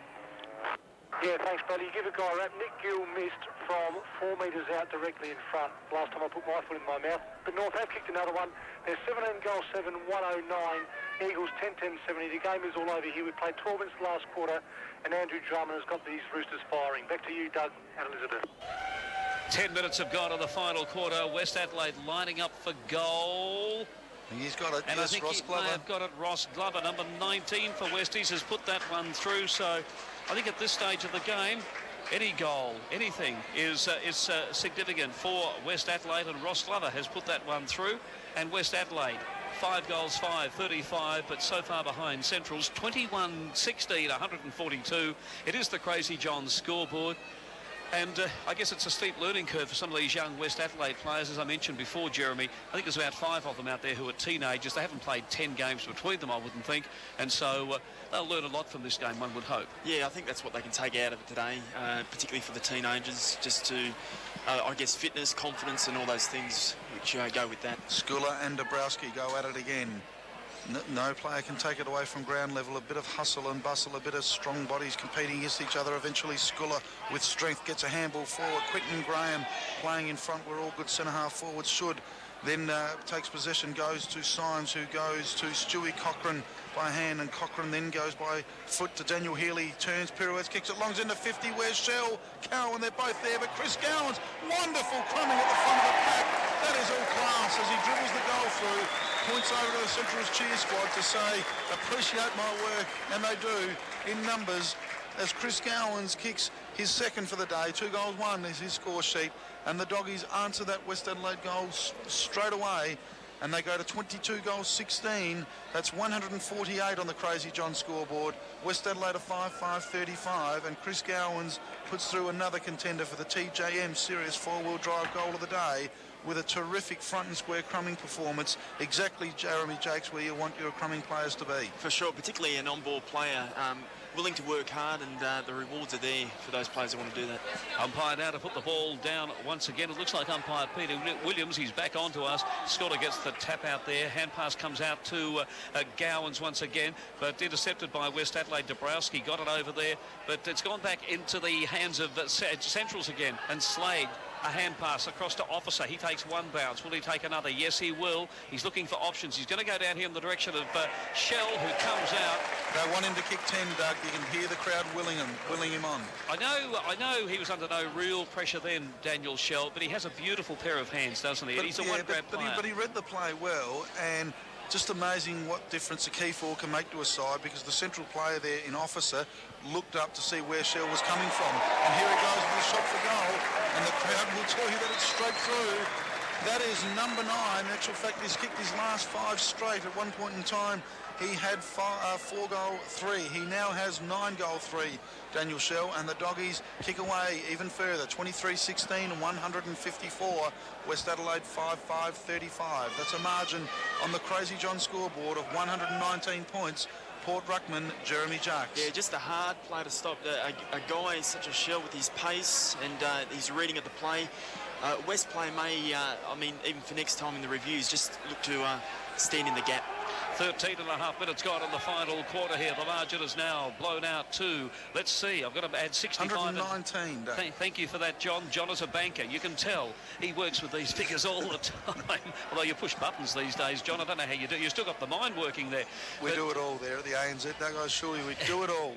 Yeah, thanks, buddy. Give a guy a rap. Nick Gill missed from 4 metres out directly in front last time I put my foot in my mouth. But North have kicked another one. They're 17 goals 7, 109. Eagles 10-10-70. The game is all over here. We played 12 minutes last quarter, and Andrew Drummond has got these Roosters firing. Back to you, Doug and Elizabeth. 10 minutes have gone in the final quarter. West Adelaide lining up for goal. He's got it. And yes, I think Ross he Glover. may have got it. Ross Glover, number 19 for Westies, has put that one through. So I think at this stage of the game, any goal, anything is significant for West Adelaide, and Ross Glover has put that one through. And West Adelaide, 5 goals, 35, but so far behind Central's 21-16, 142. It is the Crazy John scoreboard. And I guess it's a steep learning curve for some of these young West Adelaide players. As I mentioned before, Jeremy, I think there's about 5 of them out there who are teenagers. They haven't played 10 games between them, I wouldn't think. And so they'll learn a lot from this game, one would hope. Yeah, I think that's what they can take out of it today, particularly for the teenagers, just to, I guess, fitness, confidence and all those things which go with that. Skula and Dabrowski go at it again. No player can take it away from ground level. A bit of hustle and bustle, a bit of strong bodies competing against each other. Eventually Skula with strength gets a handball forward. Quinton Graham playing in front where all good centre-half forwards should. Then takes possession, goes to Symes, who goes to Stewie Cochrane by hand, and Cochrane then goes by foot to Daniel Healy, turns, pirouettes, kicks it, longs into 50, where's Shell, Cowan, they're both there, but Chris Gowans, wonderful crumbing at the front of the pack. That is all class as he dribbles the goal through, points over to the Central's cheer squad to say, appreciate my work, and they do in numbers, as Chris Gowans kicks his second for the day. 2 goals, 1 is his score sheet, and the Doggies answer that West Adelaide goal straight away, and they go to 22 goals, 16. That's 148 on the Crazy John scoreboard. West Adelaide are 5-5-35, and Chris Gowans puts through another contender for the TJM Serious 4-wheel drive goal of the day with a terrific front and square crumbing performance. Exactly, Jeremy Jakes, where you want your crumbing players to be. For sure, particularly an on-ball player, willing to work hard, and the rewards are there for those players who want to do that. Umpire now to put the ball down once again. It looks like umpire Peter Williams. He's back onto us. Scotter gets the tap out there. Hand pass comes out to Gowans once again, but intercepted by West Adelaide. Dabrowski got it over there, but it's gone back into the hands of Centrals again. And Slade, a hand pass across to Officer. He takes one bounce. Will he take another? Yes, he will. He's looking for options. He's going to go down here in the direction of Shell, who comes out. They want him to kick 10, Doug. You can hear the crowd willing him on. I know he was under no real pressure then, Daniel Shell, but he has a beautiful pair of hands, doesn't he? And he's a one-grab player. But he read the play well, and just amazing what difference a key forward can make to a side, because the central player there in Officer looked up to see where Shell was coming from. And here he goes with a shot for goal, and the crowd will tell you that it's straight through. That is number 9. In actual fact, he's kicked his last 5 straight. At one point in time, he had 4 goal 3. He now has 9 goal 3, Daniel Shell, and the Doggies kick away even further. 23-16, 154. West Adelaide 5-5-35. That's a margin on the Crazy John scoreboard of 119 points. Port Ruckman, Jeremy Jakes. Yeah, just a hard play to stop. A guy such a Shell with his pace and his reading of the play. West play may, even for next time in the reviews, just look to stand in the gap. 13.5 minutes gone in the final quarter here. The margin is now blown out to, let's see, I've got to add 65. 119. Thank you for that, John. John is a banker. You can tell he works with these figures all the time. Although you push buttons these days, John. I don't know how you do. You've still got the mind working there. We do it all there at the ANZ. That I assure you, we do it all.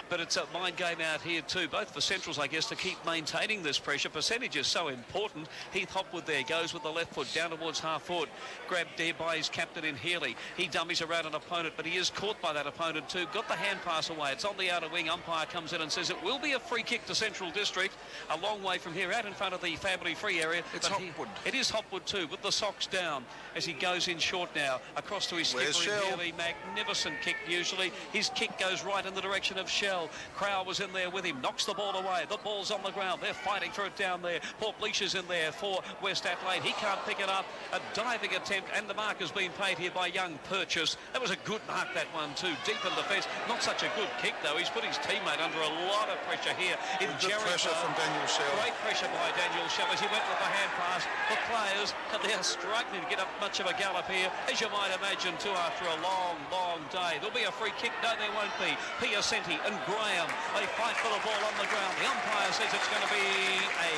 But it's a mind game out here too, both for Centrals, I guess, to keep maintaining this pressure. Percentage is so important. Heath Hopwood there goes with the left foot down towards half foot. Grabbed there by his captain in Healy. He dummies around an opponent, but he is caught by that opponent too. Got the hand pass away. It's on the outer wing. Umpire comes in and says it will be a free kick to Central District. A long way from here, out in front of the family free area. It's Hopwood. It is Hopwood too, with the socks down as he goes in short now. Across to his skipper in Healy. Magnificent kick usually. His kick goes right in the direction of Shell. Crow was in there with him. Knocks the ball away. The ball's on the ground. They're fighting for it down there. Port Bleach is in there for West Adelaide. He can't pick it up. A diving attempt, and the mark has been paid here by young young purchase. That was a good mark, that one too, deep in the fence. Not such a good kick though. He's put his teammate under a lot of pressure here in Good pressure from Daniel Shell. Great pressure by Daniel Shell as he went with the hand pass. The players, they're struggling to get up much of a gallop here, as you might imagine too, after a long, long day. There'll be a free kick. No, there won't be. Piacenti and Graham, they fight for the ball on the ground. The umpire says it's going to be a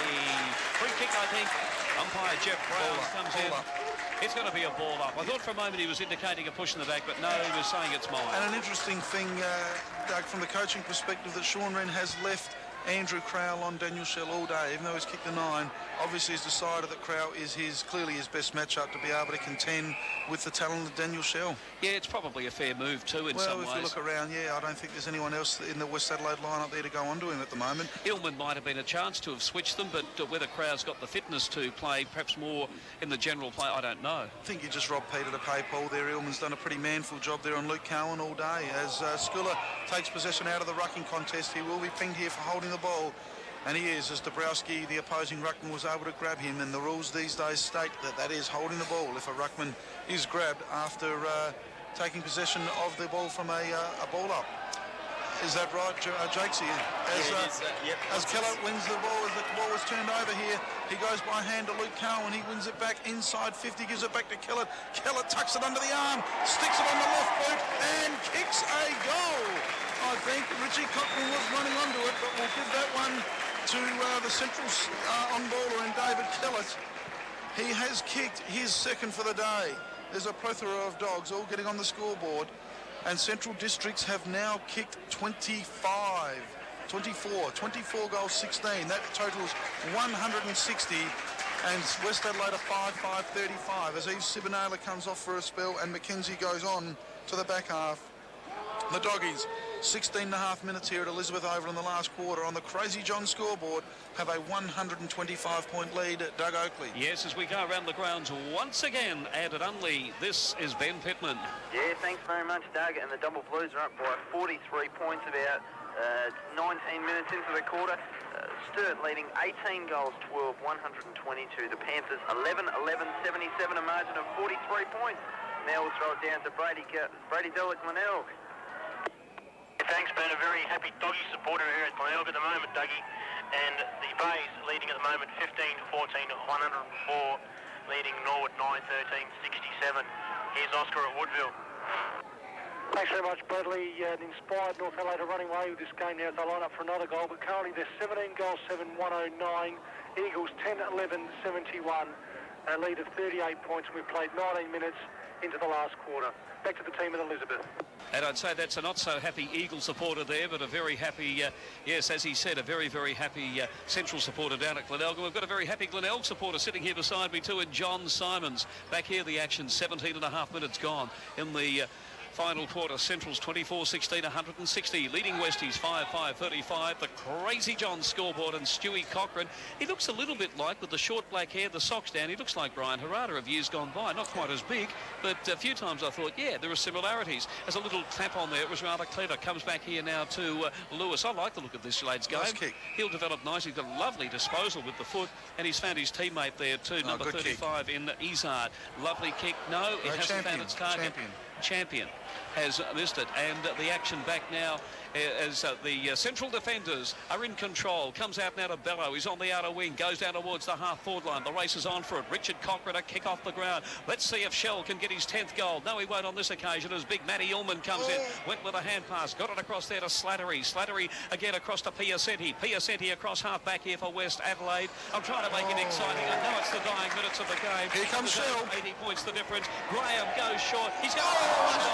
free kick, I think. Umpire Jeff Brown comes in. It's going to be a ball up. I thought for a moment he was indicating a push in the back, but no, he was saying it's mine. And an interesting thing, Doug, from the coaching perspective, that Sean Wren has left Andrew Crowell on Daniel Shell all day, even though he's kicked the 9. Obviously he's decided that Crowell is clearly his best matchup to be able to contend with the talent of Daniel Shell. Yeah, it's probably a fair move too in some ways. Well, if you look around, yeah, I don't think there's anyone else in the West Adelaide lineup there to go onto him at the moment. Illman might have been a chance to have switched them, but whether Crowell's got the fitness to play perhaps more in the general play, I don't know. I think you just robbed Peter to pay Paul there. Illman's done a pretty manful job there on Luke Cowan all day. As Skula takes possession out of the rucking contest, he will be pinged here for holding the ball. And he is, as Dabrowski, the opposing ruckman, was able to grab him. And the rules these days state that is holding the ball if a ruckman is grabbed after taking possession of the ball from a ball up. Is that right, Jakesy? As Keller wins the ball, as the ball was turned over here, he goes by hand to Luke Cowan. He wins it back inside 50, gives it back to Keller. Keller tucks it under the arm, sticks it on the left boot, and kicks a goal. I think Richie Cochran was running onto it, but we'll give that one to the Central on-baller and David Kellett. He has kicked his second for the day. There's a plethora of dogs all getting on the scoreboard, and Central Districts have now kicked 24 goals, 16. That totals 160, and West Adelaide are 5-5-35 as Eve Sibinala comes off for a spell and Mackenzie goes on to the back half. The Doggies, 16.5 minutes here at Elizabeth Oval in the last quarter on the Crazy John scoreboard, have a 125-point lead at Doug Oakley. Yes, as we go around the grounds once again, added Unley, this is Ben Pittman. Yeah, thanks very much, Doug. And the Double Blues are up by 43 points about 19 minutes into the quarter. Sturt leading 18 goals, 12, 122. The Panthers 11, 11, 77, a margin of 43 points. Now we'll throw it down to Brady Dell at Glenelg. Thanks, Ben. A very happy Doggy supporter here at Glenelg at the moment, Dougie. And the Bays leading at the moment 15-14, 104, leading Norwood 9-13, 67. Here's Oscar at Woodville. Thanks very much, Bradley. Inspired North Adelaide are running away with this game now as they line up for another goal, but currently they're 17 goals, 7, 109. Eagles 10, 11, 71. A lead of 38 points. We've played 19 minutes into the last quarter. Back to the team at Elizabeth. And I'd say that's a not-so-happy Eagle supporter there, but a very happy, yes, as he said, a very, very happy Central supporter down at Glenelg. And we've got a very happy Glenelg supporter sitting here beside me too, in John Simons. Back here, the action, 17.5 minutes gone in the final quarter. Central's 24-16, 160. Leading Westies 5-5-35. The Crazy John scoreboard and Stewie Cochran. He looks a little bit like, with the short black hair, the socks down, he looks like Brian Harada of years gone by. Not quite as big, but a few times I thought, yeah, there are similarities. There's a little tap on there. It was rather clever. Comes back here now to Lewis. I like the look of this lad's game. Nice kick. He'll develop nicely. He's got a lovely disposal with the foot, and he's found his teammate there too, number 35 in Izard. Lovely kick. No, it hasn't found its target. Champion has missed it, and the action back now as the Central defenders are in control. Comes out now to Bello. He's on the outer wing, goes down towards the half-forward line. The race is on for it. Richard Cochran, a kick off the ground. Let's see if Shell can get his 10th goal. No, he won't on this occasion as big Matty Ullman comes in. Went with a hand pass, got it across there to Slattery. Slattery again across to Piacenti. Piacenti across half back here for West Adelaide. I'm trying to make it exciting. I know it's the dying minutes of the game. Here comes Shell. 80 points the difference. Graham goes short. He's going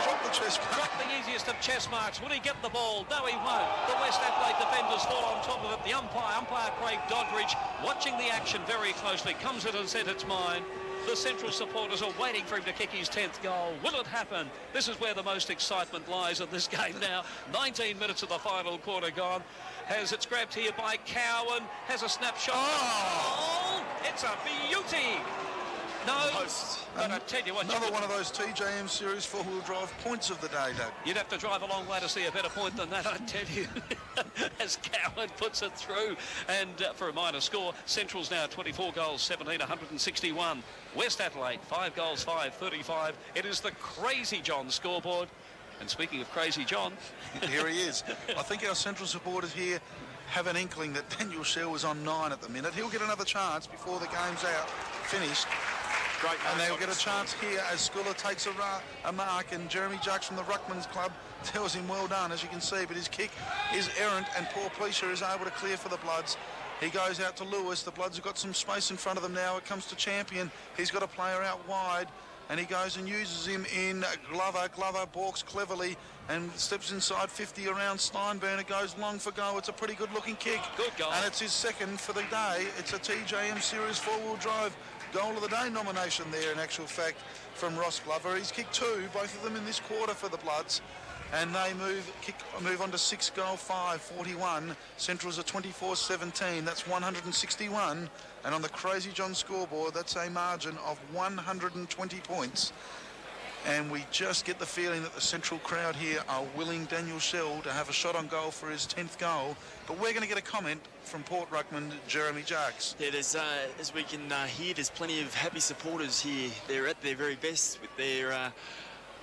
drop the chest mark. Drop the easiest of chest marks. Will he get the ball? No, he won't. The West Adelaide defenders fall on top of it. The umpire Craig Doddridge, watching the action very closely, comes in and said it's mine. The Central supporters are waiting for him to kick his 10th goal. Will it happen? This is where the most excitement lies in this game now. 19 minutes of the final quarter gone. It's grabbed here by Cowan. Has a snapshot. Oh! It's a beauty. No, Most. but I tell you what, Another one of those TJM Series four-wheel drive points of the day, Doug. you'd have to drive a long way to see a better point than that, I tell you. As Cowan puts it through, and for a minor score, Central's now 24 goals, 17, 161. West Adelaide, 5 goals, 5, 35. It is the Crazy John scoreboard. And speaking of Crazy John, Here he is. I think our Central supporters here have an inkling that Daniel Shell is on 9 at the minute. He'll get another chance before the game's finished. Great. And they'll get a chance here as Sculler takes a mark, and Jeremy Jacks from the Ruckman's Club tells him well done, as you can see, but his kick is errant, and poor Pleasure is able to clear for the Bloods. He goes out to Lewis. The Bloods have got some space in front of them now. It comes to Champion. He's got a player out wide, and he goes and uses him in Glover. Glover balks cleverly and steps inside 50 around Steinburner. Goes long for goal. It's a pretty good-looking kick. Good goal. And it's his second for the day. It's a TJM Series four-wheel drive goal of the day nomination there, in actual fact, from Ross Glover. He's kicked 2, both of them in this quarter for the Bloods, and they move on to 6 goal 5, 41. Central's a 24-17. That's 161, and on the Crazy John scoreboard, that's a margin of 120 points. And we just get the feeling that the Central crowd here are willing Daniel Shell to have a shot on goal for his 10th goal. But we're going to get a comment from Port Ruckman, Jeremy Jacks. Yeah, there's, as we can hear, there's plenty of happy supporters here. They're at their very best with their,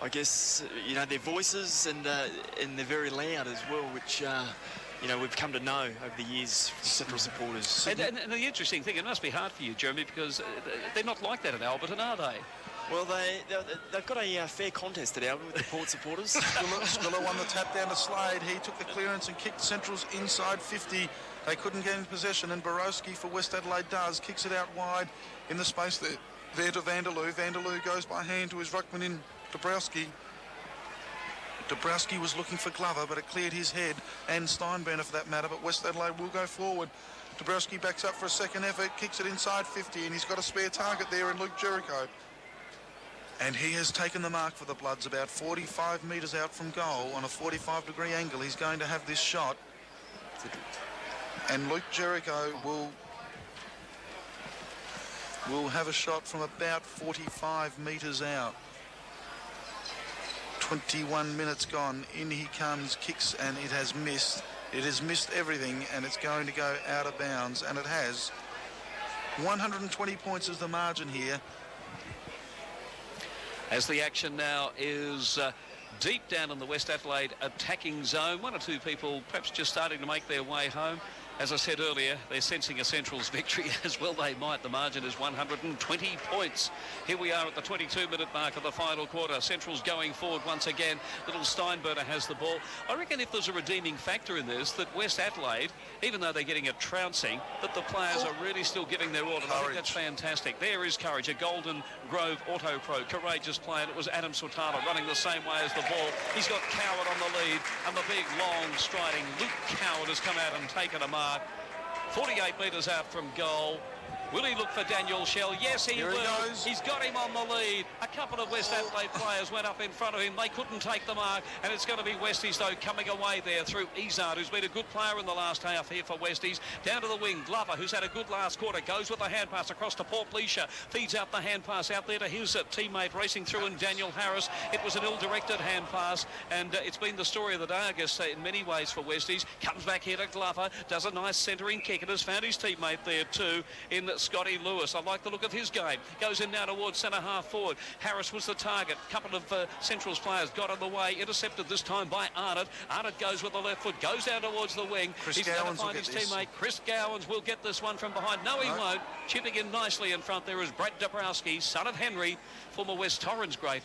I guess, you know, their voices, and they're very loud as well, which, you know, we've come to know over the years from Central supporters. and the interesting thing, it must be hard for you, Jeremy, because they're not like that at Alberton, are they? Well, they've got a fair contest at Albion with the Port supporters. Sculler won the tap down to Slade. He took the clearance and kicked Central's inside 50. They couldn't get in possession, and Borowski for West Adelaide does. Kicks it out wide in the space there to Vanderloo. Vanderloo goes by hand to his ruckman in Dabrowski. Dabrowski was looking for Glover, but it cleared his head, and Steinburner for that matter, but West Adelaide will go forward. Dabrowski backs up for a second effort, kicks it inside 50, and he's got a spare target there in Luke Jericho. And he has taken the mark for the Bloods about 45 metres out from goal on a 45-degree angle. He's going to have this shot. And Luke Jericho will have a shot from about 45 metres out. 21 minutes gone. In he comes, kicks, and it has missed. It has missed everything, and it's going to go out of bounds, and it has. 120 points is the margin here. As the action now is deep down in the West Adelaide attacking zone. 1 or 2 people perhaps just starting to make their way home. As I said earlier, they're sensing a Central's victory as well they might. The margin is 120 points. Here we are at the 22-minute mark of the final quarter. Central's going forward once again. Little Steinburner has the ball. I reckon if there's a redeeming factor in this, that West Adelaide, even though they're getting a trouncing, that the players are really still giving their all. And I think that's fantastic. There is courage. A Golden Grove Auto Pro courageous player. And it was Adam Sultana running the same way as the ball. He's got Coward on the lead, and the big, long, striding Luke Coward has come out and taken a mark. 48 metres out from goal. Will he look for Daniel Shell? Yes, he will. He's got him on the lead. A couple of West Adelaide players went up in front of him. They couldn't take the mark, and it's going to be Westies, though, coming away there through Izard, who's been a good player in the last half here for Westies. Down to the wing, Glover, who's had a good last quarter, goes with the hand pass across to Port Pleasure, feeds out the hand pass out there to his teammate racing through in Daniel Harris. It was an ill-directed hand pass, and it's been the story of the day, I guess, in many ways for Westies. Comes back here to Glover, does a nice centering kick, and has found his teammate there too in Scotty Lewis. I like the look of his game. Goes in now towards centre half forward. Harris was the target. Couple of Central's players got on the way. Intercepted this time by Arnott. Arnott goes with the left foot. Goes down towards the wing. He's going to find his teammate. Chris Gowans will get this one from behind. No, he won't. Chipping in nicely in front there is Brad Dabrowski, son of Henry, former West Torrens great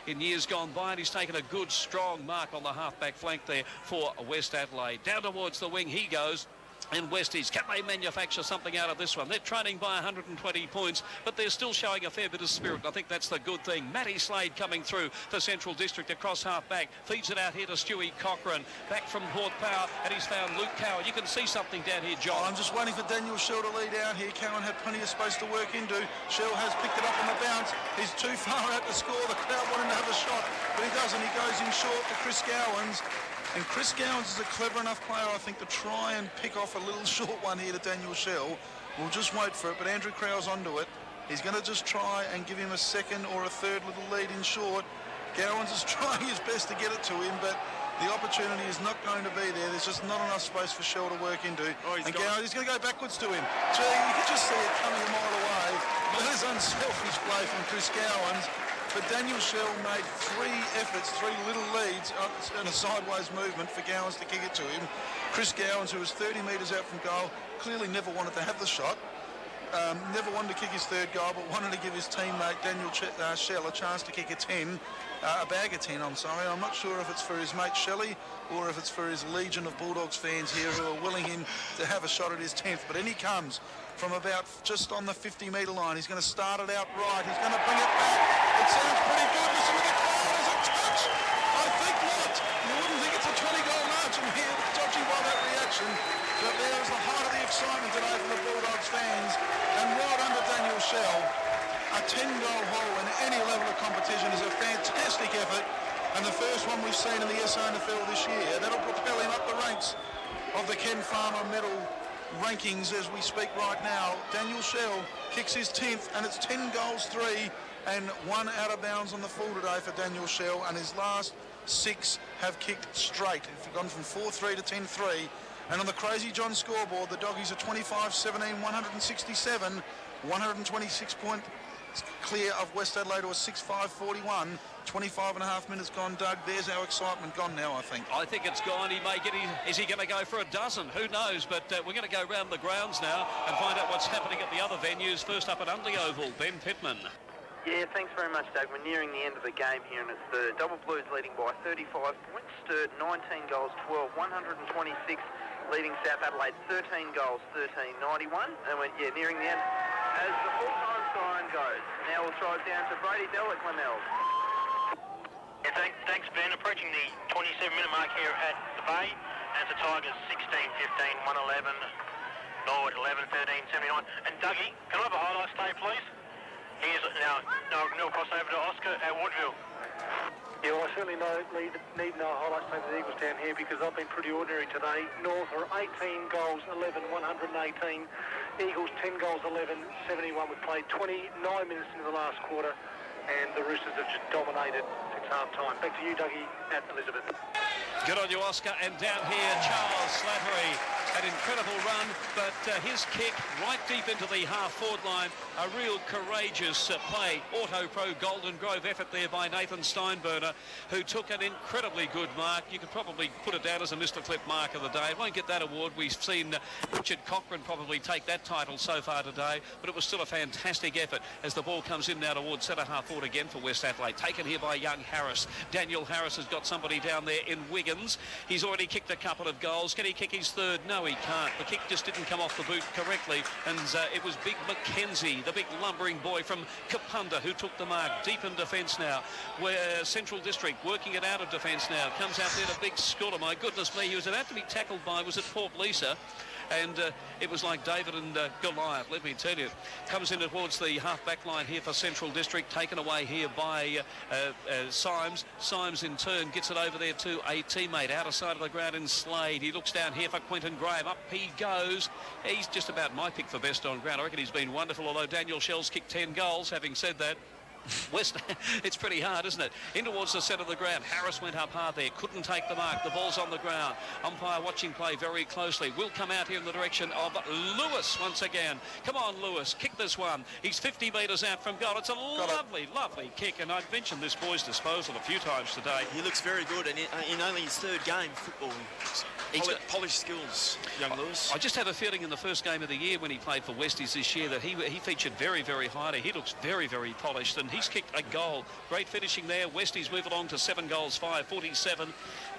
in years gone by, and he's taken a good, strong mark on the half-back flank there for West Adelaide. Down towards the wing he goes. And Westies, can they manufacture something out of this one? They're training by 120 points, but they're still showing a fair bit of spirit. I think that's the good thing. Matty Slade coming through for Central District across half-back. Feeds it out here to Stewie Cochrane. Back from Port Power, and he's found Luke Cowan. You can see something down here, John. I'm just waiting for Daniel Shell to lead out here. Cowan had plenty of space to work into. Shell has picked it up on the bounce. He's too far out to score. The crowd want him to have a shot, but he doesn't. He goes in short to Chris Gowans. And Chris Gowans is a clever enough player, I think, to try and pick off a little short one here to Daniel Shell. We'll just wait for it, but Andrew Crowell's onto it. He's going to just try and give him a second or a third little lead in short. Gowans is trying his best to get it to him, but the opportunity is not going to be there. There's just not enough space for Shell to work into. And Gowans, he's going to go backwards to him. Gee, you can just see it coming a mile away. That is unselfish play from Chris Gowans. But Daniel Shell made 3 efforts, 3 little leads in a sideways movement for Gowans to kick it to him. Chris Gowans, who was 30 metres out from goal, clearly never wanted to have the shot. Never wanted to kick his third goal, but wanted to give his teammate Daniel Shell a chance to kick a bag of 10, I'm sorry. I'm not sure if it's for his mate Shelley or if it's for his legion of Bulldogs fans here who are willing him to have a shot at his 10th. But in he comes from about just on the 50-metre line. He's going to start it out right. He's going to bring it back. It sounds pretty good. Listen to the crowd. Is it touch? I think not. You wouldn't think it's a 20-goal margin here, judging by that reaction. But there is the height of the excitement today from the Bulldogs fans. And right under Daniel Shell, a 10-goal hole in any level of competition is a fantastic effort. And the first one we've seen in the SANFL this year. That'll propel him up the ranks of the Ken Farmer medal rankings as we speak right now. Daniel Shell kicks his 10th, and it's 10 goals, 3, and 1 out of bounds on the full today for Daniel Shell, and his last 6 have kicked straight. He's gone from 4-3 to 10-3. And on the Crazy John scoreboard, the Doggies are 25-17, 167, 126 points clear of West Adelaide, or 6-5-41. 25 and a half minutes gone, Doug. There's our excitement gone now, I think. I think it's gone. He may get is he going to go for a dozen? Who knows? But we're going to go round the grounds now and find out what's happening at the other venues. First up at Unley Oval, Ben Pittman. Yeah, thanks very much, Doug. We're nearing the end of the game here, and it's the Double Blues leading by 35 points. Sturt 19 goals, 12, 126, leading South Adelaide 13 goals, 13.91. And we're nearing the end as the full-time siren goes. Now we'll throw it down to Brady Dell at Glenelg. Yeah, thanks, Ben. Approaching the 27-minute mark here at the Bay. As the Tigers 16-15, 111, Norwood 11-13, 79. And Dougie, can I have a highlights today, please? Here's now no crossover to Oscar at Woodville. Yeah, well, I certainly need no highlights tape of the Eagles down here because I've been pretty ordinary today. North are 18 goals, 11, 118. Eagles 10 goals, 11, 71. We've played 29 minutes into the last quarter, and the Roosters have just dominated since half-time. Back to you, Dougie, at Elizabeth. Good on you, Oscar. And down here, Charles Slattery. An incredible run, but his kick right deep into the half-forward line. A real courageous play. Auto Pro Golden Grove effort there by Nathan Steinberner, who took an incredibly good mark. You could probably put it down as a Mr. Clip mark of the day. Won't get that award. We've seen Richard Cochran probably take that title so far today, but it was still a fantastic effort as the ball comes in now towards centre half-forward again for West Adelaide. Taken here by young Harris. Daniel Harris has got somebody down there in Wiggins. He's already kicked a couple of goals. Can he kick his third? No, he can't. The kick just didn't come off the boot correctly, and it was Big Mackenzie, the big lumbering boy from Kapunda, who took the mark. Deep in defence now, where Central District working it out of defence now. Comes out there to Big Schooler. My goodness me, he was about to be tackled by, was it Port Lisa? And it was like David and Goliath, let me tell you. Comes in towards the half-back line here for Central District, taken away here by Symes. Symes in turn gets it over there to a teammate out of side of the ground in Slade. He looks down here for Quentin Graham. Up he goes. He's just about my pick for best on ground. I reckon he's been wonderful, although Daniel Shell's kicked 10 goals. Having said that, West, it's pretty hard, isn't it? In towards the centre of the ground. Harris went up hard there, couldn't take the mark. The ball's on the ground. Umpire watching play very closely. Will come out here in the direction of Lewis once again. Come on, Lewis, kick this one. He's 50 metres out from goal. It's a lovely kick, and I've mentioned this boy's disposal a few times today. He looks very good, and in only his third game of football, he's got polished skills, young Lewis. I just had a feeling in the first game of the year when he played for Westies this year that he featured very, very highly. He looks very, very polished, and he's kicked a goal. Great finishing there. Westies move along to 7 goals, 5-47,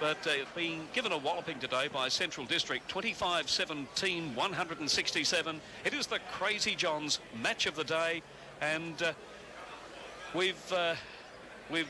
but being given a walloping today by Central District, 25-17, 167. It is the Crazy Johns match of the day, and we've We've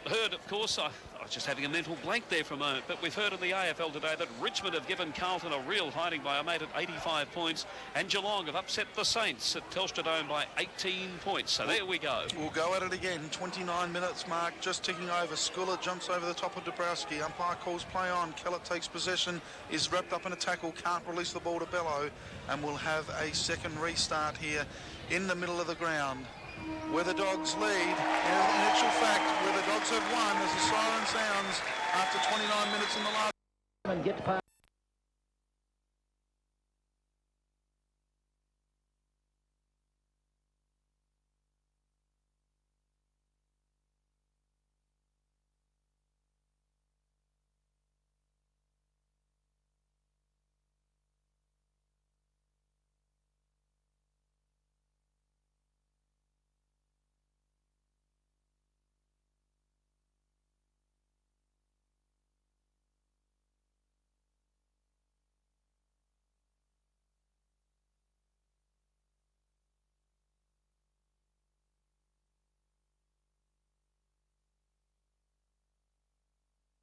heard, of course, I was just having a mental blank there for a moment, but we've heard in the AFL today that Richmond have given Carlton a real hiding by a mate at 85 points, and Geelong have upset the Saints at Telstra Dome by 18 points. So there we go. We'll go at it again. 29 minutes mark, just ticking over. Sculler jumps over the top of Dabrowski. Umpire calls play on. Kellett takes possession, is wrapped up in a tackle, can't release the ball to Bello, and we'll have a second restart here in the middle of the ground, where the Dogs lead. In actual fact, where the Dogs have won as the siren sounds after 29 minutes in the last.